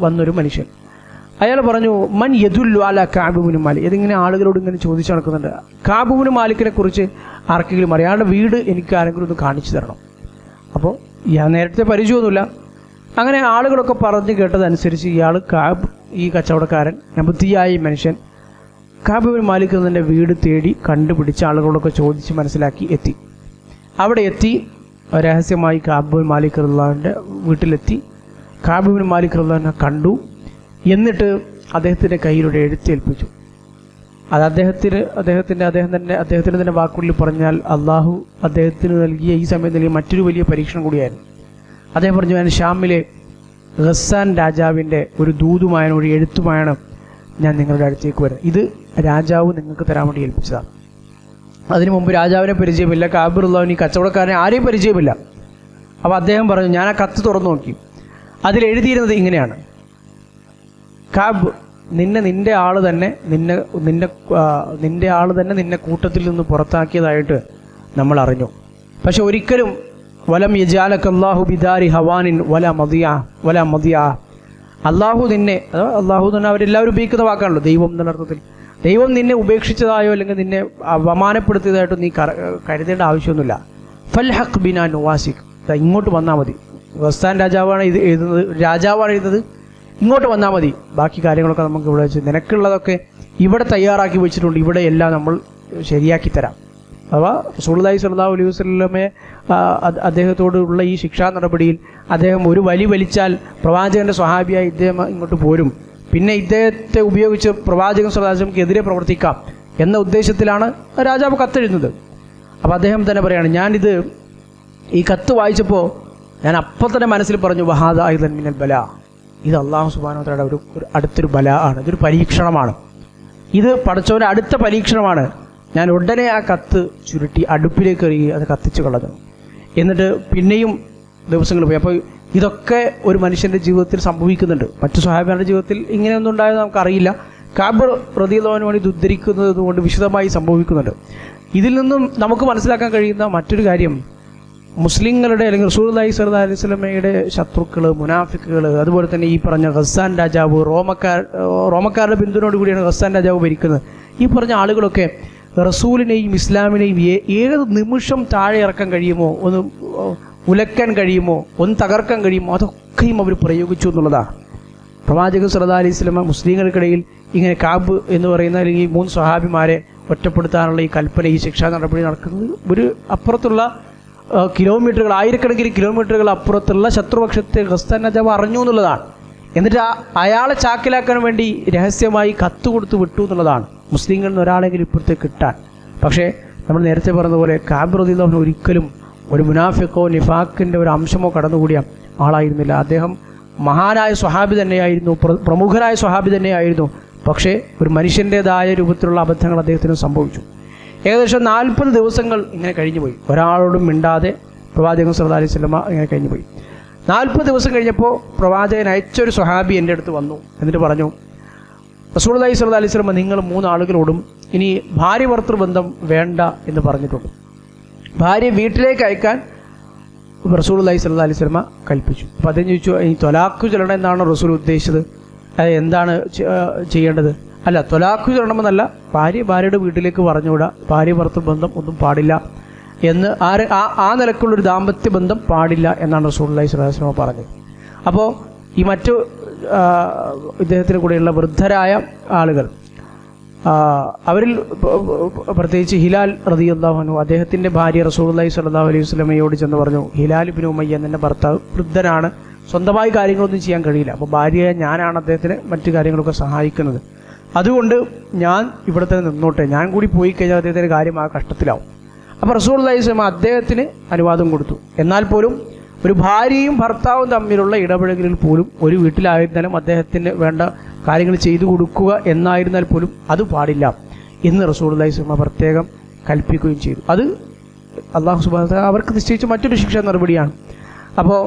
വന്നൊരു മനുഷ്യൻ. അയാൾ പറഞ്ഞു, മൻ യദുല്ലു അല കഅബ് ഇബ്നു മാലിക്. ഇതിങ്ങനെ ആളുകളോട് ഇങ്ങനെ ചോദിച്ചു നടക്കുന്നുണ്ട്, കഅബ് ഇബ്നു മാലിക്കിനെ കുറിച്ച് ആർക്കെങ്കിലും അറിയാം, അയാളുടെ വീട് എനിക്ക് ആരെങ്കിലും ഒന്ന് കാണിച്ചു തരണം. അപ്പോൾ ഞാൻ നേരത്തെ പരിചയമൊന്നുമില്ല. അങ്ങനെ ആളുകളൊക്കെ പറഞ്ഞു കേട്ടതനുസരിച്ച് ഇയാൾ കഅബ്, ഈ കച്ചവടക്കാരൻ നബത്തിയായ മനുഷ്യൻ കഅബ് ഇബ്നു മാലിക് എന്നതിൻ്റെ വീട് തേടി കണ്ടുപിടിച്ച് ആളുകളോടൊക്കെ ചോദിച്ച് മനസ്സിലാക്കി എത്തി. അവിടെ എത്തി രഹസ്യമായി കഅബ് ഇബ്നു മാലിക് റളിയല്ലാഹുവിൻ്റെ വീട്ടിലെത്തി. കഅബ് ഇബ്നു മാലിക് റളിയല്ലാഹുവിനെ കണ്ടു. എന്നിട്ട് അദ്ദേഹത്തിൻ്റെ കയ്യിലൂടെ എഴുത്തേൽപ്പിച്ചു. അത് അദ്ദേഹത്തിൻ്റെ തന്നെ വാക്കുകളിൽ പറഞ്ഞാൽ അള്ളാഹു അദ്ദേഹത്തിന് നൽകിയ, ഈ സമയം നൽകിയ മറ്റൊരു വലിയ പരീക്ഷണം കൂടിയായിരുന്നു. അദ്ദേഹം പറഞ്ഞു, ഞാൻ ഷാമിലെ ഗസ്സാൻ രാജാവിൻ്റെ ഒരു ദൂതുമായാണ്, ഒരു എഴുത്തുമായാണ് ഞാൻ നിങ്ങളുടെ അടുത്തേക്ക് വരുന്നത്. ഇത് രാജാവ് നിങ്ങൾക്ക് തരാൻ വേണ്ടി ഏൽപ്പിച്ചതാണ്. അതിനു മുമ്പ് രാജാവിനെ പരിചയമില്ല, കഅബ് റളിയല്ലാഹു, ഈ കച്ചവടക്കാരനെ ആരെയും പരിചയമില്ല. അപ്പോൾ അദ്ദേഹം പറഞ്ഞു, ഞാൻ ആ കത്ത് തുറന്നു നോക്കി. അതിലെഴുതിയിരുന്നത് ഇങ്ങനെയാണ്: കഅബ്, നിന്റെ ആൾ തന്നെ നിന്നെ കൂട്ടത്തിൽ നിന്ന് പുറത്താക്കിയതായിട്ട് നമ്മൾ അറിഞ്ഞു. പക്ഷെ ഒരിക്കലും വലം യജാലക്കല്ലാഹു ബിദാരി ഹവാനിൻ വല മദിയ, അള്ളാഹു നിന്നെ, അള്ളാഹു തന്നെ അവരെല്ലാവരും ഉപയോഗിക്കുന്ന വാക്കാണല്ലോ ദൈവം എന്നുള്ള അർത്ഥത്തിൽ, ദൈവം നിന്നെ ഉപേക്ഷിച്ചതായോ അല്ലെങ്കിൽ നിന്നെ അപമാനപ്പെടുത്തിയതായിട്ടോ നീ കരുതേണ്ട ആവശ്യമൊന്നുമില്ല. ഫൽ ഹഖ് ബിനാ നുവാസിക്, ഇങ്ങോട്ട് വന്നാൽ മതി. ഗസ്സാൻ രാജാവാണ് ഇത് എഴുതുന്നത്, ഇങ്ങോട്ട് വന്നാൽ മതി. ബാക്കി കാര്യങ്ങളൊക്കെ നമുക്ക് ഇവിടെ വെച്ച്, നിനക്കുള്ളതൊക്കെ ഇവിടെ തയ്യാറാക്കി വെച്ചിട്ടുണ്ട്, ഇവിടെ എല്ലാം നമ്മൾ ശരിയാക്കി തരാം. അഥവാ റസൂലുള്ളാഹി സ്വല്ലല്ലാഹു അലൈഹി വസല്ലമയെ അദ്ദേഹത്തോടുള്ള ഈ ശിക്ഷാ നടപടിയിൽ അദ്ദേഹം ഒരു വലിച്ചാൽ പ്രവാചകൻ്റെ സ്വഹാബിയായി ഇദ്ദേഹം ഇങ്ങോട്ട് പോരും, പിന്നെ ഇദ്ദേഹത്തെ ഉപയോഗിച്ച് പ്രവാചകൻ സ്വല്ലല്ലാഹു അലൈഹി വസല്ലമയ്ക്ക് എതിരെ പ്രവർത്തിക്കാം എന്ന ഉദ്ദേശത്തിലാണ് രാജാവ് കത്തെഴുതുന്നത്. അപ്പോൾ അദ്ദേഹം തന്നെ പറയുകയാണ്, ഞാനിത് ഈ കത്ത് വായിച്ചപ്പോൾ ഞാൻ അപ്പം തന്നെ മനസ്സിൽ പറഞ്ഞു, വഹാദ അയ്ദൻ മിനൽ ബലാ, ഇത് അല്ലാഹു സുബ്ഹാനഹു വ തആല ഒരു അടുത്തൊരു ബലാ ആണ്, ഇതൊരു പരീക്ഷണമാണ്, ഇത് പടച്ചവൻ്റെ അടുത്ത പരീക്ഷണമാണ്. ഞാൻ ഉടനെ ആ കത്ത് ചുരുട്ടി അടുപ്പിലേക്ക് എറിയുക, അത് കത്തിച്ചു കളഞ്ഞു. എന്നിട്ട് പിന്നെയും ദിവസങ്ങൾ പോയി. അപ്പോൾ ഇതൊക്കെ ഒരു മനുഷ്യൻ്റെ ജീവിതത്തിൽ സംഭവിക്കുന്നുണ്ട്. മറ്റു സ്വഹാബികളുടെ ജീവിതത്തിൽ ഇങ്ങനെയൊന്നും ഉണ്ടായത് നമുക്കറിയില്ല. കഅബ് റളിയല്ലാഹു അൻഹു ഇത് ഉദ്ധരിക്കുന്നത് കൊണ്ട് വിശദമായി സംഭവിക്കുന്നുണ്ട്. ഇതിൽ നിന്നും നമുക്ക് മനസ്സിലാക്കാൻ കഴിയുന്ന മറ്റൊരു കാര്യം, മുസ്ലിങ്ങളുടെ അല്ലെങ്കിൽ റസൂലുള്ളാഹി സ്വല്ലല്ലാഹു അലൈഹി വസല്ലമയുടെ ശത്രുക്കൾ, മുനാഫിക്കുകൾ, അതുപോലെ തന്നെ ഈ പറഞ്ഞ ഗസ്സാൻ രാജാവ്, റോമക്കാരുടെ പിന്തുണയോട് കൂടിയാണ് ഗസ്സാൻ രാജാവ് ഭരിക്കുന്നത്. ഈ പറഞ്ഞ ആളുകളൊക്കെ റസൂലിനെയും ഇസ്ലാമിനെയും ഏത് നിമിഷം താഴെ ഇറക്കാൻ കഴിയുമോ, ഒന്ന് ഉലക്കാൻ കഴിയുമോ, ഒന്ന് തകർക്കാൻ കഴിയുമോ, അതൊക്കെയും അവർ പ്രയോഗിച്ചു എന്നുള്ളതാണ്. പ്രവാചകൻ സ്വല്ലല്ലാഹു അലൈഹി വസല്ലമ മുസ്ലിങ്ങൾക്കിടയിൽ ഇങ്ങനെ കഅബ് എന്ന് പറയുന്ന അല്ലെങ്കിൽ ഈ 3 സ്വഹാബിമാരെ ഒറ്റപ്പെടുത്താനുള്ള ഈ കൽപ്പന, ഈ ശിക്ഷാ നടപടി നടക്കുന്നത് ഒരു അപ്പുറത്തുള്ള കിലോമീറ്ററുകൾ, ആയിരക്കണക്കിന് കിലോമീറ്ററുകൾ അപ്പുറത്തുള്ള ശത്രുപക്ഷത്തെ ഗസ്സാൻ നജാബ് അറിഞ്ഞു എന്നുള്ളതാണ്. എന്നിട്ട് അയാളെ ചാക്കിലാക്കാൻ വേണ്ടി രഹസ്യമായി കത്ത് കൊടുത്ത് വിട്ടു എന്നുള്ളതാണ്. മുസ്ലിങ്ങളിൽ നിന്ന് ഒരാളെങ്കിലും ഇപ്പുറത്തേക്ക് കിട്ടാൻ. പക്ഷേ നമ്മൾ നേരത്തെ പറഞ്ഞതുപോലെ കഅബ് റളിയല്ലാഹു അൻഹു ഒരിക്കലും ഒരു മുനാഫിക്കോ നിഫാഖിൻ്റെ ഒരു അംശമോ കടന്നുകൂടിയ ആളായിരുന്നില്ല. അദ്ദേഹം മഹാനായ സ്വഹാബി തന്നെയായിരുന്നു, പ്രമുഖനായ സ്വഹാബി തന്നെയായിരുന്നു. പക്ഷേ ഒരു മനുഷ്യൻ്റേതായ രൂപത്തിലുള്ള അബദ്ധങ്ങൾ അദ്ദേഹത്തിന് സംഭവിച്ചു. ഏകദേശം 40 ദിവസങ്ങൾ ഇങ്ങനെ കഴിഞ്ഞുപോയി. ഒരാളോടും മിണ്ടാതെ പ്രവാചകൻ സല്ലല്ലാഹു അലൈഹി വസല്ലമ ഇങ്ങനെ കഴിഞ്ഞുപോയി. 40 ദിവസം കഴിഞ്ഞപ്പോൾ പ്രവാചകൻ അയച്ചൊരു സ്വഹാബി എൻ്റെ അടുത്ത് വന്നു. എന്നിട്ട് പറഞ്ഞു, റസൂലുള്ളാഹി സ്വല്ലല്ലാഹു അലൈഹി വസല്ലമ നിങ്ങൾ 3 ആളുകളോടും ഇനി ഭാര്യ ഭർത്തൃ ബന്ധം വേണ്ട എന്ന് പറഞ്ഞിട്ടുണ്ട്. ഭാര്യ വീട്ടിലേക്ക് അയക്കാൻ റസൂലുള്ളാഹി സ്വല്ലല്ലാഹു അലൈഹി വസല്ലമ കൽപ്പിച്ചു. അപ്പോൾ അദ്ദേഹം ചോദിച്ചു, ഈ ത്വലാഖ് ചൊല്ലണം എന്നാണ് റസൂൽ ഉദ്ദേശിച്ചത്, എന്താണ് ചെയ്യേണ്ടത്? അല്ല, ത്വലാഖ് ചൊല്ലണമെന്നല്ല, ഭാര്യയുടെ വീട്ടിലേക്ക് പറഞ്ഞുകൂടാ, ഭാര്യ ഭർത്തൃ ബന്ധം ഒന്നും പാടില്ല എന്ന് ആ നിലക്കുള്ളൊരു ദാമ്പത്യ ബന്ധം പാടില്ല എന്നാണ് റസൂലുള്ളാഹി സ്വല്ലല്ലാഹു അലൈഹി വസല്ലമ പറഞ്ഞത്. അപ്പോൾ ഈ മറ്റു ഇദ്ദേഹത്തിന് കൂടെയുള്ള വൃദ്ധരായ ആളുകൾ, അവരിൽ പ്രത്യേകിച്ച് ഹിലാൽ റളിയല്ലാഹു അൻഹു അദ്ദേഹത്തിൻ്റെ ഭാര്യ റസൂലുള്ളാഹി സ്വല്ലല്ലാഹു അലൈഹി വസല്ലമയോട് ചെന്ന് പറഞ്ഞു, ഹിലാൽ ഇബ്നു ഉമയ്യ എന്നെ ഭർത്താവ് വൃദ്ധനാണ്, സ്വന്തമായി കാര്യങ്ങളൊന്നും ചെയ്യാൻ കഴിയില്ല. അപ്പോൾ ഭാര്യയെ ഞാനാണ് അദ്ദേഹത്തിന് മറ്റു കാര്യങ്ങളൊക്കെ സഹായിക്കുന്നത്. അതുകൊണ്ട് ഞാൻ ഇവിടെ തന്നെ നിന്നോട്ടെ, ഞാൻ കൂടി പോയി കഴിഞ്ഞാൽ അദ്ദേഹത്തിൻ്റെ കാര്യം ആ കഷ്ടത്തിലാവും. അപ്പോൾ റസൂലുള്ളാഹി സ്വല്ലല്ലാഹു അലൈഹി വസല്ലം അദ്ദേഹത്തിന് അനുവാദം കൊടുത്തു. എന്നാൽ പോലും ഒരു ഭാര്യയും ഭർത്താവും തമ്മിലുള്ള ഇടപഴകലിൽ പോലും ഒരു വീട്ടിലായിരുന്നാലും അദ്ദേഹത്തിന് വേണ്ട കാര്യങ്ങൾ ചെയ്തു കൊടുക്കുക എന്നായിരുന്നാൽ പോലും അത് പാടില്ല എന്ന് റസൂലുള്ളാഹി സ്വല്ലല്ലാഹു അലൈഹി വസല്ലം പ്രത്യേകം കൽപ്പിക്കുകയും ചെയ്തു. അത് അല്ലാഹു സുബ്ഹാനഹു വ തആല അവർക്ക് നിശ്ചയിച്ച മറ്റൊരു ശിക്ഷാ നടപടിയാണ്. അപ്പോൾ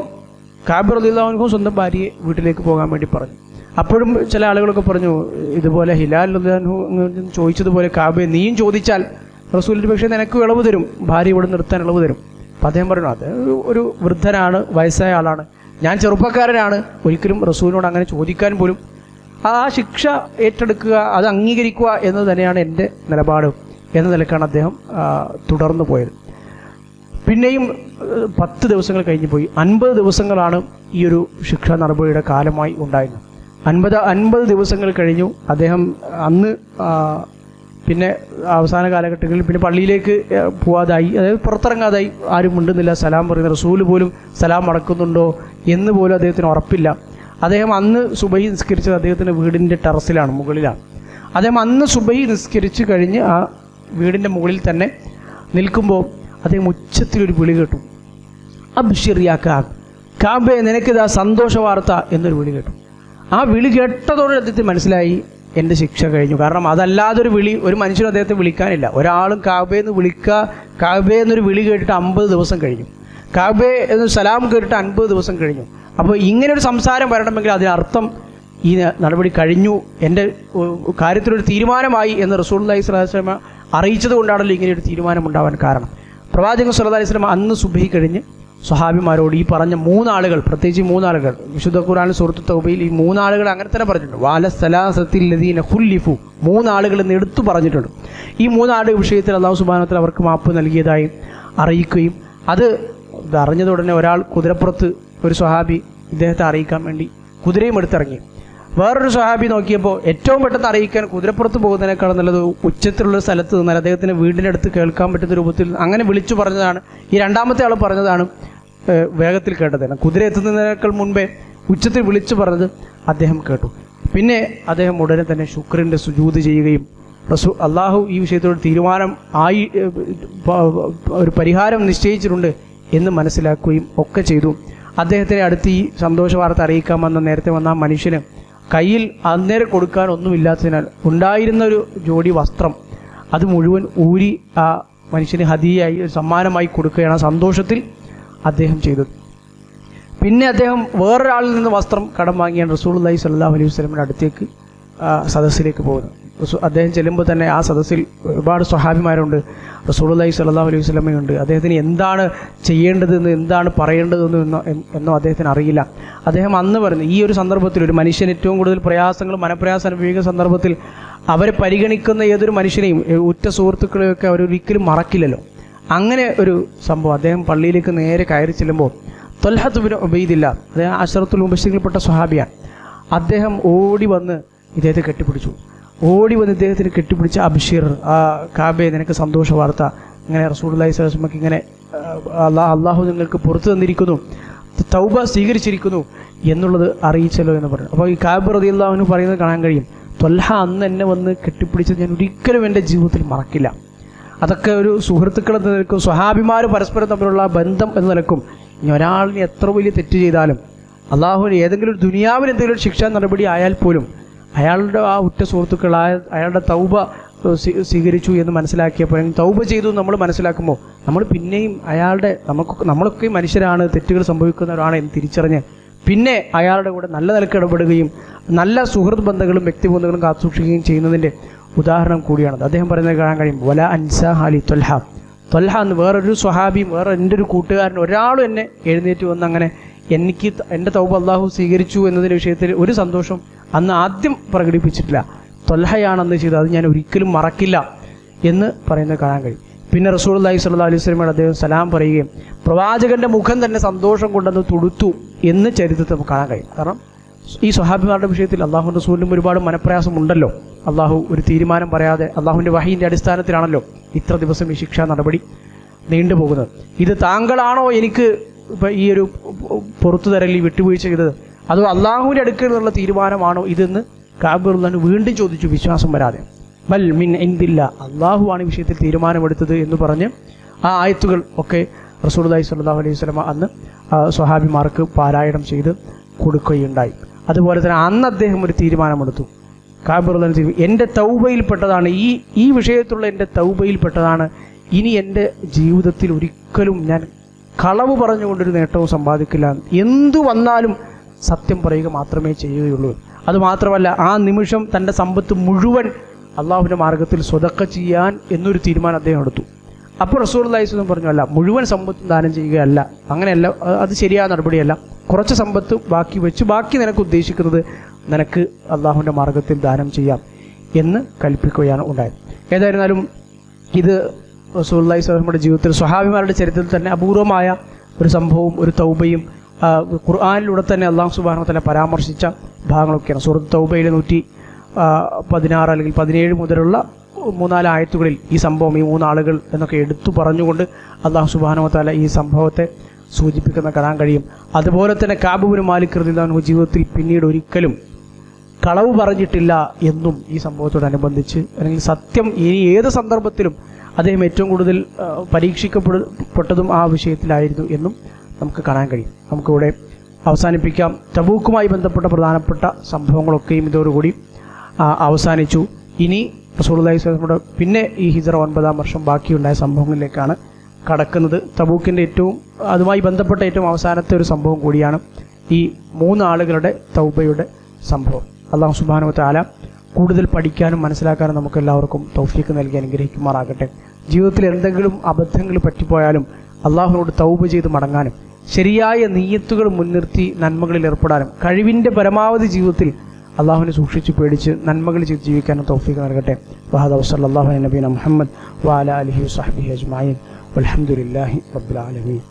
കഅബ് റളിയല്ലാഹു അൻഹു സ്വന്തം ഭാര്യയെ വീട്ടിലേക്ക് പോകാൻ വേണ്ടി പറഞ്ഞു. അപ്പോഴും ചില ആളുകളൊക്കെ പറഞ്ഞു, ഇതുപോലെ ഹിലാൽ റളിയല്ലാഹു അൻഹു ചോദിച്ചതുപോലെ കഅബയെ നീയും ചോദിച്ചാൽ റസൂലിൻ്റെ പക്ഷേ നിനക്ക് ഇളവ് തരും, ഭാര്യ ഇവിടെ നിർത്താൻ ഇളവ് തരും. അപ്പം അദ്ദേഹം പറഞ്ഞു, അത് ഒരു വൃദ്ധനാണ്, വയസ്സായ ആളാണ്, ഞാൻ ചെറുപ്പക്കാരനാണ്, ഒരിക്കലും റസൂലിനോട് അങ്ങനെ ചോദിക്കാൻ പോലും, ആ ശിക്ഷ ഏറ്റെടുക്കുക, അത് അംഗീകരിക്കുക എന്ന് തന്നെയാണ് എൻ്റെ നിലപാട് എന്ന നിലക്കാണ് അദ്ദേഹം തുടർന്നു പോയത്. പിന്നെയും 10 ദിവസങ്ങൾ കഴിഞ്ഞു പോയി. 50 ദിവസങ്ങളാണ് ഈ ഒരു ശിക്ഷാ നടപടിയുടെ കാലമായി ഉണ്ടായിരുന്നത്. 50 ദിവസങ്ങൾ കഴിഞ്ഞു. അദ്ദേഹം അന്ന് പിന്നെ അവസാന കാലഘട്ടങ്ങളിൽ പിന്നെ പള്ളിയിലേക്ക് പോവാതായി, അതായത് പുറത്തിറങ്ങാതായി, ആരും മിണ്ടുന്നില്ല, സലാം പറയുന്ന റസൂല് പോലും സലാം മടക്കുന്നുണ്ടോ എന്ന് പോലും അദ്ദേഹത്തിന് ഉറപ്പില്ല. അദ്ദേഹം അന്ന് സുബഹി നിസ്കരിച്ചത് അദ്ദേഹത്തിൻ്റെ വീടിൻ്റെ ടെറസിലാണ്, മുകളിലാണ്. അദ്ദേഹം അന്ന് സുബഹി നിസ്കരിച്ച് കഴിഞ്ഞ് ആ വീടിൻ്റെ മുകളിൽ തന്നെ നിൽക്കുമ്പോൾ അദ്ദേഹം ഉച്ചത്തിലൊരു വിളി കേട്ടു, അബ്ശിർ യാ കഅബ്, കഅബേ നിനക്കിതാ സന്തോഷ വാർത്ത എന്നൊരു വിളി കേട്ടു. ആ വിളി കേട്ടതോടെ അദ്ദേഹത്തിന് മനസ്സിലായി എൻ്റെ ശിക്ഷ കഴിഞ്ഞു. കാരണം അതല്ലാതൊരു വിളി ഒരു മനുഷ്യനും അദ്ദേഹത്തെ വിളിക്കാനില്ല. ഒരാളും കഅബേ എന്ന് വിളിക്കുക, കഅബേ എന്നൊരു വിളി കേട്ടിട്ട് 50 ദിവസം കഴിഞ്ഞു, കഅബേ എന്ന് സലാം കേട്ടിട്ട് 50 ദിവസം കഴിഞ്ഞു. അപ്പോൾ ഇങ്ങനെയൊരു സംസാരം വരണമെങ്കിൽ അതിനർത്ഥം ഈ നടപടി കഴിഞ്ഞു, എൻ്റെ കാര്യത്തിലൊരു തീരുമാനമായി എന്ന് റസൂലുള്ളാഹി സ്വല്ലല്ലാഹു അലൈഹി വസല്ലം അറിയിച്ചത് കൊണ്ടാണല്ലോ ഇങ്ങനെയൊരു തീരുമാനം ഉണ്ടാവാൻ കാരണം. പ്രവാചകൻ സല്ലല്ലാഹു അലൈഹി വസല്ലം അന്ന് സുബ്ഹി കഴിഞ്ഞ് സ്വഹാബിമാരോട് ഈ പറഞ്ഞ 3 ആളുകൾ, പ്രത്യേകിച്ച് 3 ആളുകൾ, വിശുദ്ധ ഖുർആനിൽ സൂറത്തുൽ തൗബയിൽ ഈ 3 ആളുകൾ അങ്ങനെ തന്നെ പറഞ്ഞിട്ടുണ്ട്. വാല സലാസത്തിൽ ലദീന ഖുല്ലിഫു, 3 ആളുകൾ എന്ന് എടുത്തു പറഞ്ഞിട്ടുണ്ട്. ഈ 3 ആളുടെ വിഷയത്തിൽ അല്ലാഹു സുബ്ഹാനഹു വ തആല അവർക്ക് മാപ്പ് നൽകിയതായി അറിയിക്കുകയും അത് അറിഞ്ഞതോടനെ ഒരാൾ കുതിരപ്പുറത്ത്, ഒരു സ്വഹാബി ഇദ്ദേഹത്തെ അറിയിക്കാൻ വേണ്ടി കുതിരയും എടുത്തിറങ്ങി. വേറൊരു സ്വഹാബി നോക്കിയപ്പോൾ ഏറ്റവും പെട്ടെന്ന് അറിയിക്കാൻ കുതിരപ്പുറത്ത് പോകുന്നതിനേക്കാളും നല്ലത് ഉച്ചത്തിലുള്ള സ്ഥലത്ത് നിന്നാൽ അദ്ദേഹത്തിന് വീടിൻ്റെ അടുത്ത് കേൾക്കാൻ പറ്റുന്ന രൂപത്തിൽ അങ്ങനെ വിളിച്ചു പറഞ്ഞതാണ്. ഈ രണ്ടാമത്തെ ആൾ പറഞ്ഞതാണ് വേഗത്തിൽ കേട്ടത്. കുതിര എത്തുന്നതിനേക്കാൾ മുൻപേ ഉച്ചത്തിൽ വിളിച്ചു പറഞ്ഞത് അദ്ദേഹം കേട്ടു. പിന്നെ അദ്ദേഹം ഉടനെ തന്നെ ശുക്രിൻ്റെ സുജൂദ് ചെയ്യുകയും അള്ളാഹു ഈ വിഷയത്തോട് തീരുമാനം ആയി, ഒരു പരിഹാരം നിശ്ചയിച്ചിട്ടുണ്ട് എന്ന് മനസ്സിലാക്കുകയും ഒക്കെ ചെയ്തു. അദ്ദേഹത്തിനെ അടുത്ത് ഈ സന്തോഷ വാർത്ത അറിയിക്കാൻ നേരത്തെ വന്ന ആ മനുഷ്യന് കയ്യിൽ അന്നേരം കൊടുക്കാൻ ഒന്നുമില്ലാത്തതിനാൽ ഉണ്ടായിരുന്നൊരു ജോഡി വസ്ത്രം അത് മുഴുവൻ ഊരി ആ മനുഷ്യന് ഹദിയായി, സമ്മാനമായി കൊടുക്കുകയാണ് സന്തോഷത്തിൽ അദ്ദേഹം ചെയ്തത്. പിന്നെ അദ്ദേഹം വേറൊരാളിൽ നിന്ന് വസ്ത്രം കടം വാങ്ങിയാണ് റസൂലുള്ളാഹി സ്വല്ലല്ലാഹു അലൈഹി വസല്ലമയുടെ അടുത്തേക്ക് സദസ്സിലേക്ക് പോകുന്നത്. അദ്ദേഹം ചെല്ലുമ്പോൾ തന്നെ ആ സദസ്സിൽ ഒരുപാട് സ്വഹാബിമാരുണ്ട്, റസൂലുള്ളാഹി സ്വല്ലല്ലാഹു അലൈഹി വസല്ലമയുണ്ട്. അദ്ദേഹത്തിന് എന്താണ് ചെയ്യേണ്ടതെന്ന്, എന്താണ് പറയേണ്ടതെന്ന് എന്നോ അദ്ദേഹത്തിന് അറിയില്ല. അദ്ദേഹം അന്ന് പറഞ്ഞു, ഈ ഒരു സന്ദർഭത്തിൽ ഒരു മനുഷ്യൻ ഏറ്റവും കൂടുതൽ പ്രയാസങ്ങൾ, മനപ്രയാസം അനുഭവിക്കുന്ന സന്ദർഭത്തിൽ അവരെ പരിഗണിക്കുന്ന ഏതൊരു മനുഷ്യനെയും, ഉറ്റ സുഹൃത്തുക്കളെയൊക്കെ അവരൊരിക്കലും മറക്കില്ലല്ലോ. അങ്ങനെ ഒരു സംഭവം. അദ്ദേഹം പള്ളിയിലേക്ക് നേരെ കയറി ചെല്ലുമ്പോൾ ത്വൽഹത്ത് ബിൻ ഉബൈദില്ല, അദ്ദേഹം അശറത്തുൽ മുബശ്ശിറിൽപ്പെട്ട സ്വഹാബിയാണ്. അദ്ദേഹം ഓടി വന്ന് ഇദ്ദേഹത്തെ കെട്ടിപ്പിടിച്ചു. ഓടി വന്ന് ഇദ്ദേഹത്തിന് കെട്ടിപ്പിടിച്ച് അബ്ശിർ, കഅബേ നിനക്ക് സന്തോഷ വാർത്ത, ഇങ്ങനെ റസൂലുള്ളാഹി സ്വല്ലല്ലാഹു അലൈഹി വസല്ലമക്ക് ഇങ്ങനെ അള്ളാഹു നിങ്ങൾക്ക് പുറത്തു തന്നിരിക്കുന്നു, തൗബ സ്വീകരിച്ചിരിക്കുന്നു എന്നുള്ളത് അറിയിച്ചല്ലോ എന്ന് പറഞ്ഞു. അപ്പോൾ ഈ കഅബ് റളിയല്ലാഹു അൻഹു പറയുന്നത് കാണാൻ കഴിയും, ത്വൽഹ അന്ന് എന്നെ വന്ന് കെട്ടിപ്പിടിച്ചത് ഞാൻ ഒരിക്കലും എൻ്റെ ജീവിതത്തിൽ മറക്കില്ല. അതൊക്കെ ഒരു സുഹൃത്തുക്കൾ എന്ന നിലക്കും സ്വഹാബിമാർ പരസ്പരം തമ്മിലുള്ള ബന്ധം എന്ന നിലക്കും ഇനി ഒരാളിന് എത്ര വലിയ തെറ്റ് ചെയ്താലും അള്ളാഹുവിന് ഏതെങ്കിലും ഒരു ദുനിയാവിൽ എന്തെങ്കിലും ഒരു ശിക്ഷാ നടപടി ആയാൽ പോലും അയാളുടെ ആ ഉറ്റ സുഹൃത്തുക്കളായ അയാളുടെ തൗബ സ്വീകരിച്ചു എന്ന് മനസ്സിലാക്കിയപ്പോൾ, തൗബ ചെയ്തു നമ്മൾ മനസ്സിലാക്കുമ്പോൾ നമ്മൾ പിന്നെയും നമ്മളൊക്കെ മനുഷ്യരാണ്, തെറ്റുകൾ സംഭവിക്കുന്നവരാണ് എന്ന് തിരിച്ചറിഞ്ഞ് പിന്നെ അയാളുടെ കൂടെ നല്ല നിലക്ക് ഇടപെടുകയും നല്ല സുഹൃത്ത് ബന്ധങ്ങളും വ്യക്തിബന്ധങ്ങളും കാത്തുസൂക്ഷിക്കുകയും ചെയ്യുന്നതിൻ്റെ ഉദാഹരണം കൂടിയാണത്. അദ്ദേഹം പറയുന്നത് കാണാൻ കഴിയും, വല അൻസ ഹാലി ത്വൽഹ എന്ന് വേറൊരു സ്വഹാബിയും വേറെ എൻ്റെ ഒരു കൂട്ടുകാരൻ ഒരാളും എന്നെ എഴുന്നേറ്റ് വന്ന് അങ്ങനെ എനിക്ക് എൻ്റെ തൗബ അള്ളാഹു സ്വീകരിച്ചു എന്നതിൻ്റെ വിഷയത്തിൽ ഒരു സന്തോഷം അന്ന് ആദ്യം പ്രകടിപ്പിച്ചിട്ടില്ല. ത്വൽഹയാണെന്ന് ചെയ്ത് അത് ഞാൻ ഒരിക്കലും മറക്കില്ല എന്ന് പറയുന്നത് കാണാൻ കഴിയും. പിന്നെ റസൂലുള്ളാഹി സ്വല്ലല്ലാഹു അലൈഹി വസല്ലമയോട് അദ്ദേഹം സലാം പറയുകയും പ്രവാചകന്റെ മുഖം തന്നെ സന്തോഷം കൊണ്ടെന്ന് തുടുത്തു എന്ന് ചരിത്രത്തിൽ നമുക്ക് കാണാൻ കഴിയും. കാരണം ഈ സ്വഹാബിമാരുടെ വിഷയത്തിൽ അള്ളാഹു റസൂലിനും ഒരുപാട് മനപ്രയാസമുണ്ടല്ലോ. അള്ളാഹു ഒരു തീരുമാനം പറയാതെ അള്ളാഹുവിൻ്റെ വഹീൻ്റെ അടിസ്ഥാനത്തിലാണല്ലോ ഇത്ര ദിവസം ഈ ശിക്ഷാ നടപടി നീണ്ടുപോകുന്നത്. ഇത് താങ്കളാണോ എനിക്ക് ഇപ്പം ഈ ഒരു പുറത്തു തരൽ, ഈ വിട്ടുവീഴ്ച ചെയ്തത്, അതോ അള്ളാഹുവിൻ്റെ അടുക്കൽ നിന്നുള്ള തീരുമാനമാണോ ഇതെന്ന് കഅബ് റളിയല്ലാഹു അൻഹു വീണ്ടും ചോദിച്ചു, വിശ്വാസം വരാതെ. ബൽ മിൻ ഇൻദില്ല, അള്ളാഹുവാണ് ഈ വിഷയത്തിൽ തീരുമാനമെടുത്തത് എന്ന് പറഞ്ഞ് ആ ആയത്തുകൾ ഒക്കെ റസൂലുള്ളാഹി സ്വല്ലല്ലാഹു അലൈഹി വസല്ലം അന്ന് സ്വഹാബിമാർക്ക് പാരായണം ചെയ്ത് കൊടുക്കുകയുണ്ടായി. അതുപോലെ തന്നെ അന്ന് അദ്ദേഹം ഒരു തീരുമാനമെടുത്തു. കഅബ് റളിയല്ലാഹു അൻഹു എൻ്റെ തൗബയിൽപ്പെട്ടതാണ്, ഈ വിഷയത്തുള്ള എൻ്റെ തൗബയിൽപ്പെട്ടതാണ്. ഇനി എൻ്റെ ജീവിതത്തിൽ ഒരിക്കലും ഞാൻ കളവ് പറഞ്ഞുകൊണ്ടൊരു നേട്ടവും സമ്പാദിക്കില്ല, എന്തു വന്നാലും സത്യം പറയുക മാത്രമേ ചെയ്യുകയുള്ളൂ. അതുമാത്രമല്ല ആ നിമിഷം തൻ്റെ സമ്പത്ത് മുഴുവൻ അള്ളാഹുവിൻ്റെ മാർഗത്തിൽ സ്വതക്ക ചെയ്യാൻ എന്നൊരു തീരുമാനം അദ്ദേഹം എടുത്തു. അപ്പോൾ റസൂലുള്ളാഹി സ്വല്ലല്ലാഹു അലൈഹി വസല്ലം പറഞ്ഞു, അല്ല, മുഴുവൻ സമ്പത്തും ദാനം ചെയ്യുകയല്ല, അങ്ങനെയല്ല, അത് ശരിയായ നടപടിയല്ല, കുറച്ച് സമ്പത്ത് ബാക്കി നിനക്ക് ഉദ്ദേശിക്കുന്നത് നിനക്ക് അള്ളാഹുവിൻ്റെ മാർഗത്തിൽ ദാനം ചെയ്യാം എന്ന് കൽപ്പിക്കുകയാണ് ഉണ്ടായത്. ഏതായിരുന്നാലും ഇത് റസൂലുള്ളാഹി സ്വല്ലല്ലാഹു അലൈഹി വസല്ലമയുടെ ജീവിതത്തിൽ സ്വഹാബിമാരുടെ ചരിത്രത്തിൽ തന്നെ അപൂർവമായ ഒരു സംഭവവും ഒരു തൗബയും ഖുർആനിലൂടെ തന്നെ അള്ളാഹു സുബ്ഹാനഹു വ തആല പരാമർശിച്ച ഭാഗങ്ങളൊക്കെയാണ്. സൂറത്ത് തൗബയിലെ 116 അല്ലെങ്കിൽ 17 മുതലുള്ള 3-4 ആയത്തുകളിൽ ഈ സംഭവം, ഈ 3 ആളുകൾ എന്നൊക്കെ എടുത്തു പറഞ്ഞുകൊണ്ട് അള്ളാഹു സുബ്ഹാനഹു വ തആല ഈ സംഭവത്തെ സൂചിപ്പിക്കുന്ന കാണാൻ കഴിയും. അതുപോലെ തന്നെ കഅബ് ഇബ്നു മാലിക് റളിയല്ലാഹു അൻഹു ജീവിതത്തിൽ പിന്നീട് ഒരിക്കലും കളവ് പറഞ്ഞിട്ടില്ല എന്നും ഈ സംഭവത്തോടനുബന്ധിച്ച്, അല്ലെങ്കിൽ സത്യം ഇനി ഏത് സന്ദർഭത്തിലും അദ്ദേഹം ഏറ്റവും കൂടുതൽ പരീക്ഷിക്കപ്പെട്ടതും ആ വിഷയത്തിലായിരുന്നു എന്നും നമുക്ക് കാണാൻ കഴിയും. നമുക്കിവിടെ അവസാനിപ്പിക്കാം. തബൂക്കുമായി ബന്ധപ്പെട്ട പ്രധാനപ്പെട്ട സംഭവങ്ങളൊക്കെയും ഇതോടുകൂടി അവസാനിച്ചു. ഇനി റസൂലുള്ളാഹി സ്വല്ലല്ലാഹു അലൈഹി വസല്ലം പിന്നെ ഈ ഹിജ്റ 9-ാം വർഷം ബാക്കിയുണ്ടായ സംഭവങ്ങളിലേക്കാണ് കടക്കുന്നത്. തബൂക്കിൻ്റെ അതുമായി ബന്ധപ്പെട്ട ഏറ്റവും അവസാനത്തെ ഒരു സംഭവം കൂടിയാണ് ഈ 3 ആളുകളുടെ തൗബയുടെ സംഭവം. അല്ലാഹു സുബ്ഹാനഹു വ തആല കൂടുതൽ പഠിക്കാനും മനസ്സിലാക്കാനും നമുക്ക് എല്ലാവർക്കും തൗഫീഖ് നൽകി അനുഗ്രഹിക്കുമാറാകട്ടെ. ജീവിതത്തിൽ എന്തെങ്കിലും അബദ്ധങ്ങൾ പറ്റിപ്പോയാലും അള്ളാഹുവിനോട് തൗബ ചെയ്ത് മടങ്ങാനും ശരിയായ നിയ്യത്തുകൾ മുൻനിർത്തി നന്മകളിൽ ഏർപ്പെടാനും കഴിവിൻ്റെ പരമാവധി ജീവിതത്തിൽ അള്ളാഹുവിനെ സൂക്ഷിച്ച് പേടിച്ച് നന്മകൾ ചെയ്ത് ജീവിക്കാനും തൗഫീഖ് നൽകട്ടെ. വഹദാ വസല്ലല്ലാഹു അലാ നബിയിന മുഹമ്മദ് വഅലാ ആലിഹി വസഹ്ബിഹി അജ്മഈൻ വൽഹംദുലില്ലാഹി റബ്ബിൽ ആലമീൻ.